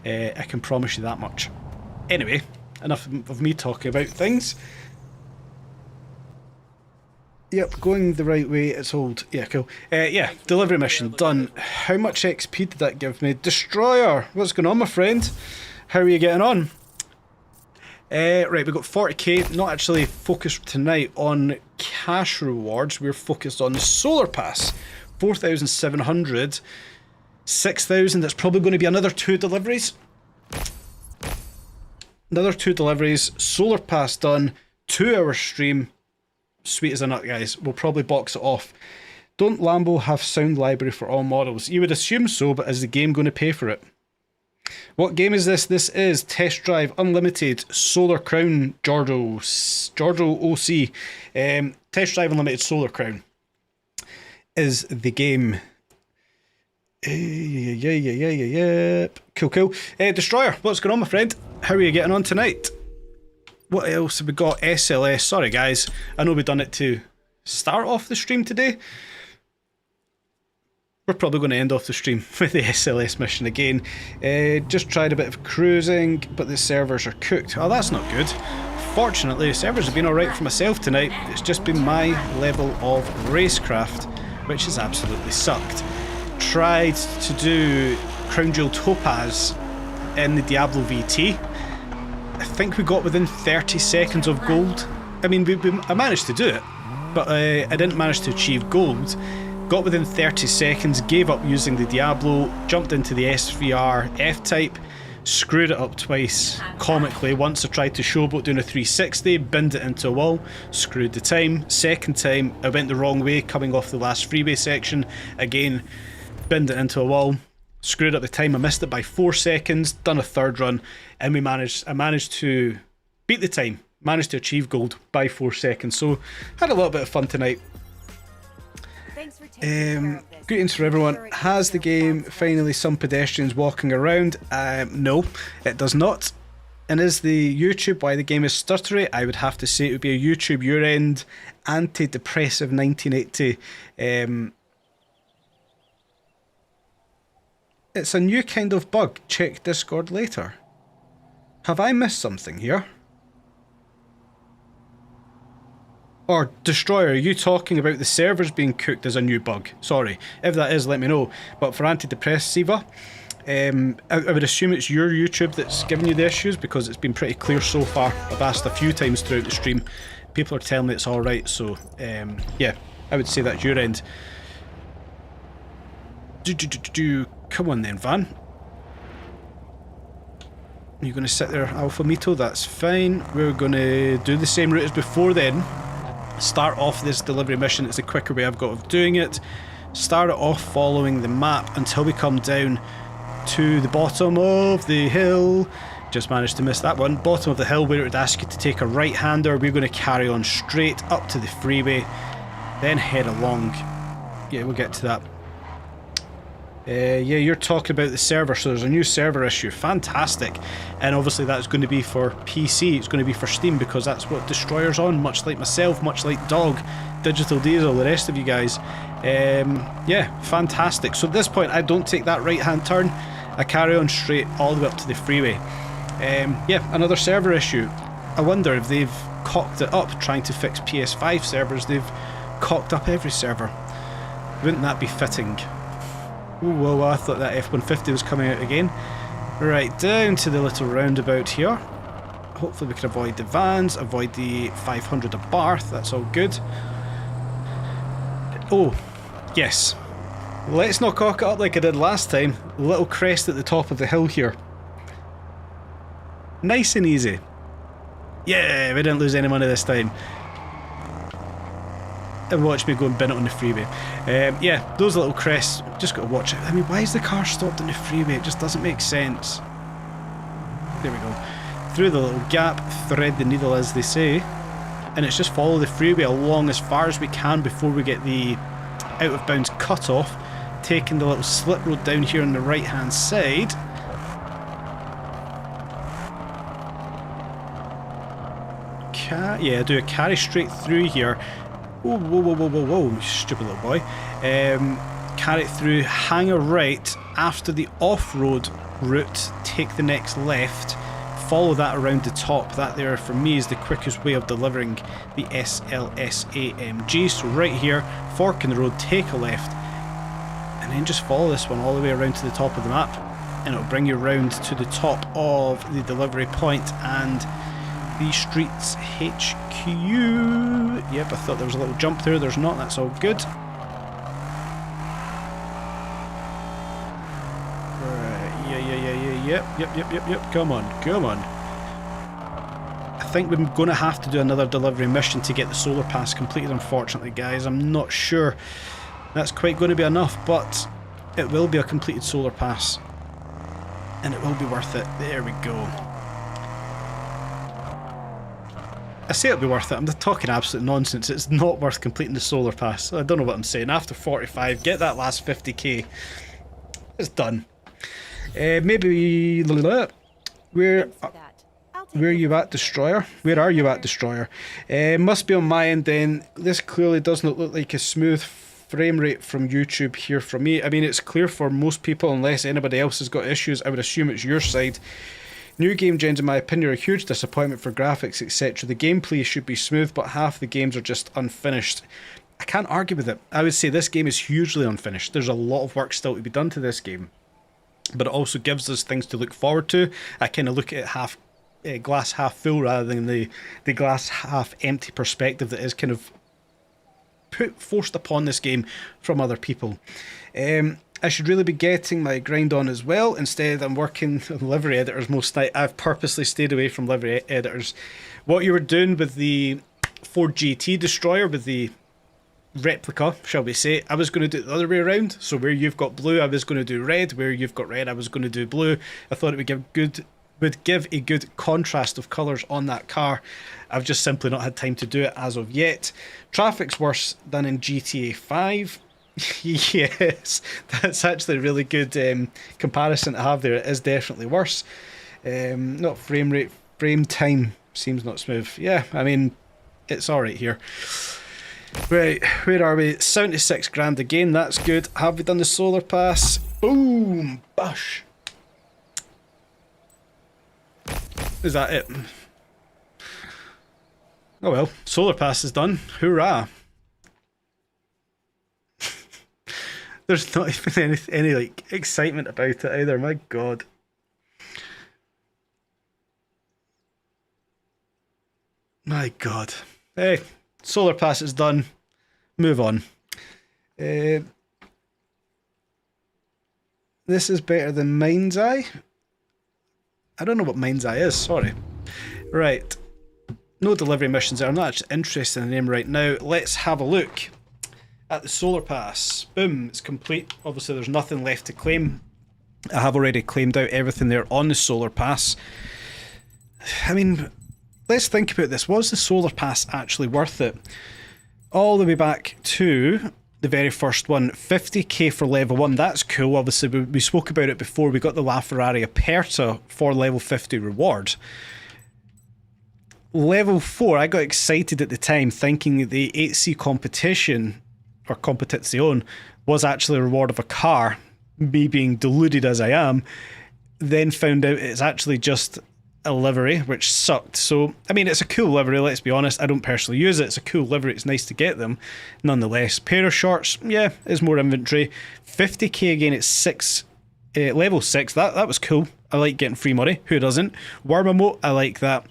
I can promise you that much. Anyway, enough of me talking about things. Yep, going the right way, it's old. Yeah, cool. Yeah, delivery mission done. How much XP did that give me? Destroyer! What's going on, my friend? How are you getting on? Right, we've got 40k, not actually focused tonight on cash rewards. We're focused on the Solar Pass. 4,700. 6,000, that's probably going to be another 2 deliveries. Another 2 deliveries. Solar Pass done. 2-hour stream. Sweet as a nut, guys. We'll probably box it off. Don't Lambo have sound library for all models? You would assume so, but is the game going to pay for it? What game is this? This is Test Drive Unlimited Solar Crown Giorgio OC. Test Drive Unlimited Solar Crown is the game. Yeah. Cool. Destroyer, what's going on, my friend? How are you getting on tonight? What else have we got? SLS. Sorry, guys. I know we've done it to start off the stream today. We're probably going to end off the stream with the SLS mission again. Just tried a bit of cruising, but the servers are cooked. Oh, that's not good. Fortunately, the servers have been alright for myself tonight. It's just been my level of racecraft, which has absolutely sucked. Tried to do Crown Jewel Topaz in the Diablo VT. I think we got within 30 seconds of gold. I mean, I managed to do it, but I didn't manage to achieve gold. Got within 30 seconds, gave up using the Diablo, jumped into the SVR F-Type, screwed it up twice, comically. Once I tried to showboat doing a 360, binned it into a wall, screwed the time. Second time, I went the wrong way, coming off the last freeway section. Again, binned it into a wall, screwed up the time. I missed it by 4 seconds, done a third run, and I managed to beat the time, managed to achieve gold by 4 seconds. So, had a little bit of fun tonight. Greetings for everyone. Has the game finally some pedestrians walking around? No, it does not. And is the YouTube why the game is stuttery? I would have to say it would be a YouTube year-end anti-depressive 1980. It's a new kind of bug. Check Discord later. Have I missed something here? Or Destroyer, are you talking about the servers being cooked as a new bug? Sorry, if that is, let me know. But for antidepressiva, I would assume it's your YouTube that's giving you the issues, because it's been pretty clear so far. I've asked a few times throughout the stream. People are telling me it's alright, so yeah, I would say that's your end. Come on then, van. You're going to sit there, Alpha Mito, that's fine. We're going to do the same route as before then. Start off this delivery mission. It's the quicker way I've got of doing it. Start it off following the map until we come down to the bottom of the hill. Just managed to miss that one. Bottom of the hill, where it would ask you to take a right hander. We're going to carry on straight up to the freeway, then head along. Yeah, we'll get to that. Yeah, you're talking about the server, so there's a new server issue. Fantastic. And obviously that's going to be for PC, it's going to be for Steam, because that's what Destroyer's on, much like myself, much like Dog, Digital Diesel, the rest of you guys. Yeah, fantastic. So at this point I don't take that right hand turn, I carry on straight all the way up to the freeway. Yeah, another server issue. I wonder if they've cocked it up trying to fix PS5 servers. They've cocked up every server. Wouldn't that be fitting? Ooh, whoa, I thought that F-150 was coming out again. Right, down to the little roundabout here. Hopefully we can avoid the vans, avoid the 500 of Barth, that's all good. Oh, yes. Let's not cock it up like I did last time. Little crest at the top of the hill here. Nice and easy. Yeah, we didn't lose any money this time. And watch me go and bin it on the freeway. Yeah, those little crests, just got to watch it. I mean, why is the car stopped on the freeway? It just doesn't make sense. There we go. Through the little gap, thread the needle as they say. And it's just follow the freeway along as far as we can before we get the out of bounds cut off. Taking the little slip road down here on the right hand side. Yeah, do a carry straight through here. Whoa, whoa, whoa, whoa, whoa, whoa, stupid little boy. Carry it through, hang a right after the off-road route, take the next left, follow that around the top. That there for me is the quickest way of delivering the SLS AMG. So right here, fork in the road, take a left, and then just follow this one all the way around to the top of the map, and it'll bring you round to the top of the delivery point and the Streets HQ. Yep, I thought there was a little jump there. There's not. That's all good. Right. Yep. Come on. I think we're going to have to do another delivery mission to get the solar pass completed, unfortunately, guys. I'm not sure that's quite going to be enough, but it will be a completed solar pass. And it will be worth it. There we go. I say it'll be worth it. I'm just talking absolute nonsense. It's not worth completing the solar pass. I don't know what I'm saying. After 45, get that last 50k. It's done. Maybe where are you at, Destroyer? Where are you at, Destroyer? Must be on my end then. This clearly does not look like a smooth frame rate from YouTube here from me. I mean, it's clear for most people unless anybody else has got issues. I would assume it's your side. New game gens, in my opinion, are a huge disappointment for graphics, etc. The gameplay should be smooth, but half the games are just unfinished. I can't argue with it. I would say this game is hugely unfinished. There's a lot of work still to be done to this game. But it also gives us things to look forward to. I kind of look at it glass half full rather than the glass half empty perspective that is kind of forced upon this game from other people. I should really be getting my grind on as well. Instead, I'm working on livery editors most night. I've purposely stayed away from livery editors. What you were doing with the Ford GT Destroyer, with the replica, shall we say, I was going to do it the other way around. So where you've got blue, I was going to do red. Where you've got red, I was going to do blue. I thought it would give a good contrast of colours on that car. I've just simply not had time to do it as of yet. Traffic's worse than in GTA 5. Yes, that's actually a really good comparison to have there. It is definitely worse. Not frame rate, frame time seems not smooth. Yeah, I mean, it's alright here. Right, where are we? 76 grand again, that's good. Have we done the solar pass? Boom! Bush! Is that it? Oh well, solar pass is done. Hoorah! There's not even any like excitement about it either. My God. My God. Hey, solar pass is done. Move on. This is better than Mind's Eye. I don't know what Mind's Eye is. Sorry. Right. No delivery missions there. I'm not actually interested in the name right now. Let's have a look at the solar pass. Boom, it's complete. Obviously there's nothing left to claim. I have already claimed out everything there on the solar pass. I mean, let's think about this. Was the solar pass actually worth it? All the way back to the very first one, 50k for level 1. That's cool. Obviously we spoke about it before. We got the LaFerrari Aperta for level 50 reward. Level 4, I got excited at the time thinking the 8C competition or competizione was actually a reward of a car. Me being deluded as I am, then found out it's actually just a livery, which sucked. So, I mean, it's a cool livery, let's be honest. I don't personally use it. It's a cool livery. It's nice to get them. Nonetheless, pair of shorts, yeah, is more inventory. 50k again, it's level 6. That was cool. I like getting free money. Who doesn't? Worm emote, I like that.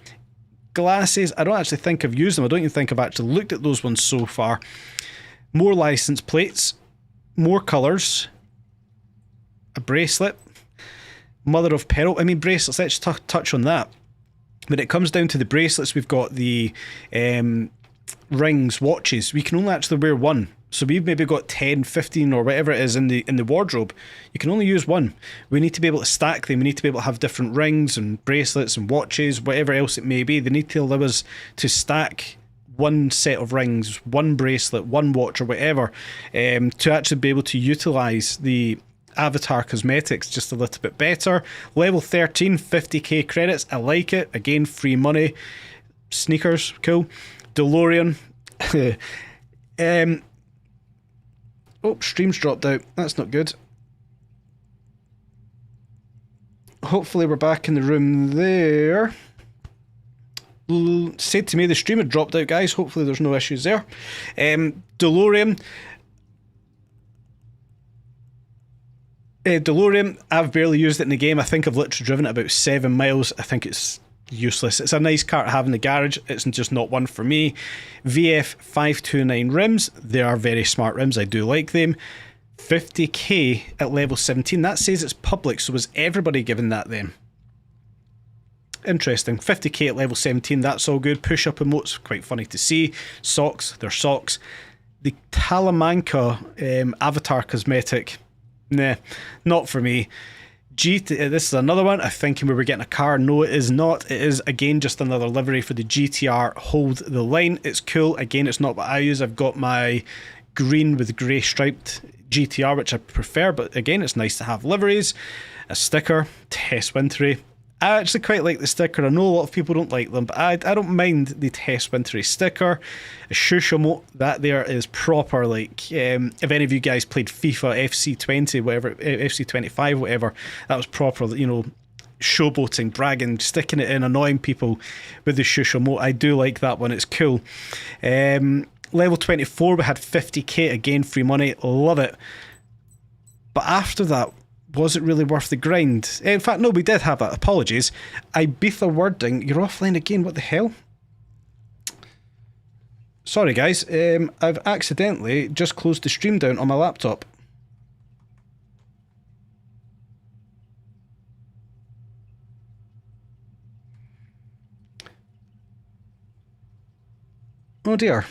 Glasses, I don't actually think I've used them. I don't even think I've actually looked at those ones so far. more license plates, more colours, a bracelet, mother of pearl. I mean, bracelets, let's touch on that. When it comes down to the bracelets, we've got the rings, watches. We can only actually wear one. So we've maybe got 10, 15 or whatever it is in the wardrobe. You can only use one. We need to be able to stack them. We need to be able to have different rings and bracelets and watches, whatever else it may be. They need to allow us to stack one set of rings, one bracelet, one watch or whatever, to actually be able to utilise the avatar cosmetics just a little bit better. Level 13, 50k credits. I like it. Again, free money. Sneakers, cool. DeLorean. Oh, stream's dropped out. That's not good. Hopefully we're back in the room there. Said to me the stream had dropped out, guys. Hopefully there's no issues there. DeLorean. DeLorean, I've barely used it in the game. I think I've literally driven it about 7 miles. I think it's useless. It's a nice car to have in the garage. It's just not one for me. VF529 rims. They are very smart rims. I do like them. 50k at level 17. That says it's public, so was everybody given that then? Interesting. 50k at level 17. That's all good. Push-up emotes. Quite funny to see. Socks. They're socks. The Talamanca avatar cosmetic. Nah, not for me. This is another one. I'm thinking we were getting a car. No, it is not. It is, again, just another livery for the GTR Hold the Line. It's cool. Again, it's not what I use. I've got my green with grey striped GTR, which I prefer, but again, it's nice to have liveries. A sticker, Tess Wintry. I actually quite like the sticker. I know a lot of people don't like them, but I don't mind the Tess Wintry sticker. A Shushamo, that there is proper, like, if any of you guys played FIFA, FC20, whatever, FC25, whatever, that was proper, you know, showboating, bragging, sticking it in, annoying people with the Shushamo. I do like that one, it's cool. Level 24, we had 50k, again, free money, love it. But after that, was it really worth the grind? In fact, no, we did have that. Apologies. Ibiza wording. You're offline again. What the hell? Sorry, guys. I've accidentally just closed the stream down on my laptop. Oh dear.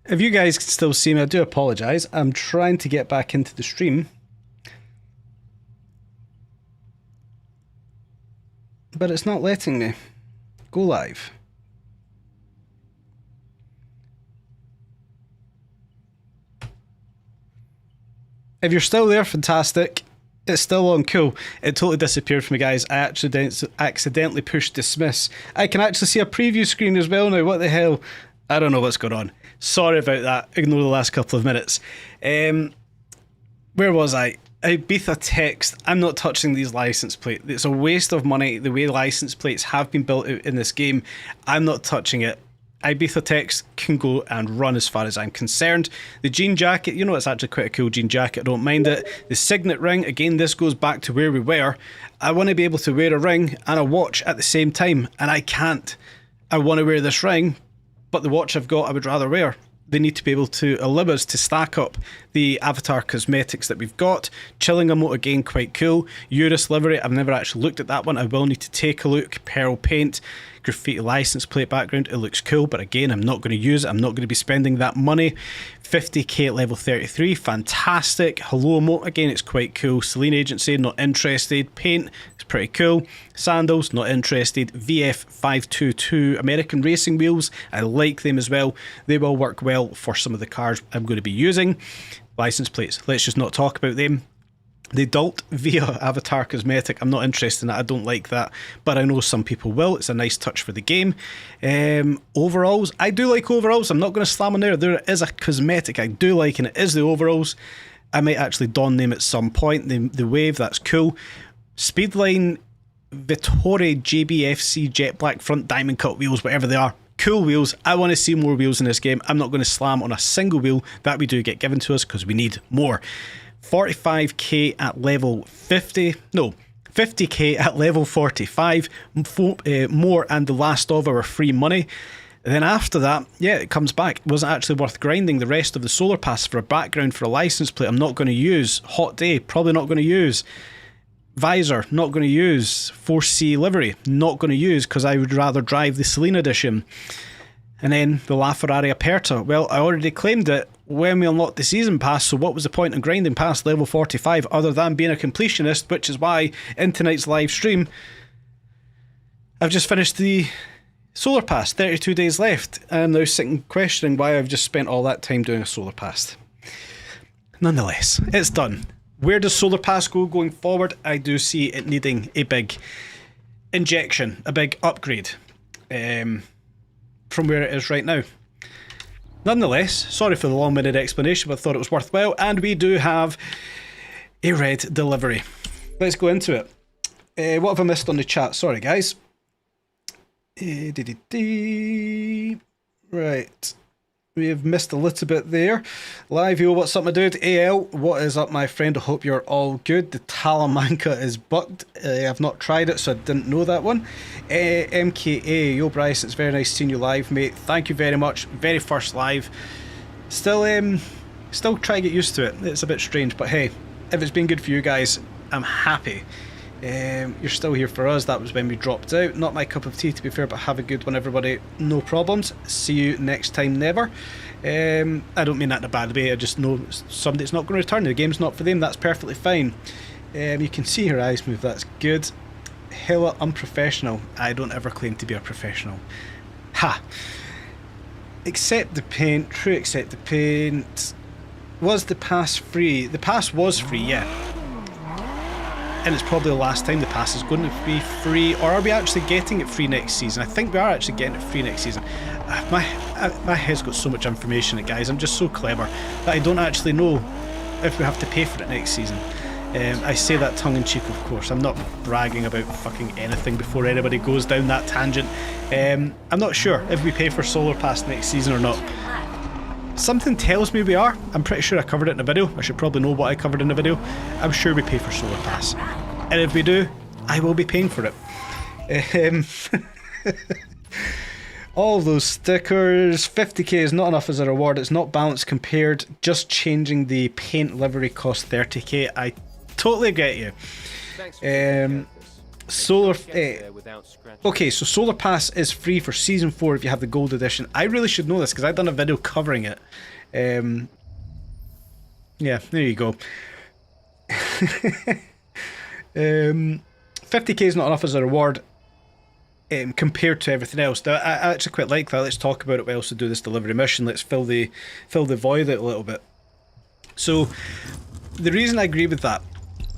If you guys can still see me, I do apologise. I'm trying to get back into the stream. But it's not letting me go live. If you're still there, fantastic. It's still on, cool. It totally disappeared from me, guys. I actually accidentally pushed dismiss. I can actually see a preview screen as well now. What the hell? I don't know what's going on. Sorry about that. Ignore the last couple of minutes. Where was I? Ibiza text. I'm not touching these license plates. It's a waste of money the way license plates have been built out in this game. I'm not touching it. Ibiza text can go and run as far as I'm concerned. The jean jacket, you know, it's actually quite a cool jean jacket. I don't mind it. The signet ring, again, this goes back to where we were. I want to be able to wear a ring and a watch at the same time, and I can't. I want to wear this ring, but the watch I've got I would rather wear. They need to be able to allow us to stack up the avatar cosmetics that we've got. Chilling emote, again, quite cool. Eurus livery, I've never actually looked at that one. I will need to take a look. Pearl paint, graffiti license plate background. It looks cool, but again, I'm not going to use it. I'm not going to be spending that money. 50k at level 33, fantastic. Hello emote, again, it's quite cool. Celine agency, not interested. Paint, it's pretty cool. Sandals, not interested. VF522 American racing wheels, I like them as well. They will work well for some of the cars I'm going to be using. License plates, let's just not talk about them. They dealt via avatar cosmetic. I'm not interested in that. I don't like that, but I know some people will. It's a nice touch for the game. Overalls, I do like overalls. I'm not going to slam on there. There is a cosmetic I do like, and it is the overalls. I might actually don them at some point. The wave, that's cool. Speedline Vittori JBFC Jet Black front diamond cut wheels, whatever they are. Cool wheels. I want to see more wheels in this game. I'm not going to slam on a single wheel that we do get given to us because we need more. 45k at level 50. No, 50k at level 45. More and the last of our free money. And then after that, yeah, it comes back. It wasn't actually worth grinding the rest of the solar pass for a background for a license plate. I'm not going to use. Hot day, probably not going to use. Visor, not going to use. 4C livery, not going to use because I would rather drive the Selena edition. And then the LaFerrari Aperta. Well, I already claimed it when we unlocked the season pass, so what was the point of grinding past level 45 other than being a completionist, which is why in tonight's live stream I've just finished the solar pass, 32 days left, and I'm now sitting questioning why I've just spent all that time doing a solar pass. Nonetheless, it's done. Where does solar pass go going forward? I do see it needing a big injection, a big upgrade from where it is right now. Nonetheless, sorry for the long-winded explanation, but I thought it was worthwhile, and we do have a red delivery. Let's go into it. What have I missed on the chat? Sorry, guys. Right. We have missed a little bit there. Live, yo, what's up, my dude? AL, what is up, my friend? I hope you're all good. The Talamanca is bugged. I've not tried it, so I didn't know that one. MKA, yo, Bryce, it's very nice seeing you live, mate. Thank you very much. Very first live. Still trying to get used to it. It's a bit strange, but hey, if it's been good for you guys, I'm happy. You're still here for us. That was when we dropped out. Not my cup of tea, to be fair, but have a good one, everybody. No problems. See you next time, never. I don't mean that in a bad way. I just know somebody's not going to return. The game's not for them. That's perfectly fine. You can see her eyes move. That's good. Hella unprofessional. I don't ever claim to be a professional. Ha! Accept the paint. True, accept the paint. Was the pass free? The pass was free, yeah. And it's probably the last time the pass is going to be free. Or are we actually getting it free next season? I think we are actually getting it free next season. My head's got so much information in it, guys. I'm just so clever that I don't actually know if we have to pay for it next season. I say that tongue-in-cheek, of course. I'm not bragging about fucking anything before anybody goes down that tangent. I'm not sure if we pay for Solar Pass next season or not. Something tells me we are. I'm pretty sure I covered it in a video. I should probably know what I covered in a video. I'm sure we pay for Solar Pass. And if we do, I will be paying for it. All those stickers. 50k is not enough as a reward. It's not balanced compared. Just changing the paint livery cost 30k. I totally get you. Okay, so Solar Pass is free for Season 4 if you have the Gold Edition. I really should know this because I've done a video covering it. Yeah, there you go. 50k is not enough as a reward compared to everything else. Now, I actually quite like that. Let's talk about it. We also do this delivery mission. Let's fill the void out a little bit. So, the reason I agree with that,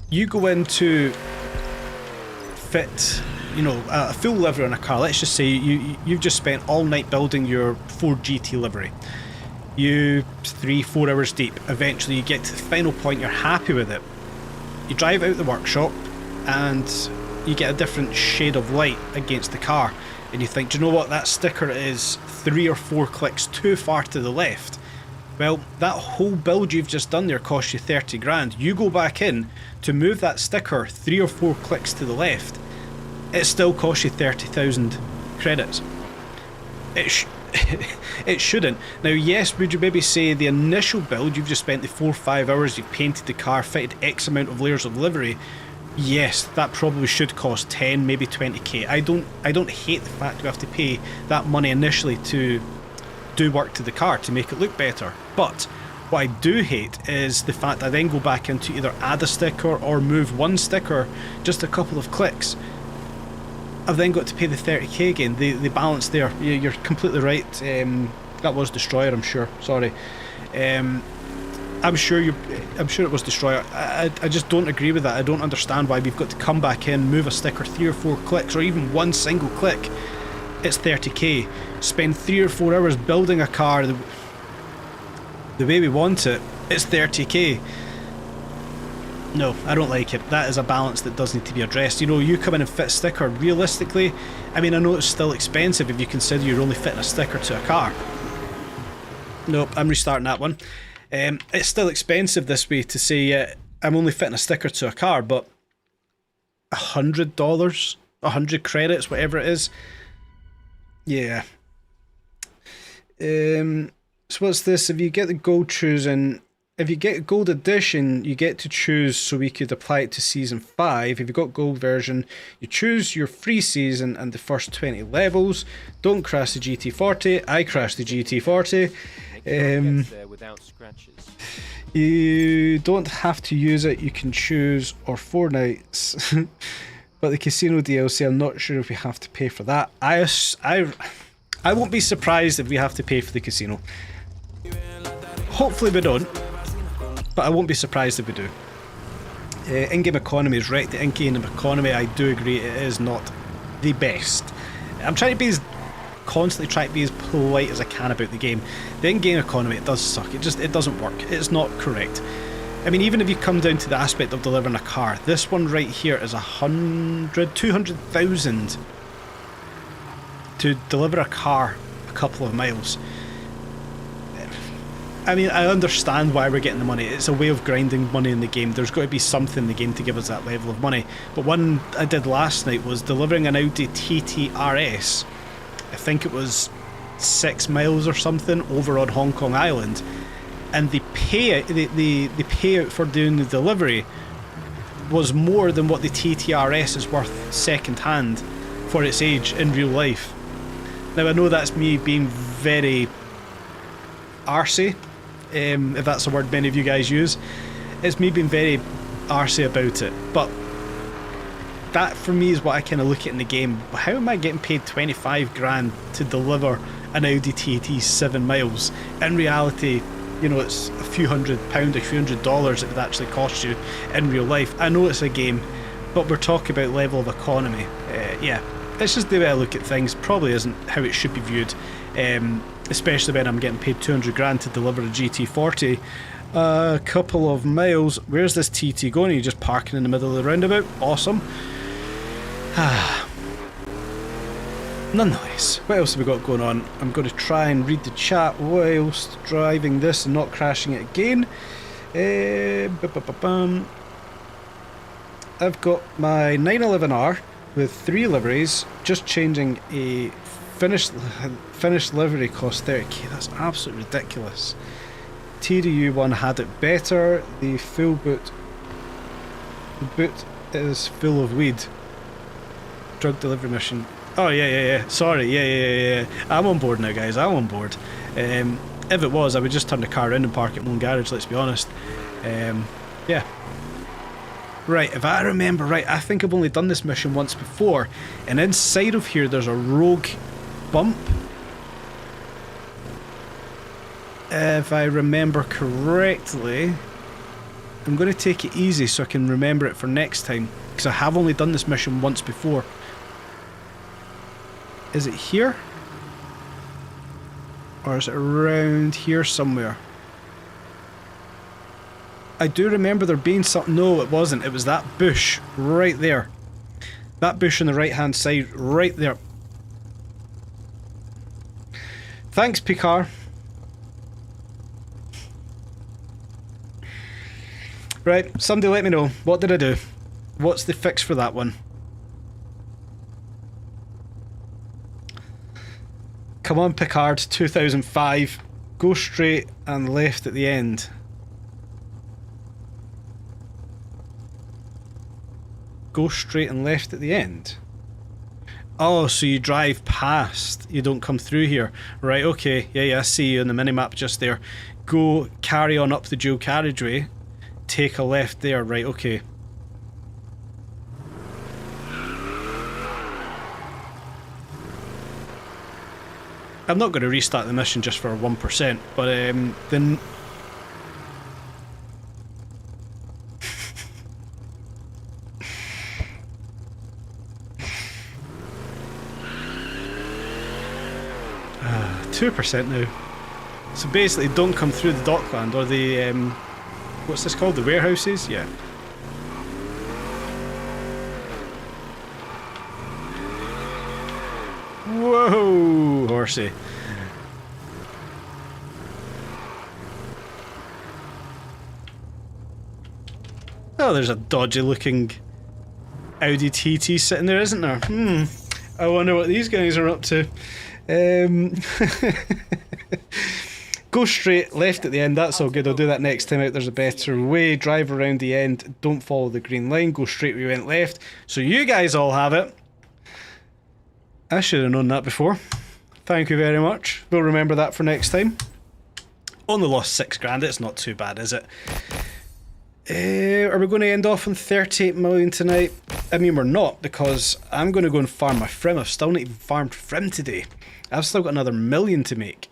you go into fit, you know, a full livery on a car. Let's just say you've just spent all night building your Ford GT livery. You 3-4 hours deep. Eventually you get to the final point, you're happy with it. You drive out the workshop and you get a different shade of light against the car and you think, do you know what, that sticker is 3 or 4 clicks too far to the left. Well, that whole build you've just done there cost you 30 grand. You go back in to move that sticker 3 or 4 clicks to the left, it still costs you 30,000 credits. It shouldn't. Now, yes, would you maybe say the initial build, you've just spent the 4 or 5 hours, you've painted the car, fitted X amount of layers of livery. Yes, that probably should cost 10, maybe 20k. I don't hate the fact we have to pay that money initially to do work to the car to make it look better. But what I do hate is the fact I then go back in to either add a sticker or move one sticker just a couple of clicks. I've then got to pay the 30k again. The balance there, you're completely right. That was Destroyer, I'm sure. Sorry. I'm sure it was Destroyer. I just don't agree with that. I don't understand why we've got to come back in, move a sticker 3 or 4 clicks, or even one single click. It's 30k. Spend 3 or 4 hours building a car the way we want it. It's 30k. No, I don't like it. That is a balance that does need to be addressed. You know, you come in and fit a sticker, realistically, I mean, I know it's still expensive if you consider you're only fitting a sticker to a car. Nope, I'm restarting that one. It's still expensive this way to say I'm only fitting a sticker to a car, but $100, 100 credits, whatever it is. Yeah. So what's this? If you get the gold choosing, if you get gold edition, you get to choose, so we could apply it to season 5. If you got gold version, you choose your free season and the first 20 levels. Don't crash the GT40. I crashed the GT40. Without scratches. You don't have to use it. You can choose or 4 nights. But the casino DLC, I'm not sure if we have to pay for that. I won't be surprised if we have to pay for the casino. Hopefully we don't, but I won't be surprised if we do. In-game economy is right. The in-game economy, I do agree, it is not the best. I'm constantly trying to be as polite as I can about the game. The in-game economy, it does suck. It doesn't work. It's not correct. I mean, even if you come down to the aspect of delivering a car, this one right here is 200,000 to deliver a car a couple of miles. I mean, I understand why we're getting the money. It's a way of grinding money in the game. There's got to be something in the game to give us that level of money. But one I did last night was delivering an Audi TT RS. I think it was 6 miles or something over on Hong Kong Island, and the payout for doing the delivery was more than what the TTRS is worth second hand for its age in real life. Now I know that's me being very arsey, if that's a word many of you guys use. It's me being very arsey about it, but that for me is what I kind of look at in the game. How am I getting paid 25 grand to deliver an Audi TT 7 miles? In reality, you know, it's a few £100, a few $100 it would actually cost you in real life. I know it's a game, but we're talking about level of economy. Yeah, it's just the way I look at things. Probably isn't how it should be viewed, especially when I'm getting paid 200 grand to deliver a GT40 a couple of miles. Where's this TT going? Are you just parking in the middle of the roundabout? Awesome. Nonetheless, what else have we got going on? I'm going to try and read the chat whilst driving this and not crashing it again. I've got my 911R with 3 liveries, just changing a finished livery cost 30k. That's absolutely ridiculous. TDU one had it better. The full boot. The boot is full of weed. Drug delivery mission. Oh yeah. Sorry, yeah. I'm on board now, guys. I'm on board. If it was, I would just turn the car around and park it in my own garage. Let's be honest. Yeah. Right, if I remember right, I think I've only done this mission once before, and inside of here there's a rogue bump. If I remember correctly, I'm going to take it easy so I can remember it for next time, because I have only done this mission once before. Is it here? Or is it around here somewhere? I do remember there being something. No, it wasn't. It was that bush right there. That bush on the right hand side right there. Thanks, Picard. Right, somebody let me know. What did I do? What's the fix for that one? Come on, Picard, 2005. Go straight and left at the end. Go straight and left at the end. Oh, so you drive past. You don't come through here. Right, okay. Yeah, I see you on the minimap just there. Go, carry on up the dual carriageway. Take a left there. Right, okay. I'm not going to restart the mission just for 1%, but then 2% now. So basically, don't come through the dockland or the what's this called? The warehouses? Yeah. Whoa, horsey. Oh, there's a dodgy looking Audi TT sitting there, isn't there? I wonder what these guys are up to. Go straight, left at the end, that's all good. I'll do that next time out. There's a better way. Drive around the end, don't follow the green line, go straight, we went left. So you guys all have it. I should have known that before. Thank you very much. We'll remember that for next time. Only lost 6 grand, it's not too bad, is it? Are we going to end off on 38 million tonight? I mean, we're not, because I'm going to go and farm my frim. I've still not even farmed frim today. I've still got another 1 million to make.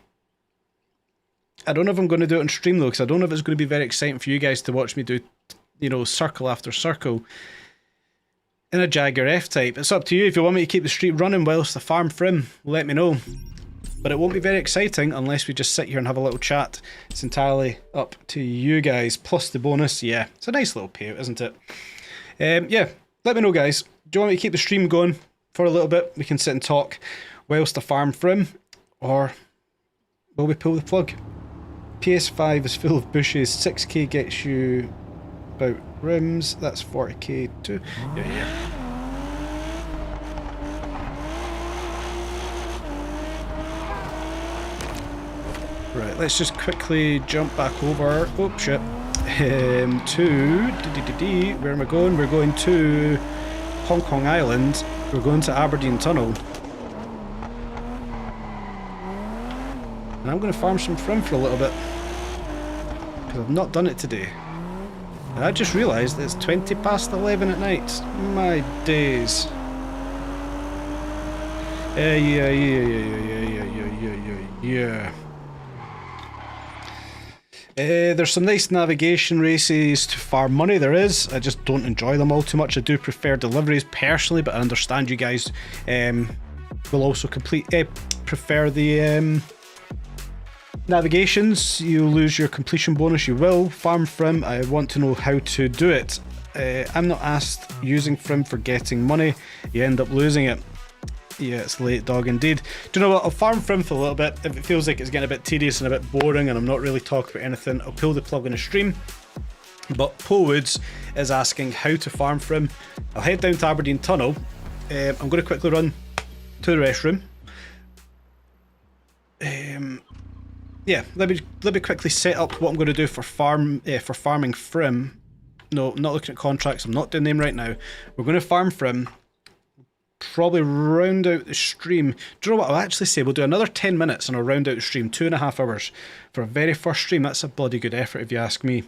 I don't know if I'm going to do it on stream though, because I don't know if it's going to be very exciting for you guys to watch me do, you know, circle after circle in a Jaguar F-Type. It's up to you. If you want me to keep the stream running whilst I farm frim, let me know. But it won't be very exciting unless we just sit here and have a little chat. It's entirely up to you guys. Plus the bonus, yeah. It's a nice little payout, isn't it? Yeah, let me know, guys. Do you want me to keep the stream going for a little bit? We can sit and talk whilst I farm frim. Or will we pull the plug? PS5 is full of bushes. 6k gets you about rims. That's 40k too. Yeah. Right, let's just quickly jump back over. Oh shit. To where am I going? We're going to Hong Kong Island. We're going to Aberdeen Tunnel. And I'm going to farm some frim for a little bit. Because I've not done it today. And I just realised it's 20 past 11 at night. My days. Yeah. There's some nice navigation races to farm money, there is. I just don't enjoy them all too much. I do prefer deliveries personally, but I understand you guys will also prefer the navigations. You lose your completion bonus, you will. Farm frim, I want to know how to do it. I'm not asked using frim for getting money, you end up losing it. Yeah, it's late dog indeed. Do you know what, I'll farm frim for a little bit. If it feels like it's getting a bit tedious and a bit boring and I'm not really talking about anything, I'll pull the plug in a stream. But Paul Woods is asking how to farm frim. I'll head down to Aberdeen Tunnel. I'm going to quickly run to the restroom. Yeah, let me quickly set up what I'm going to do for farming frim. No, I'm not looking at contracts. I'm not doing them right now. We're going to farm frim. Probably round out the stream. Do you know what I'll actually say? We'll do another 10 minutes and I'll round out the stream. 2.5 hours for a very first stream. That's a bloody good effort if you ask me.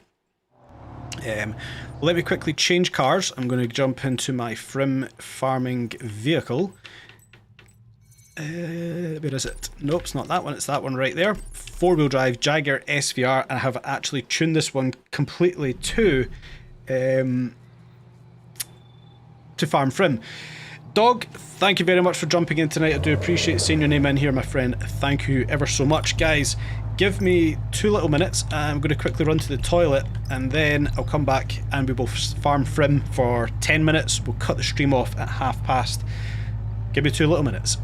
Let me quickly change cars. I'm going to jump into my frim farming vehicle. Where is it? Nope, it's not that one. It's that one right there. 4-wheel drive Jaguar SVR, and I have actually tuned this one completely to farm frim. Dog, thank you very much for jumping in tonight. I do appreciate seeing your name in here, my friend. Thank you ever so much. Guys, give me 2 little minutes. I'm going to quickly run to the toilet and then I'll come back and we will farm frim for 10 minutes. We'll cut the stream off at past. Give me 2 little minutes.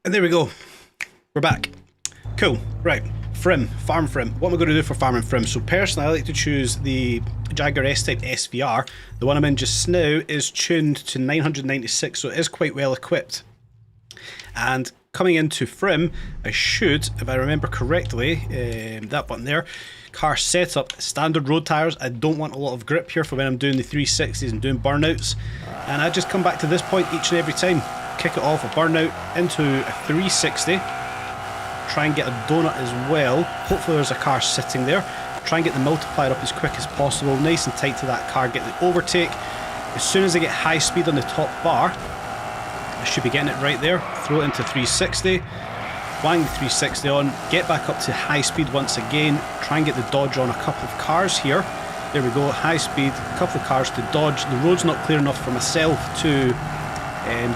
And there we go. We're back. Cool. Right. Frim. Farm Frim. What am I going to do for farming Frim? So personally, I like to choose the Jaguar S-Type SVR. The one I'm in just now is tuned to 996, so it is quite well equipped. And coming into Frim, I should, if I remember correctly, that button there, car setup, standard road tyres. I don't want a lot of grip here for when I'm doing the 360s and doing burnouts. And I just come back to this point each and every time. Kick it off a burnout into a 360. Try and get a donut as well. Hopefully there's a car sitting there. Try and get the multiplier up as quick as possible. Nice and tight to that car. Get the overtake. As soon as I get high speed on the top bar, I should be getting it right there. Throw it into 360. Wang the 360 on. Get back up to high speed once again. Try and get the dodge on a couple of cars here. There we go. High speed. A couple of cars to dodge. The road's not clear enough for myself to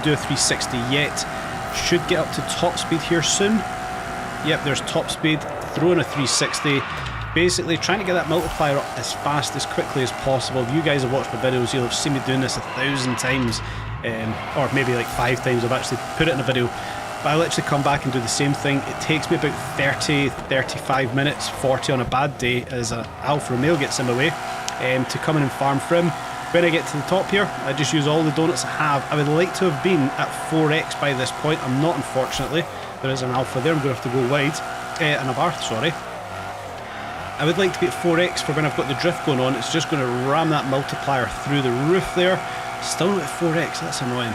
do a 360 yet. Should get up to top speed here soon. Yep, there's top speed. Throw in a 360. Basically trying to get that multiplier up as fast, as quickly as possible. If you guys have watched my videos, you'll have seen me doing this 1,000 times, or maybe like 5 times. I've actually put it in a video, but I literally come back and do the same thing. It takes me about 30, 35 minutes, 40 on a bad day as an Alfa Romeo gets in my way, to come in and farm Frim. When I get to the top here, I just use all the donuts I have. I would like to have been at 4x by this point. I'm not, unfortunately. There is an Alpha there. I'm going to have to go wide. An Abarth, sorry. I would like to be at 4x for when I've got the drift going on. It's just going to ram that multiplier through the roof there. Still not at 4x. That's annoying.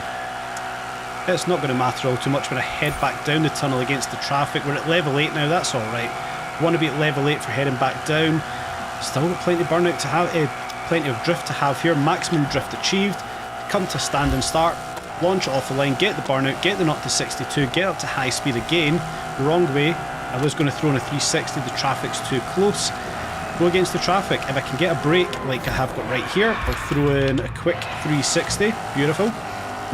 It's not going to matter all too much when I head back down the tunnel against the traffic. We're at level 8 now. That's alright. Want to be at level 8 for heading back down. Still got plenty of burnout to have. Plenty of drift to have here. Maximum drift achieved. Come to standing start. Launch it off the line. Get the burnout. Get the 0 to 62. Get up to high speed again. Wrong way. I was going to throw in a 360. The traffic's too close. Go against the traffic. If I can get a break like I have got right here, I'll throw in a quick 360. Beautiful.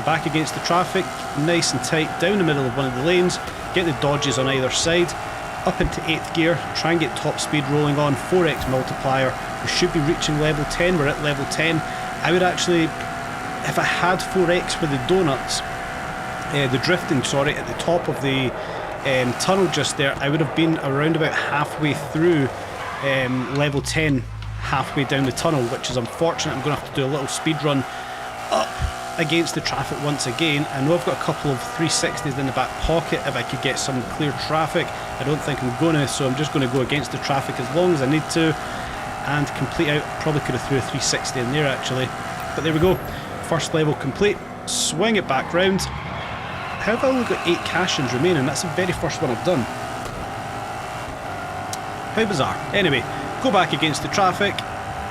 Back against the traffic. Nice and tight. Down the middle of one of the lanes. Get the dodges on either side. Up into 8th gear. Try and get top speed rolling on. 4x multiplier. We should be reaching level 10. We're at level 10. I would actually, if I had 4x for the donuts, the drifting, sorry, at the top of the tunnel just there, I would have been around about halfway through level 10, halfway down the tunnel, which is unfortunate. I'm going to have to do a little speed run up against the traffic once again. I know I've got a couple of 360s in the back pocket if I could get some clear traffic. I don't think I'm going to, so I'm just going to go against the traffic as long as I need to and complete out. Probably could have threw a 360 in there actually, but there we go. First level complete. Swing it back round. How have I only got 8 cash-ins remaining? That's the very first one I've done. How bizarre. Anyway, go back against the traffic,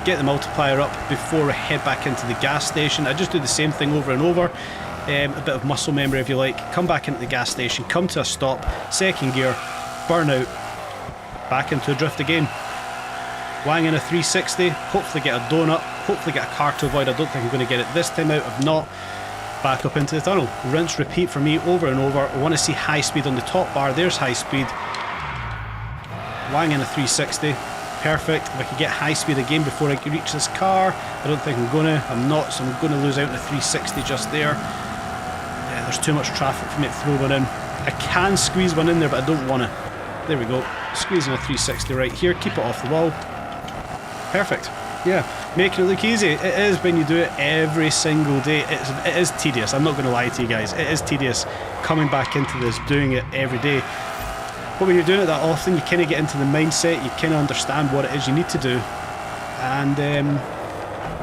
get the multiplier up before I head back into the gas station. I just do the same thing over and over. A bit of muscle memory if you like. Come back into the gas station, come to a stop, 2nd gear, burn out, back into a drift again. Wang in a 360, hopefully get a donut, hopefully get a car to avoid. I don't think I'm going to get it this time out. If not, back up into the tunnel. Rinse, repeat for me over and over. I want to see high speed on the top bar. There's high speed. Wang in a 360. Perfect. If I could get high speed again before I can reach this car. I don't think I'm going to. I'm not, so I'm going to lose out in a 360 just there. Yeah, there's too much traffic for me to throw one in. I can squeeze one in there, but I don't want to. There we go. Squeezing a 360 right here. Keep it off the wall. Perfect. Yeah, making it look easy. It is when you do it every single day. It is tedious. I'm not going to lie to you guys. It is tedious coming back into this, doing it every day. But when you're doing it that often, you kind of get into the mindset. You kind of understand what it is you need to do, and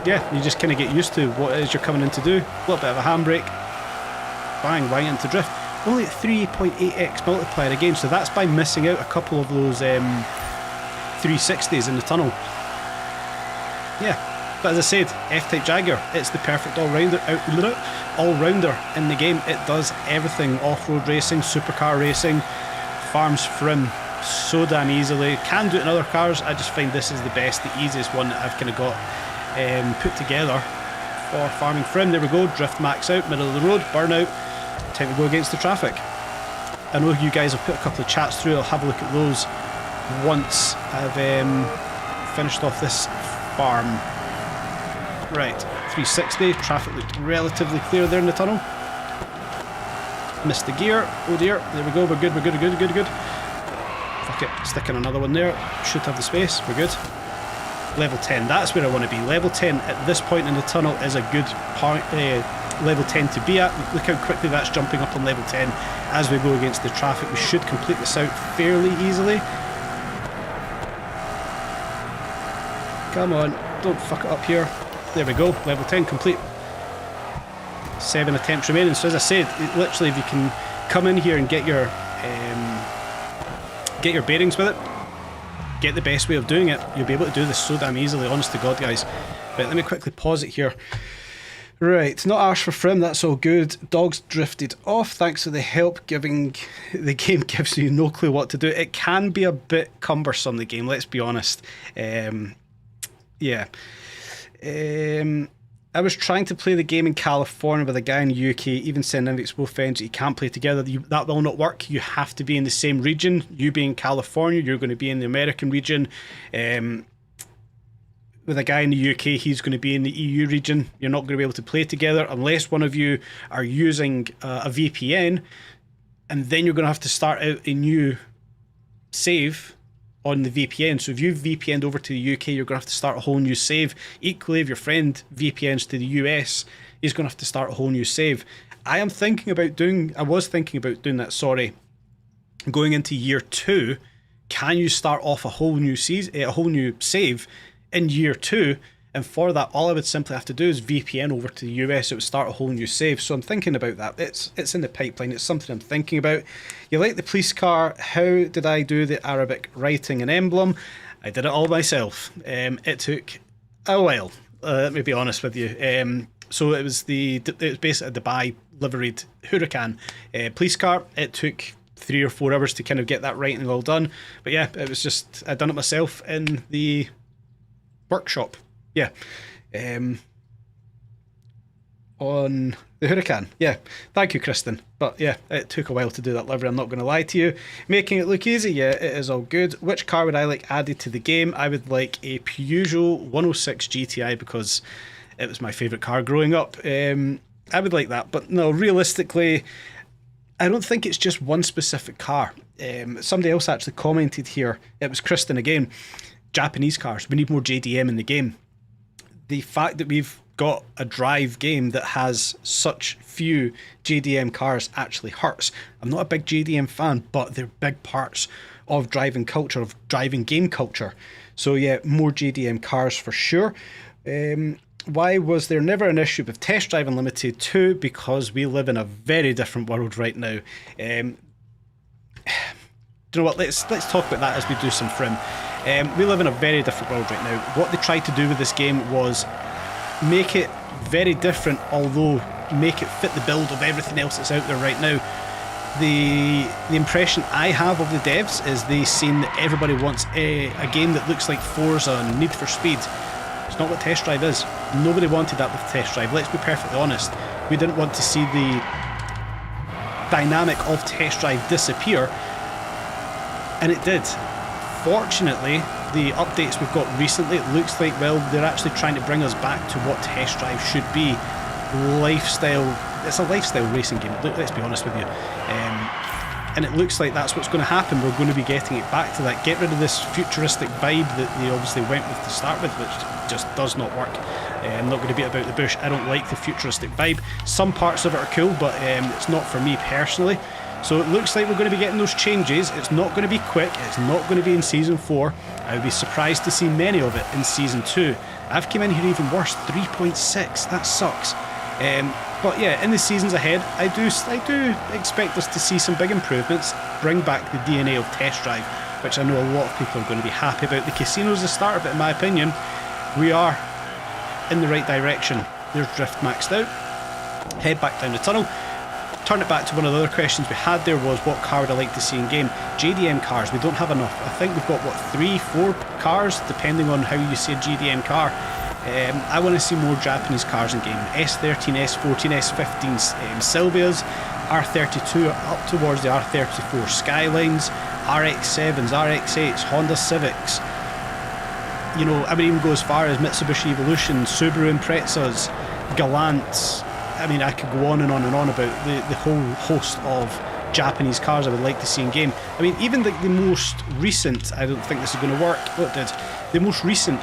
yeah, you just kind of get used to what it is you're coming in to do. A little bit of a handbrake, bang, right into drift. Only at 3.8x multiplier again, so that's by missing out a couple of those 360s in the tunnel. Yeah, but as I said, F-Type Jaguar, it's the perfect all-rounder in the game. It does everything: off-road racing, supercar racing, farms Frim so damn easily. Can do it in other cars. I just find this is the best, the easiest one that I've kind of got put together for farming Frim. There we go, drift max out, middle of the road, burnout, time to go against the traffic. I know you guys have put a couple of chats through. I'll have a look at those once I've finished off this farm. Right, 360, traffic looked relatively clear there in the tunnel. Missed the gear. Oh dear. There we go. We're good. We're good. Good. Good. Good. Fuck it. Stick in another one there. Should have the space. We're good. Level 10. That's where I want to be. Level 10 at this point in the tunnel is a good point. Level 10 to be at. Look how quickly that's jumping up on level 10 as we go against the traffic. We should complete this out fairly easily. Come on, don't fuck it up here. There we go, level 10 complete. 7 attempts remaining. So as I said, literally if you can come in here and get your bearings with it, get the best way of doing it, you'll be able to do this so damn easily, honest to God, guys. But let me quickly pause it here. Right, not arse for frim, that's all good. Dogs drifted off, thanks for the help. Giving the game gives you no clue what to do. It can be a bit cumbersome, the game, let's be honest. Yeah. I was trying to play the game in California with a guy in the UK, even sending invites to both friends that you can't play together. That will not work. You have to be in the same region. You being in California, you're going to be in the American region. With a guy in the UK, he's going to be in the EU region. You're not going to be able to play together unless one of you are using a VPN, and then you're going to have to start out a new save on the VPN. So if you've VPN'd over to the UK, you're going to have to start a whole new save. Equally, if your friend VPNs to the US, he's going to have to start a whole new save. I was thinking about doing that, sorry. Going into year 2, can you start off a whole new save in year 2? And for that, all I would simply have to do is VPN over to the US. It would start a whole new save. So I'm thinking about that. It's in the pipeline. It's something I'm thinking about. You like the police car? How did I do the Arabic writing and emblem? I did it all myself. It took a while. Let me be honest with you. So it was basically a Dubai liveried Huracan police car. It took 3 or 4 hours to kind of get that writing all done. But yeah, it was just I'd done it myself in the workshop. Yeah, on the Huracan. Yeah, thank you, Kristen. But yeah, it took a while to do that livery, I'm not going to lie to you. Making it look easy, yeah, it is all good. Which car would I like added to the game? I would like a Peugeot 106 GTI because it was my favourite car growing up. I would like that, but no, realistically, I don't think it's just one specific car. Somebody else actually commented here, it was Kristen again, Japanese cars, we need more JDM in the game. The fact that we've got a drive game that has such few JDM cars actually hurts. I'm not a big JDM fan, but they're big parts of driving culture, of driving game culture. So yeah, more JDM cars for sure. Why was there never an issue with Test Drive Unlimited 2? Because we live in a very different world right now. Do you know what? Let's talk about that as we do some frim. We live in a very different world right now. What they tried to do with this game was make it very different, although make it fit the build of everything else that's out there right now. The impression I have of the devs is they seen that everybody wants a game that looks like Forza and Need for Speed. It's not what Test Drive is. Nobody wanted that with Test Drive. Let's be perfectly honest. We didn't want to see the dynamic of Test Drive disappear, and it did. Fortunately, the updates we've got recently, it looks like, well, they're actually trying to bring us back to what Test Drive should be. Lifestyle, it's a lifestyle racing game, let's be honest with you. And it looks like that's what's going to happen. We're going to be getting it back to that. Get rid of this futuristic vibe that they obviously went with to start with, which just does not work. I'm not going to beat about the bush. I don't like the futuristic vibe. Some parts of it are cool, but it's not for me personally. So it looks like we're going to be getting those changes. It's not going to be quick. It's not going to be in Season 4. I would be surprised to see many of it in Season 2. I've come in here even worse, 3.6. That sucks. But yeah, in the seasons ahead, I do expect us to see some big improvements, bring back the DNA of Test Drive, which I know a lot of people are going to be happy about. The casino's the start of it, in my opinion. We are in the right direction. There's drift maxed out. Head back down the tunnel. Turn it back to one of the other questions we had there was, what car would I like to see in game? JDM cars, we don't have enough. I think we've got, what, 3, 4 cars, depending on how you say a JDM car. I want to see more Japanese cars in game. S13, S14, S15s, Silvias, R32 up towards the R34 Skylines, RX-7s, RX-8s, Honda Civics. You know, I would even go as far as Mitsubishi Evolution, Subaru Imprezas, Galants, I mean, I could go on and on and on about the whole host of Japanese cars I would like to see in game. I mean, even the most recent, I don't think this is going to work, what did? The most recent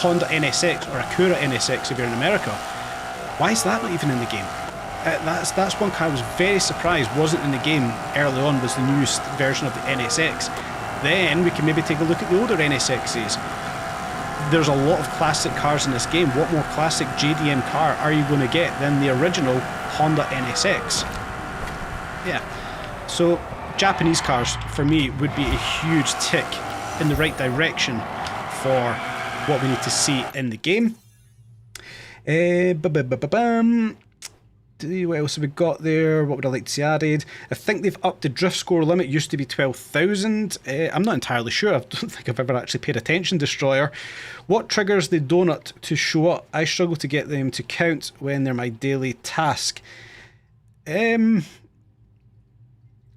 Honda NSX, or Acura NSX if you're in America, why is that not even in the game? That's one car I was very surprised wasn't in the game early on, was the newest version of the NSX. Then we can maybe take a look at the older NSXs. There's a lot of classic cars in this game. What more classic JDM car are you going to get than the original Honda NSX? Yeah, so Japanese cars for me would be a huge tick in the right direction for what we need to see in the game. What else have we got there? What would I like to see added? I think they've upped the drift score limit. It used to be 12,000. I'm not entirely sure. I don't think I've ever actually paid attention, Destroyer. What triggers the donut to show up? I struggle to get them to count when they're my daily task.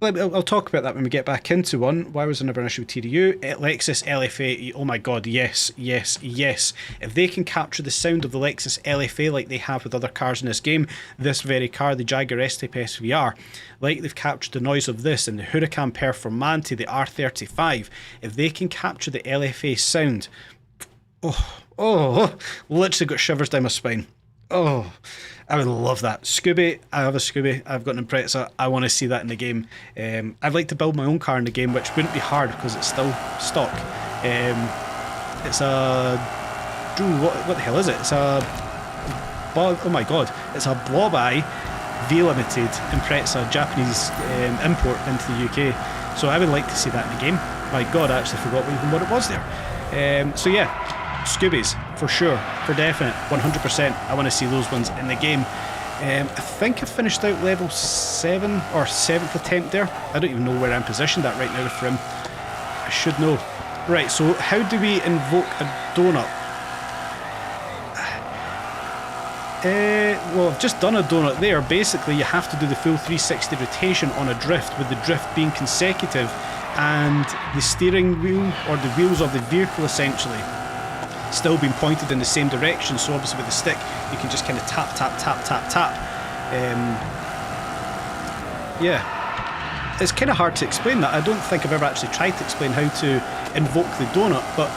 I'll talk about that when we get back into one. Why was there never an issue with TDU? Lexus LFA, oh my god, yes, yes, yes. If they can capture the sound of the Lexus LFA like they have with other cars in this game, this very car, the Jaguar S-Type SVR, like they've captured the noise of this and the Huracan Performante, the R35, if they can capture the LFA sound, literally got shivers down my spine. Oh, I would love that. Scooby, I have a Scooby, I've got an Impreza, I want to see that in the game. I'd like to build my own car in the game, which wouldn't be hard because it's still stock. It's a... what the hell is it? It's a... oh my god, it's a Blob Eye V-Limited Impreza Japanese import into the UK. So I would like to see that in the game. My god, I actually forgot even what it was there. So yeah. Scoobies, for sure, for definite, 100%. I want to see those ones in the game. I think I finished out level 7 or 7th attempt there. I don't even know where I'm positioned at right now for him. I should know. Right, so how do we invoke a donut? Well, I've just done a donut there. Basically, you have to do the full 360 rotation on a drift, with the drift being consecutive and the steering wheel, or the wheels of the vehicle essentially, still being pointed in the same direction. So obviously with the stick you can just kind of tap tap tap tap tap. Yeah, it's kind of hard to explain that. I don't think I've ever actually tried to explain how to invoke the donut, but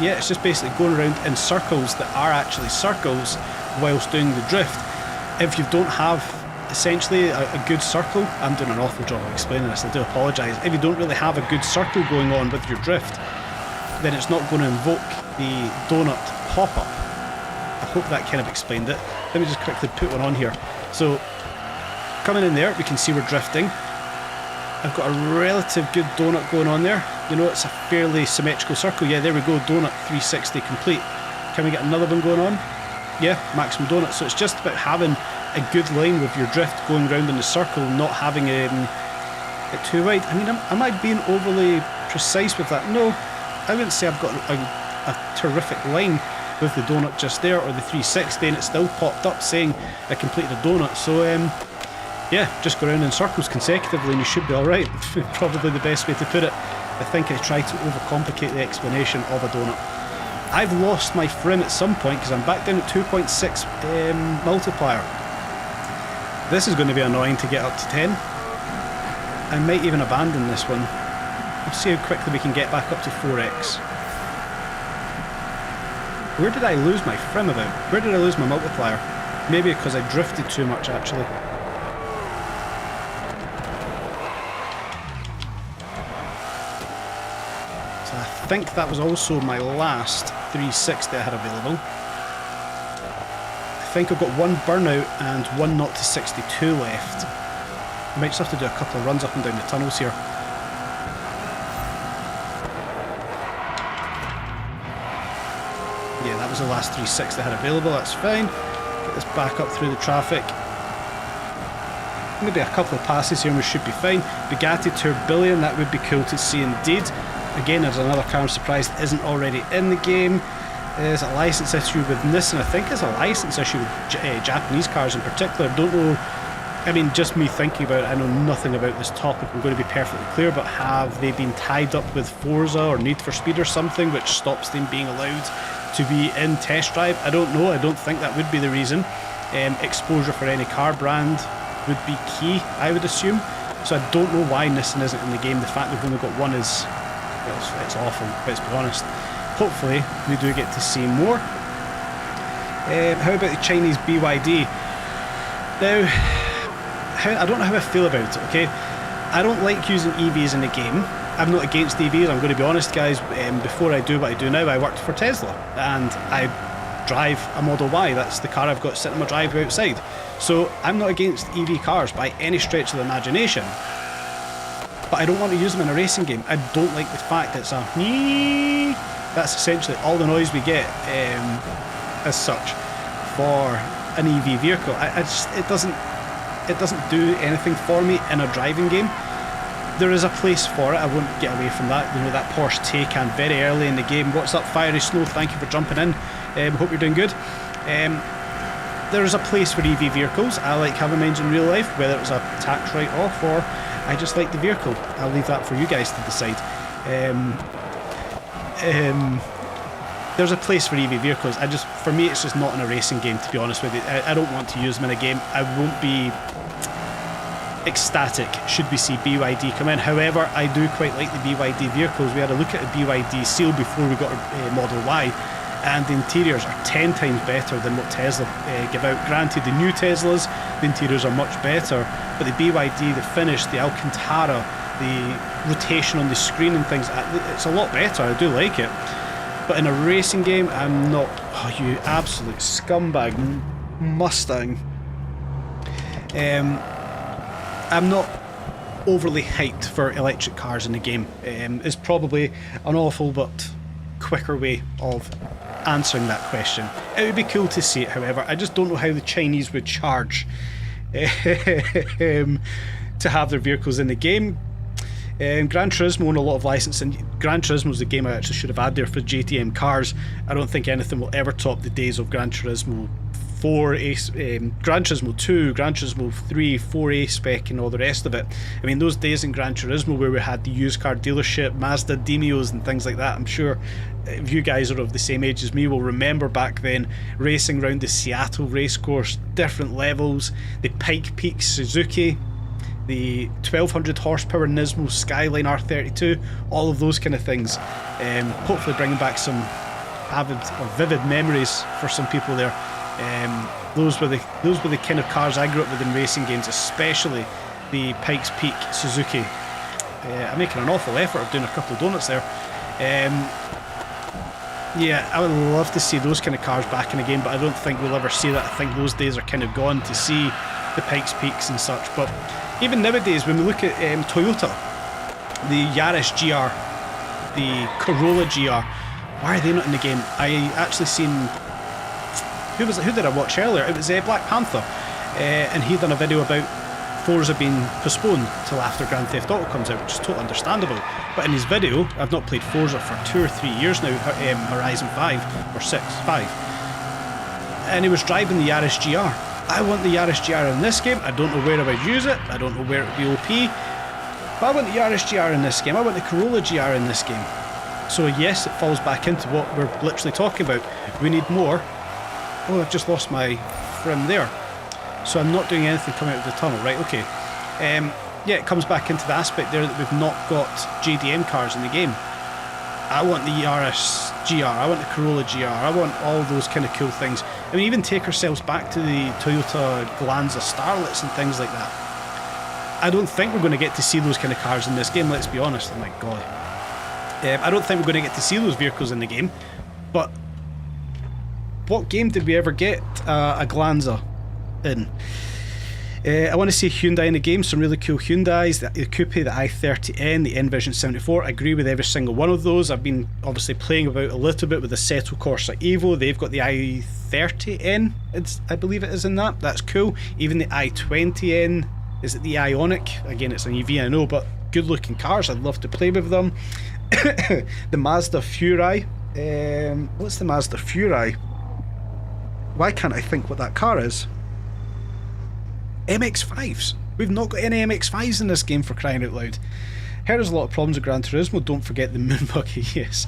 yeah, it's just basically going around in circles that are actually circles whilst doing the drift. If you don't have essentially a good circle, I'm doing an awful job of explaining this, I do apologise. If you don't really have a good circle going on with your drift, then it's not going to invoke the donut pop-up. I hope that kind of explained it. Let me just quickly put one on here. So, coming in there, we can see we're drifting. I've got a relative good donut going on there. You know, it's a fairly symmetrical circle. Yeah, there we go, donut 360 complete. Can we get another one going on? Yeah, maximum donut. So it's just about having a good line with your drift going around in the circle, not having it too wide. I mean, am I being overly precise with that? No, I wouldn't say I've got a terrific line with the donut just there, or the 360, and it still popped up saying I completed a donut. So yeah, just go around in circles consecutively and you should be alright. Probably the best way to put it. I think I tried to overcomplicate the explanation of a donut. I've lost my frim at some point because I'm back down at 2.6 multiplier. This is going to be annoying to get up to 10. I might even abandon this one. We'll see how quickly we can get back up to 4x. Where did I lose my frim about? Where did I lose my multiplier? Maybe because I drifted too much actually. So I think that was also my last 360 I had available. I think I've got one burnout and one 0 to 62 left. I might just have to do a couple of runs up and down the tunnels here. Yeah, that was the last 360 I had available, that's fine. Get this back up through the traffic. Maybe a couple of passes here and we should be fine. Bugatti Tourbillon, that would be cool to see indeed. Again, there's another car I'm surprised isn't already in the game. There's a license issue with Nissan. I think there's a license issue with Japanese cars in particular. I don't know, I mean, just me thinking about it, I know nothing about this topic, I'm going to be perfectly clear, but have they been tied up with Forza or Need for Speed or something which stops them being allowed to be in test drive? I don't know, I don't think that would be the reason. exposure for any car brand would be key, I would assume. So I don't know why Nissan isn't in the game. The fact they've only got one is, well, it's awful, let's be honest. Hopefully we do get to see more. How about the Chinese BYD? Now, I don't know how I feel about it, okay? I don't like using EVs in the game. I'm not against EVs, I'm going to be honest, guys. Before I do what I do now, I worked for Tesla, and I drive a Model Y. That's the car I've got sitting in my driveway outside. So I'm not against EV cars by any stretch of the imagination, but I don't want to use them in a racing game. I don't like the fact it's a that's essentially all the noise we get as such for an EV vehicle. It doesn't do anything for me in a driving game. There is a place for it, I won't get away from that. You know, that Porsche Taycan very early in the game. What's up, Fiery Snow? Thank you for jumping in. Hope you're doing good. There is a place for EV vehicles. I like having mine in real life, whether it's a tax write-off or I just like the vehicle. I'll leave that for you guys to decide. There's a place for EV vehicles. For me, it's just not in a racing game, to be honest with you. I don't want to use them in a game. I won't be ecstatic should we see BYD come in. However, I do quite like the BYD vehicles. We had a look at the BYD seal before we got our Model Y, and the interiors are 10 times better than what Tesla give out. Granted, the new Teslas, the interiors are much better, but the BYD, the finish, the Alcantara, the rotation on the screen and things, it's a lot better. I do like it. But in a racing game, I'm not. Oh, you absolute scumbag Mustang. I'm not overly hyped for electric cars in the game. It's probably an awful but quicker way of answering that question. It would be cool to see it, however. I just don't know how the Chinese would charge to have their vehicles in the game. Gran Turismo own a lot of licensing. Gran Turismo is the game I actually should have had there for JTM cars. I don't think anything will ever top the days of Gran Turismo 4, Gran Turismo 2, Gran Turismo 3, 4A spec and all the rest of it. I mean, those days in Gran Turismo where we had the used car dealership, Mazda Demios and things like that, I'm sure if you guys are of the same age as me will remember back then racing around the Seattle racecourse, different levels, the Pike Peak Suzuki, the 1200 horsepower Nismo Skyline R32, all of those kind of things. Hopefully bringing back some avid or vivid memories for some people there. Those were the kind of cars I grew up with in racing games, especially the Pikes Peak Suzuki. I'm making an awful effort of doing a couple of donuts there. Yeah, I would love to see those kind of cars back in the game, but I don't think we'll ever see that. I think those days are kind of gone to see the Pikes Peaks and such. But even nowadays, when we look at Toyota, the Yaris GR, the Corolla GR, why are they not in the game? I actually seen... Who did I watch earlier? It was Black Panther, and he done a video about Forza being postponed till after Grand Theft Auto comes out, which is totally understandable. But in his video, I've not played Forza for 2 or 3 years now, Horizon 5 or 6, 5, and he was driving the Yaris GR. I want the Yaris GR in this game. I don't know where I would use it. I don't know where it would be OP, but I want the Yaris GR in this game. I want the Corolla GR in this game. So yes, it falls back into what we're literally talking about. We need more. Oh, I've just lost my frim there. So I'm not doing anything coming out of the tunnel, right? Okay. Yeah, it comes back into the aspect there that we've not got JDM cars in the game. I want the Yaris GR, I want the Corolla GR, I want all those kind of cool things. I mean, even take ourselves back to the Toyota Glanza Starlets and things like that. I don't think we're going to get to see those kind of cars in this game, let's be honest. Oh my god. I don't think we're going to get to see those vehicles in the game, but what game did we ever get a Glanza in? I want to see Hyundai in the game, some really cool Hyundais, the Coupe, the i30N, the Envision 74. I agree with every single one of those. I've been obviously playing about a little bit with the Seto Corsa Evo. They've got the i30N, I believe it is in that. That's cool. Even the i20N, is it the Ioniq? Again, it's an EV, I know, but good looking cars. I'd love to play with them. The Mazda Furai. What's the Mazda Furai? Why can't I think what that car is? MX-5s. We've not got any MX-5s in this game, for crying out loud. Heard there's a lot of problems with Gran Turismo. Don't forget the moon buggy, yes.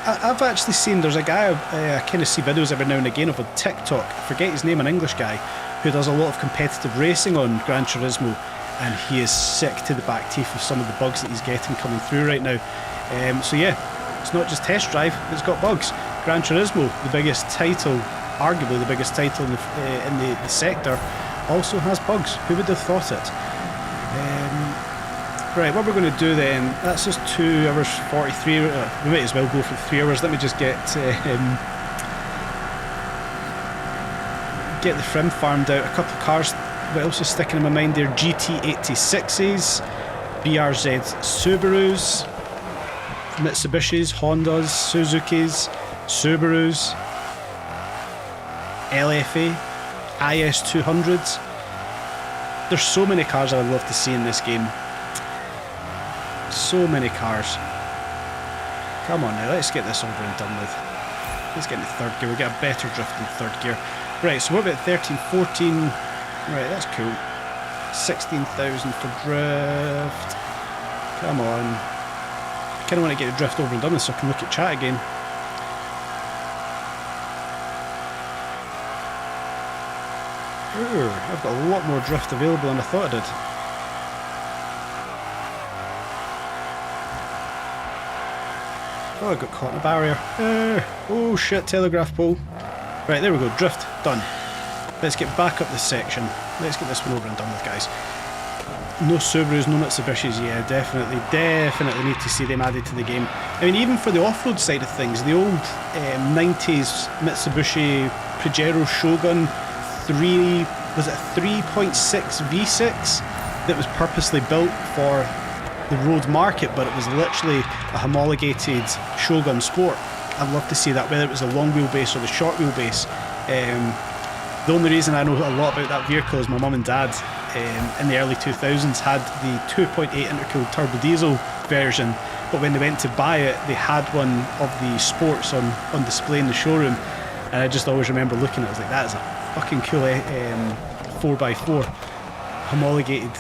I've actually seen, there's a guy, I kind of see videos every now and again of on TikTok, I forget his name, an English guy, who does a lot of competitive racing on Gran Turismo, and he is sick to the back teeth of some of the bugs that he's getting coming through right now. So yeah, it's not just Test Drive, it's got bugs. Gran Turismo, the biggest title, arguably the biggest title in the sector, also has bugs. Who would have thought it? Right, what we're going to do then, that's just 2 hours 43, we might as well go for 3 hours. Let me just get the frim farmed out. A couple of cars, what else is sticking in my mind there? GT86s, BRZ Subarus, Mitsubishis, Hondas, Suzukis, Subarus, LFA, IS200s. There's so many cars I would love to see in this game. So many cars. Come on now, let's get this over and done with. Let's get into third gear. We'll get a better drift in third gear. Right, so we're about 13, 14. Right, that's cool. 16,000 for drift. Come on. I kind of want to get the drift over and done with so I can look at chat again. Ooh, I've got a lot more drift available than I thought I did. Oh, I got caught in a barrier. Oh shit, telegraph pole. Right, there we go, drift, done. Let's get back up this section. Let's get this one over and done with, guys. No Subarus, no Mitsubishis, yeah, definitely need to see them added to the game. I mean, even for the off-road side of things, the old 90s Mitsubishi Pajero Shogun 3.6 V6 that was purposely built for the road market, but it was literally a homologated Shogun Sport. I'd love to see that, whether it was the long wheelbase or the short wheelbase. The only reason I know a lot about that vehicle is my mum and dad in the early 2000s had the 2.8 intercooled turbo diesel version, but when they went to buy it, they had one of the sports on display in the showroom, and I just always remember looking at it, I was like, that is a fucking cool 4x4 homologated.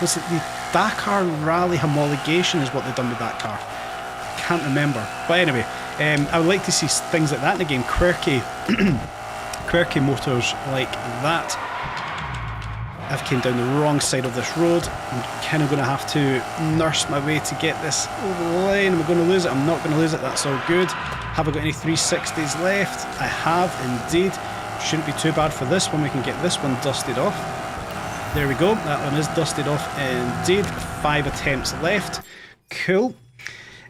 Was it the Dakar Rally homologation is what they've done with that car? Can't remember, but anyway, I would like to see things like that in the game. Quirky motors like that. I've came down the wrong side of this road. I'm kind of going to have to nurse my way to get this over the line. Am I going to lose it? I'm not going to lose it. That's all good. Have I got any 360s left? I have indeed. Shouldn't be too bad for this one. We can get this one dusted off. There we go. That one is dusted off indeed. 5 attempts left. Cool.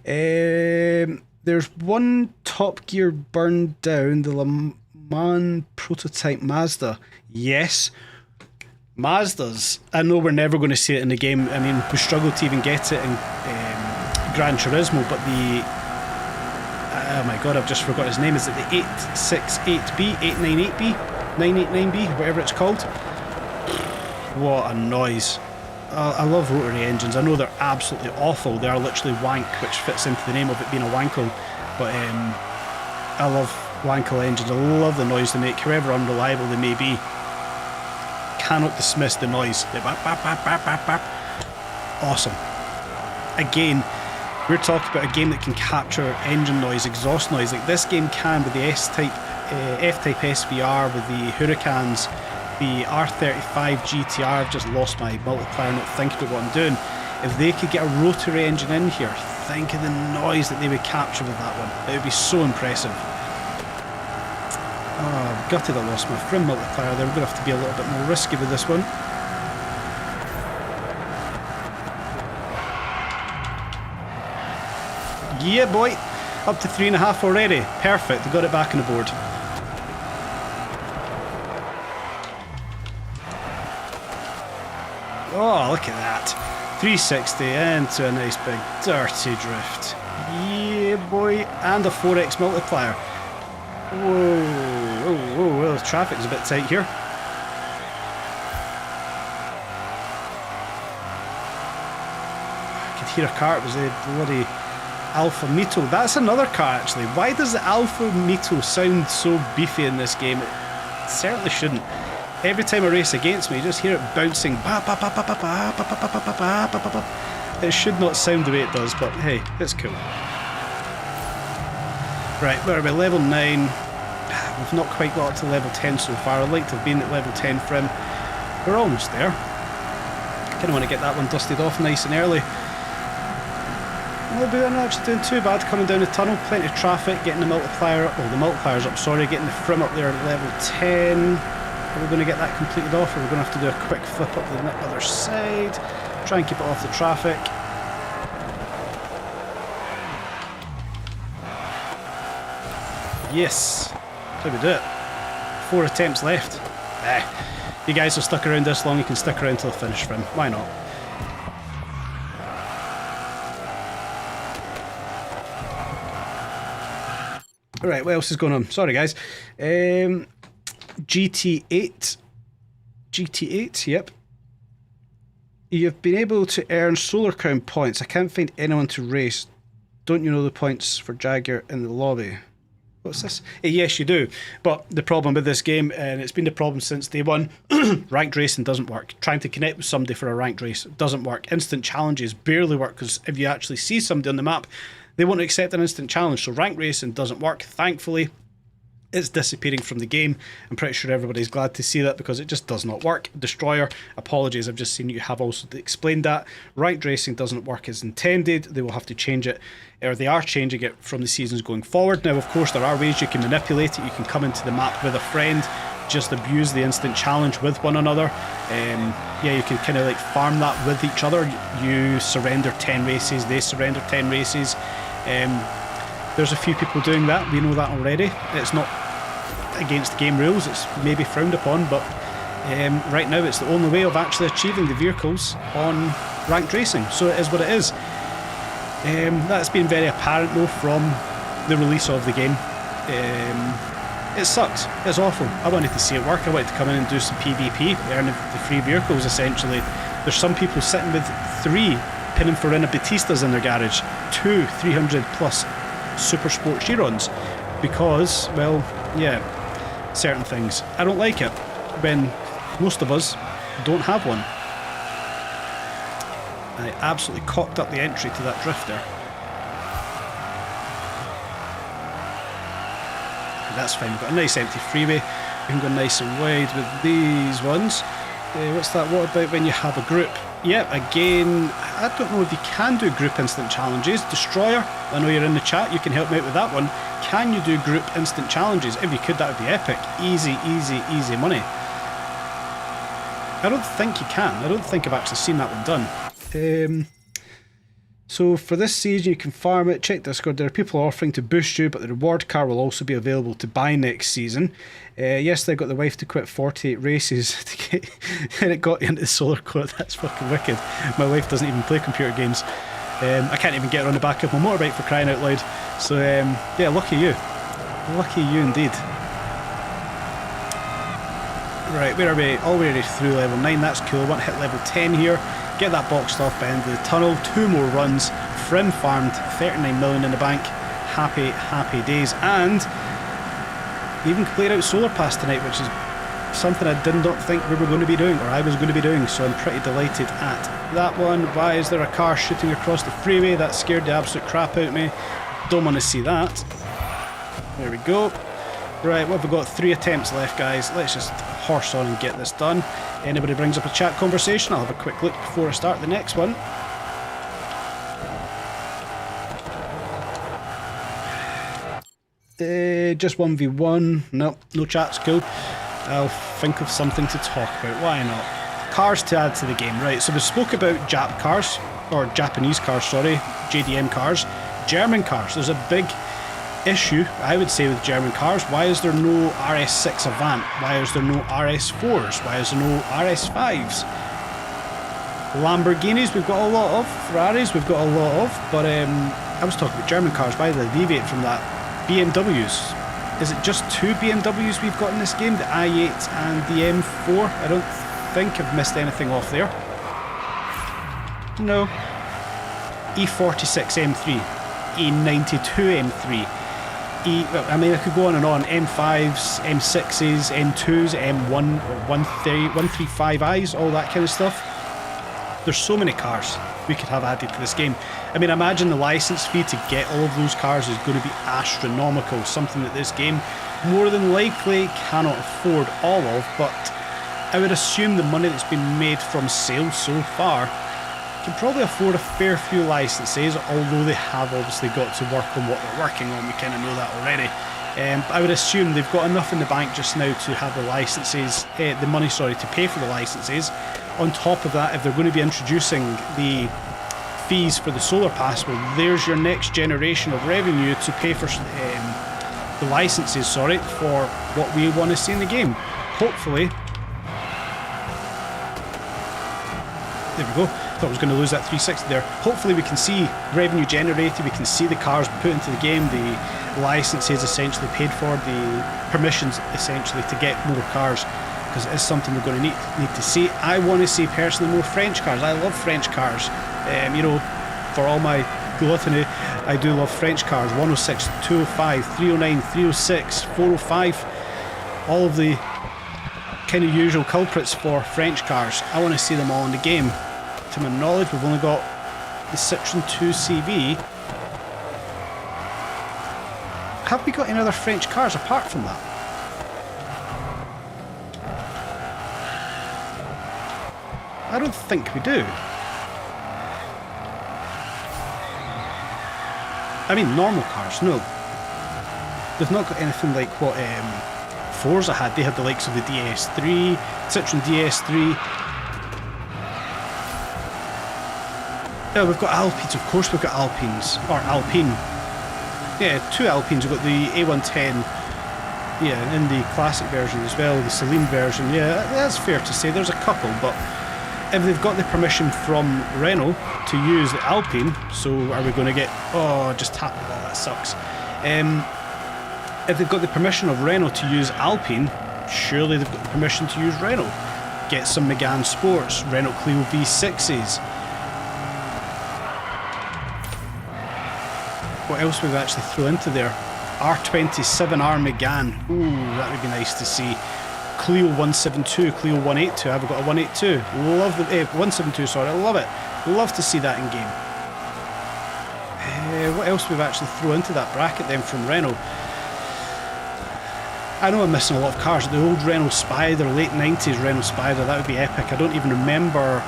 There's one Top Gear burned down. The Le Mans prototype Mazda. Yes. Mazdas. I know we're never going to see it in the game. I mean, we struggled to even get it in Gran Turismo, but the... oh my god, I've just forgot his name. Is it the 868B, 898B, 989B, whatever it's called? What a noise. I love rotary engines. I know they're absolutely awful. They are literally wank, which fits into the name of it being a wankle. But I love wankle engines. I love the noise they make, however unreliable they may be. Cannot dismiss the noise. Bap, bap, bap, bap, bap, bap. Awesome. Again, we're talking about a game that can capture engine noise, exhaust noise, like this game can with the F-Type SVR, with the Hurricanes, the R35 GTR. I've just lost my multiplier, not thinking about what I'm doing. If they could get a rotary engine in here, think of the noise that they would capture with that one. It would be so impressive. Oh, I've gutted I lost my frim multiplier there. We're going to have to be a little bit more risky with this one. Yeah, boy. Up to 3.5 already. Perfect. They got it back on the board. Oh, look at that. 360 into a nice big dirty drift. Yeah, boy. And a 4x multiplier. Whoa, whoa, whoa, whoa. The traffic's a bit tight here. I could hear a car. It was a bloody Alfa Mito. That's another car, actually. Why does the Alfa Mito sound so beefy in this game? It certainly shouldn't. Every time I race against me, you just hear it bouncing. It should not sound the way it does, but hey, it's cool. Right, where are we? Level 9. We've not quite got up to level 10 so far. I'd like to have been at level 10 frim. We're almost there. Kind of want to get that one dusted off nice and early. We're not actually doing too bad coming down the tunnel. Plenty of traffic, getting the multiplier up. Well, the multiplier's up, sorry. Getting the frim up there at level 10. Are we going to get that completed off, or we're going to have to do a quick flip up the other side? Try and keep it off the traffic. Yes. That's how we do it. 4 attempts left. You guys have stuck around this long, you can stick around till the finish frim. Why not? Alright, what else is going on? Sorry guys. GT8. GT8, yep. You've been able to earn Solar Crown points. I can't find anyone to race. Don't you know the points for Jaguar in the lobby? What's this? Yes, you do. But the problem with this game, and it's been the problem since day one, ranked racing doesn't work. Trying to connect with somebody for a ranked race doesn't work. Instant challenges barely work, because if you actually see somebody on the map, they won't accept an instant challenge. So ranked racing doesn't work. Thankfully, it's disappearing from the game. I'm pretty sure everybody's glad to see that, because it just does not work. Destroyer, apologies, I've just seen you have also explained that. Ranked racing doesn't work as intended. They will have to change it, or they are changing it from the seasons going forward. Now, of course, there are ways you can manipulate it. You can come into the map with a friend, just abuse the instant challenge with one another. Yeah, you can kind of like farm that with each other. You surrender 10 races, they surrender 10 races. There's a few people doing that, we know that already. It's not against game rules, it's maybe frowned upon, but right now it's the only way of actually achieving the vehicles on ranked racing, so it is what it is. That's been very apparent though from the release of the game. It sucks, it's awful. I wanted to see it work, I wanted to come in and do some PvP, earn the free vehicles essentially. There's some people sitting with 3 Pininfarina Batistas in their garage, 2 300 plus Super Sport Chirons, because, well, yeah, certain things. I don't like it when most of us don't have one. I absolutely cocked up the entry to that drift there. That's fine, we've got a nice empty freeway. We can go nice and wide with these ones. What's that? What about when you have a group? Yep, again, I don't know if you can do group instant challenges. Destroyer, I know you're in the chat, you can help me out with that one. Can you do group instant challenges? If you could, that would be epic. Easy, easy, easy money. I don't think you can. I don't think I've actually seen that one done. So for this season you can farm it. Check Discord, there are people offering to boost you, but the reward car will also be available to buy next season. Yesterday I got the wife to quit 48 races to get, and it got into the solar court. That's fucking wicked. My wife doesn't even play computer games. I can't even get her on the back of my motorbike, for crying out loud. So yeah, lucky you. Lucky you indeed. Right, where are we? Already through level 9, that's cool. I want to hit level 10 here. Get that boxed off by the end of the tunnel. 2 more runs. Frim farmed. 39 million in the bank. Happy, happy days. And we even played out Solar Pass tonight, which is something I did not think we were going to be doing, or I was going to be doing, so I'm pretty delighted at that one. Why is there a car shooting across the freeway? That scared the absolute crap out of me. Don't want to see that. There we go. Right, what have we got? 3 attempts left, guys. Let's just horse on and get this done. Anybody brings up a chat conversation, I'll have a quick look before I start the next one. Just 1v1. Nope, no chat's cool. I'll think of something to talk about. Why not? Cars to add to the game. Right, so we spoke about Jap cars, or Japanese cars, sorry, JDM cars. German cars, there's a big issue, I would say, with German cars. Why is there no RS6 Avant? Why is there no RS4s? Why is there no RS5s? Lamborghinis we've got a lot of, Ferraris we've got a lot of, but I was talking about German cars. Why do they deviate from that? BMWs. Is it just 2 BMWs we've got in this game? The i8 and the M4? I don't think I've missed anything off there. No. E46 M3, E92 M3, I mean, I could go on and on. M5s, M6s, M2s, M1, 135Is, all that kind of stuff. There's so many cars we could have added to this game. I mean, imagine the license fee to get all of those cars is going to be astronomical, something that this game more than likely cannot afford all of, but I would assume the money that's been made from sales so far can probably afford a fair few licenses, although they have obviously got to work on what they're working on. We kind of know that already. I would assume they've got enough in the bank just now to have the licenses, the money, sorry, to pay for the licenses. On top of that, if they're going to be introducing the fees for the solar pass, well, there's your next generation of revenue to pay for the licenses, sorry, for what we want to see in the game. Hopefully, there we go. Thought I was going to lose that 360 there. Hopefully we can see revenue generated, we can see the cars put into the game, the licenses essentially paid for, the permissions essentially to get more cars, because it is something we're going to need to see. I want to see personally more French cars. I love French cars. You know, for all my gluttony, I do love French cars. 106, 205, 309, 306, 405, all of the kind of usual culprits for French cars. I want to see them all in the game. To my knowledge, we've only got the Citroen 2CV. Have we got any other French cars apart from that? I don't think we do. I mean, normal cars, no. They've not got anything like what Forza had. They had the likes of the DS3, Citroen DS3. Yeah, we've got Alpines, of course we've got Alpines, or Alpine. Yeah, 2 Alpines. We've got the A110, yeah, in the classic version as well, the Celine version. Yeah, that's fair to say, there's a couple, but if they've got the permission from Renault to use the Alpine, so are we going to get, oh, just tap it, oh, that sucks. If they've got the permission of Renault to use Alpine, surely they've got the permission to use Renault. Get some Megane Sports, Renault Clio V6s. What else we've actually thrown into there? R27R Megane. Ooh, that would be nice to see. Clio 172, Clio 182. Have we got a 182? Love the 172. Sorry, I love it. Love to see that in game. What else we've actually thrown into that bracket then from Renault? I know I'm missing a lot of cars. The old Renault Spider, late 90s Renault Spider. That would be epic. I don't even remember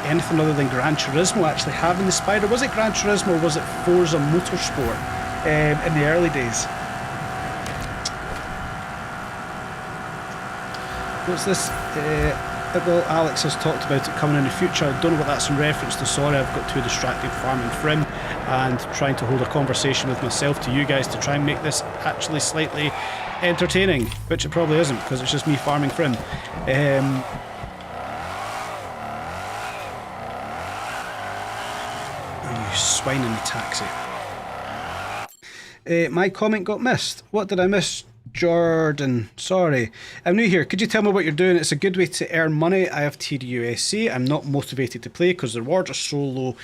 anything other than Gran Turismo actually having the Spider. Was it Gran Turismo or was it Forza Motorsport in the early days? What's this? Well, Alex has talked about it coming in the future. I don't know what that's in reference to. Sorry, I've got too distracted farming frim and trying to hold a conversation with myself to you guys to try and make this actually slightly entertaining, which it probably isn't because it's just me farming frim. Swine in the taxi. My comment got missed. What did I miss? Jordan, sorry. I'm new here. Could you tell me what you're doing? It's a good way to earn money. I have TDUSC. I'm not motivated to play because the rewards are so low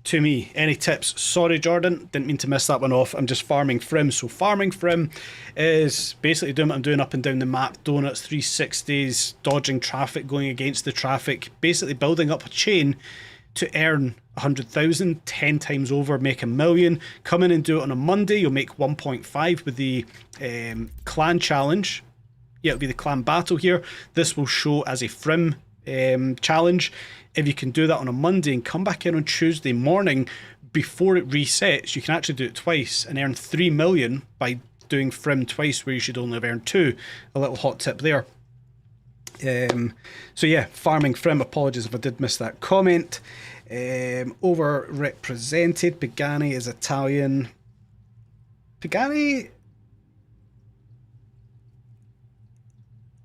to me. Any tips? Sorry, Jordan. Didn't mean to miss that one off. I'm just farming frim. So farming frim is basically doing what I'm doing up and down the map. Donuts, 360s, dodging traffic, going against the traffic. Basically building up a chain to earn 100,000, 10 times over, make $1 million. Come in and do it on a Monday, you'll make 1.5 with the clan challenge. Yeah, it'll be the clan battle here. This will show as a frim challenge. If you can do that on a Monday and come back in on Tuesday morning before it resets, you can actually do it twice and earn 3 million by doing frim twice where you should only have earned 2. A little hot tip there. So yeah, farming frim. Apologies if I did miss that comment. Overrepresented. Pagani is Italian. Pagani.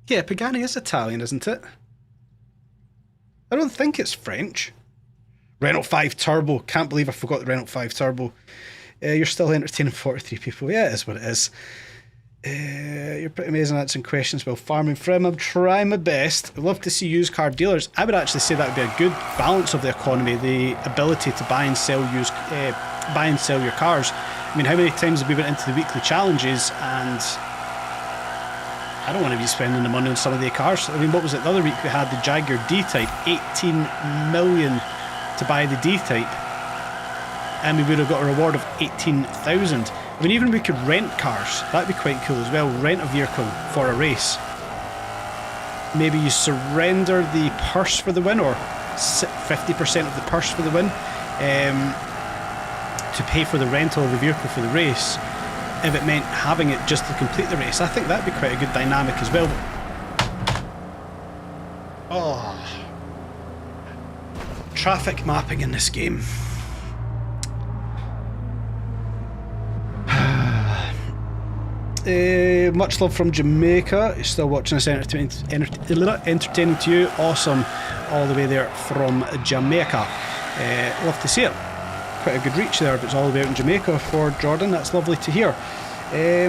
Yeah, Pagani is Italian, isn't it? I don't think it's French. Renault 5 Turbo. Can't believe I forgot the Renault 5 Turbo. You're still entertaining 43 people. Yeah, it is what it is. You're pretty amazing answering questions while farming frim. I'm trying my best. I'd love to see used car dealers. I would actually say that would be a good balance of the economy, the ability to buy and sell your cars. I mean, how many times have we went into the weekly challenges and I don't want to be spending the money on some of the cars. I mean, what was it the other week? We had the Jaguar D-Type, 18 million to buy the D-Type, and we would have got a reward of 18,000. I mean, even we could rent cars. That'd be quite cool as well. Rent a vehicle for a race. Maybe you surrender the purse for the win, or 50% of the purse for the win, to pay for the rental of the vehicle for the race, if it meant having it just to complete the race. I think that'd be quite a good dynamic as well. Oh, traffic mapping in this game. Much love from Jamaica. You're still watching us, entertaining to you. Awesome, all the way there from Jamaica. Love to see it. Quite a good reach there, but it's all the way out in Jamaica for Jordan. That's lovely to hear. They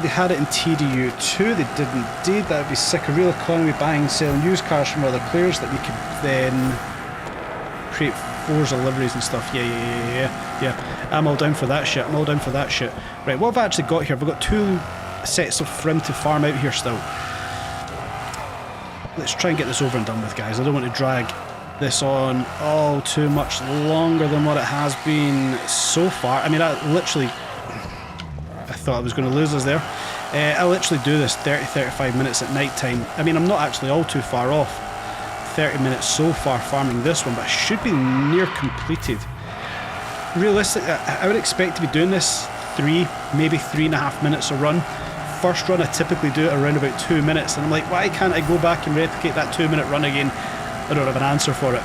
had it in TDU2. They did indeed. That would be sick. A real economy, buying and selling used cars from other players that we could then create Forza liveries and stuff. Yeah. I'm all down for that shit. Right, what have I actually got here? I've got 2 sets of frim to farm out here still. Let's try and get this over and done with, guys. I don't want to drag this on all too much longer than what it has been so far. I mean, I thought I was going to lose us there. I literally do this 30-35 minutes at night time. I mean, I'm not actually all too far off. 30 minutes so far farming this one, but I should be near completed. Realistically, I would expect to be doing this 3, maybe 3.5 minutes a run. First run I typically do it around about 2 minutes, and I'm like, why can't I go back and replicate that 2-minute run again? I don't have an answer for it.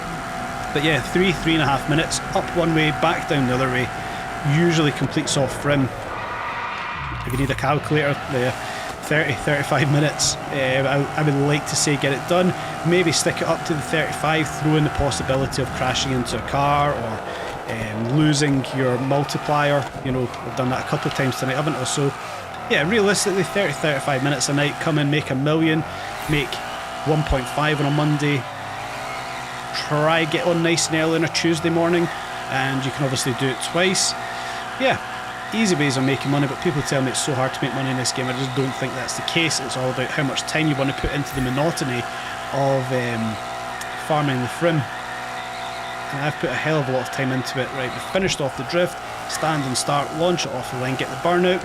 But yeah, 3.5 minutes, up one way, back down the other way, usually completes off frim. If you need a calculator, 30-35 minutes. I would like to say get it done, maybe stick it up to the 35, throw in the possibility of crashing into a car or losing your multiplier. You know, I've done that a couple of times tonight, haven't I? So yeah, realistically 30-35 minutes a night, come in, make $1 million, make 1.5 on a Monday, try get on nice and early on a Tuesday morning, and you can obviously do it twice. Yeah, easy ways of making money, but people tell me it's so hard to make money in this game. I just don't think that's the case. It's all about how much time you want to put into the monotony of farming the frim. And I've put a hell of a lot of time into it. Right, we've finished off the drift, stand and start, launch it off the line, get the burnout,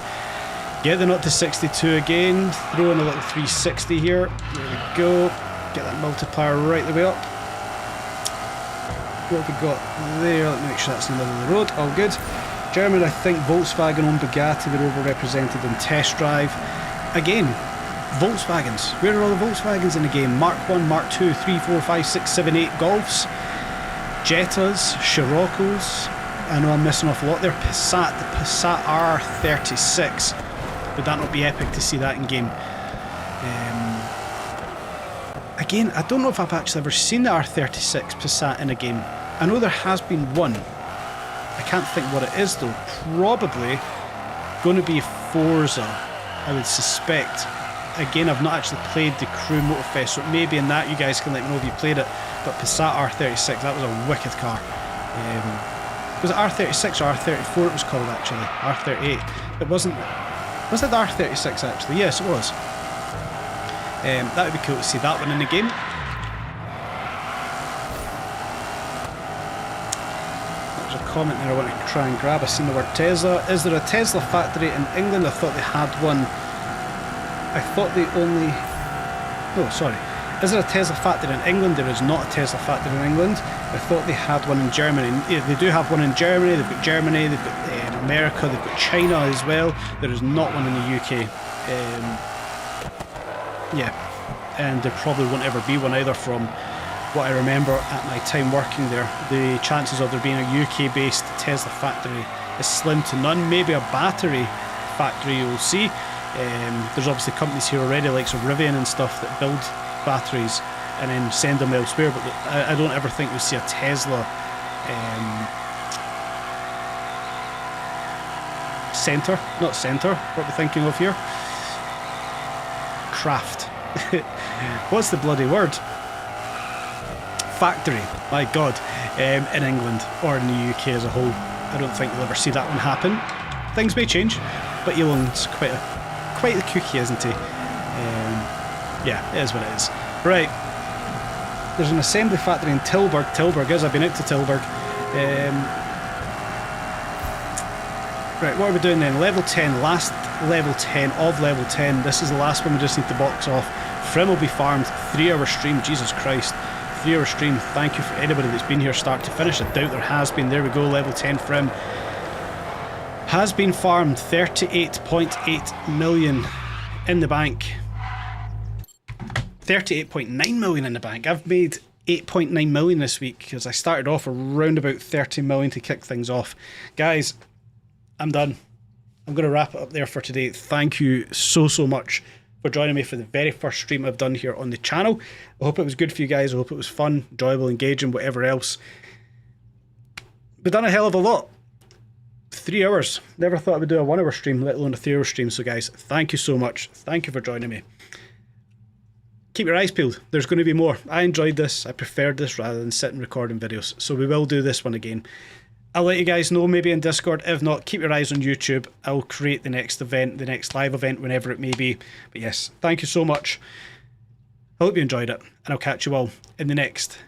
get the 0 to 62 again, throw in a little 360 here, there we go, get that multiplier right the way up. What have we got there? Let me make sure that's in the middle of the road. All good. German, I think Volkswagen owned Bugatti, they're overrepresented in test drive. Again, Volkswagens. Where are all the Volkswagens in the game? Mark 1, Mark 2, 3, 4, 5, 6, 7, 8 Golfs, Jettas, Scirocco's. I know I'm missing off a lot there. Passat, the Passat R36. Would that not be epic to see that in game? Again, I don't know if I've actually ever seen the R36 Passat in a game. I know there has been one. I can't think what it is though. Probably going to be Forza, I would suspect. Again, I've not actually played the Crew Motorfest, so maybe in that you guys can let me know if you played it. But Passat R36, that was a wicked car. Was it R36 or R34 it was called actually? R38. It wasn't... Was it the R36 actually? Yes, it was. That would be cool to see that one in the game. There's a comment there I want to try and grab. I seen the word Tesla. Is there a Tesla factory in England? I thought they had one. I thought they only... Oh, sorry. Is there a Tesla factory in England? There is not a Tesla factory in England. I thought they had one in Germany. Yeah, they do have one in Germany. They've got Germany, they've got America, they've got China as well. There is not one in the UK. Yeah, and there probably won't ever be one either from what I remember at my time working there. The chances of there being a UK-based Tesla factory is slim to none. Maybe a battery factory you'll see. There's obviously companies here already, like Rivian and stuff, that build batteries and then send them elsewhere, but I don't ever think we'll see a Tesla centre, not centre, what we're thinking of here. Craft. What's the bloody word? Factory, my god, in England or in the UK as a whole. I don't think you'll ever see that one happen. Things may change, but Elon's quite the cookie, isn't he? Yeah, it is what it is. Right. There's an assembly factory in Tilburg. Tilburg is. I've been out to Tilburg. Right, what are we doing then? Level 10. Last level 10 of level 10. This is the last one we just need to box off. Frim will be farmed. 3-hour stream. Jesus Christ. 3-hour stream. Thank you for anybody that's been here start to finish. I doubt there has been. There we go. Level 10 Frim. Has been farmed. 38.8 million in the bank. 38.9 million in the bank. I've made 8.9 million this week because I started off around about 30 million to kick things off. Guys, I'm done. I'm going to wrap it up there for today. Thank you so much for joining me for the very first stream I've done here on the channel. I hope it was good for you guys. I hope it was fun, enjoyable, engaging, whatever else. We've done a hell of a lot. 3 hours. Never thought I would do a 1-hour stream, let alone a 3-hour stream. So guys, thank you so much. Thank you for joining me. Keep your eyes peeled. There's going to be more. I enjoyed this. I preferred this rather than sitting recording videos. So we will do this one again. I'll let you guys know maybe in Discord. If not, keep your eyes on YouTube. I'll create the next event, the next live event, whenever it may be. But yes, thank you so much. I hope you enjoyed it. And I'll catch you all in the next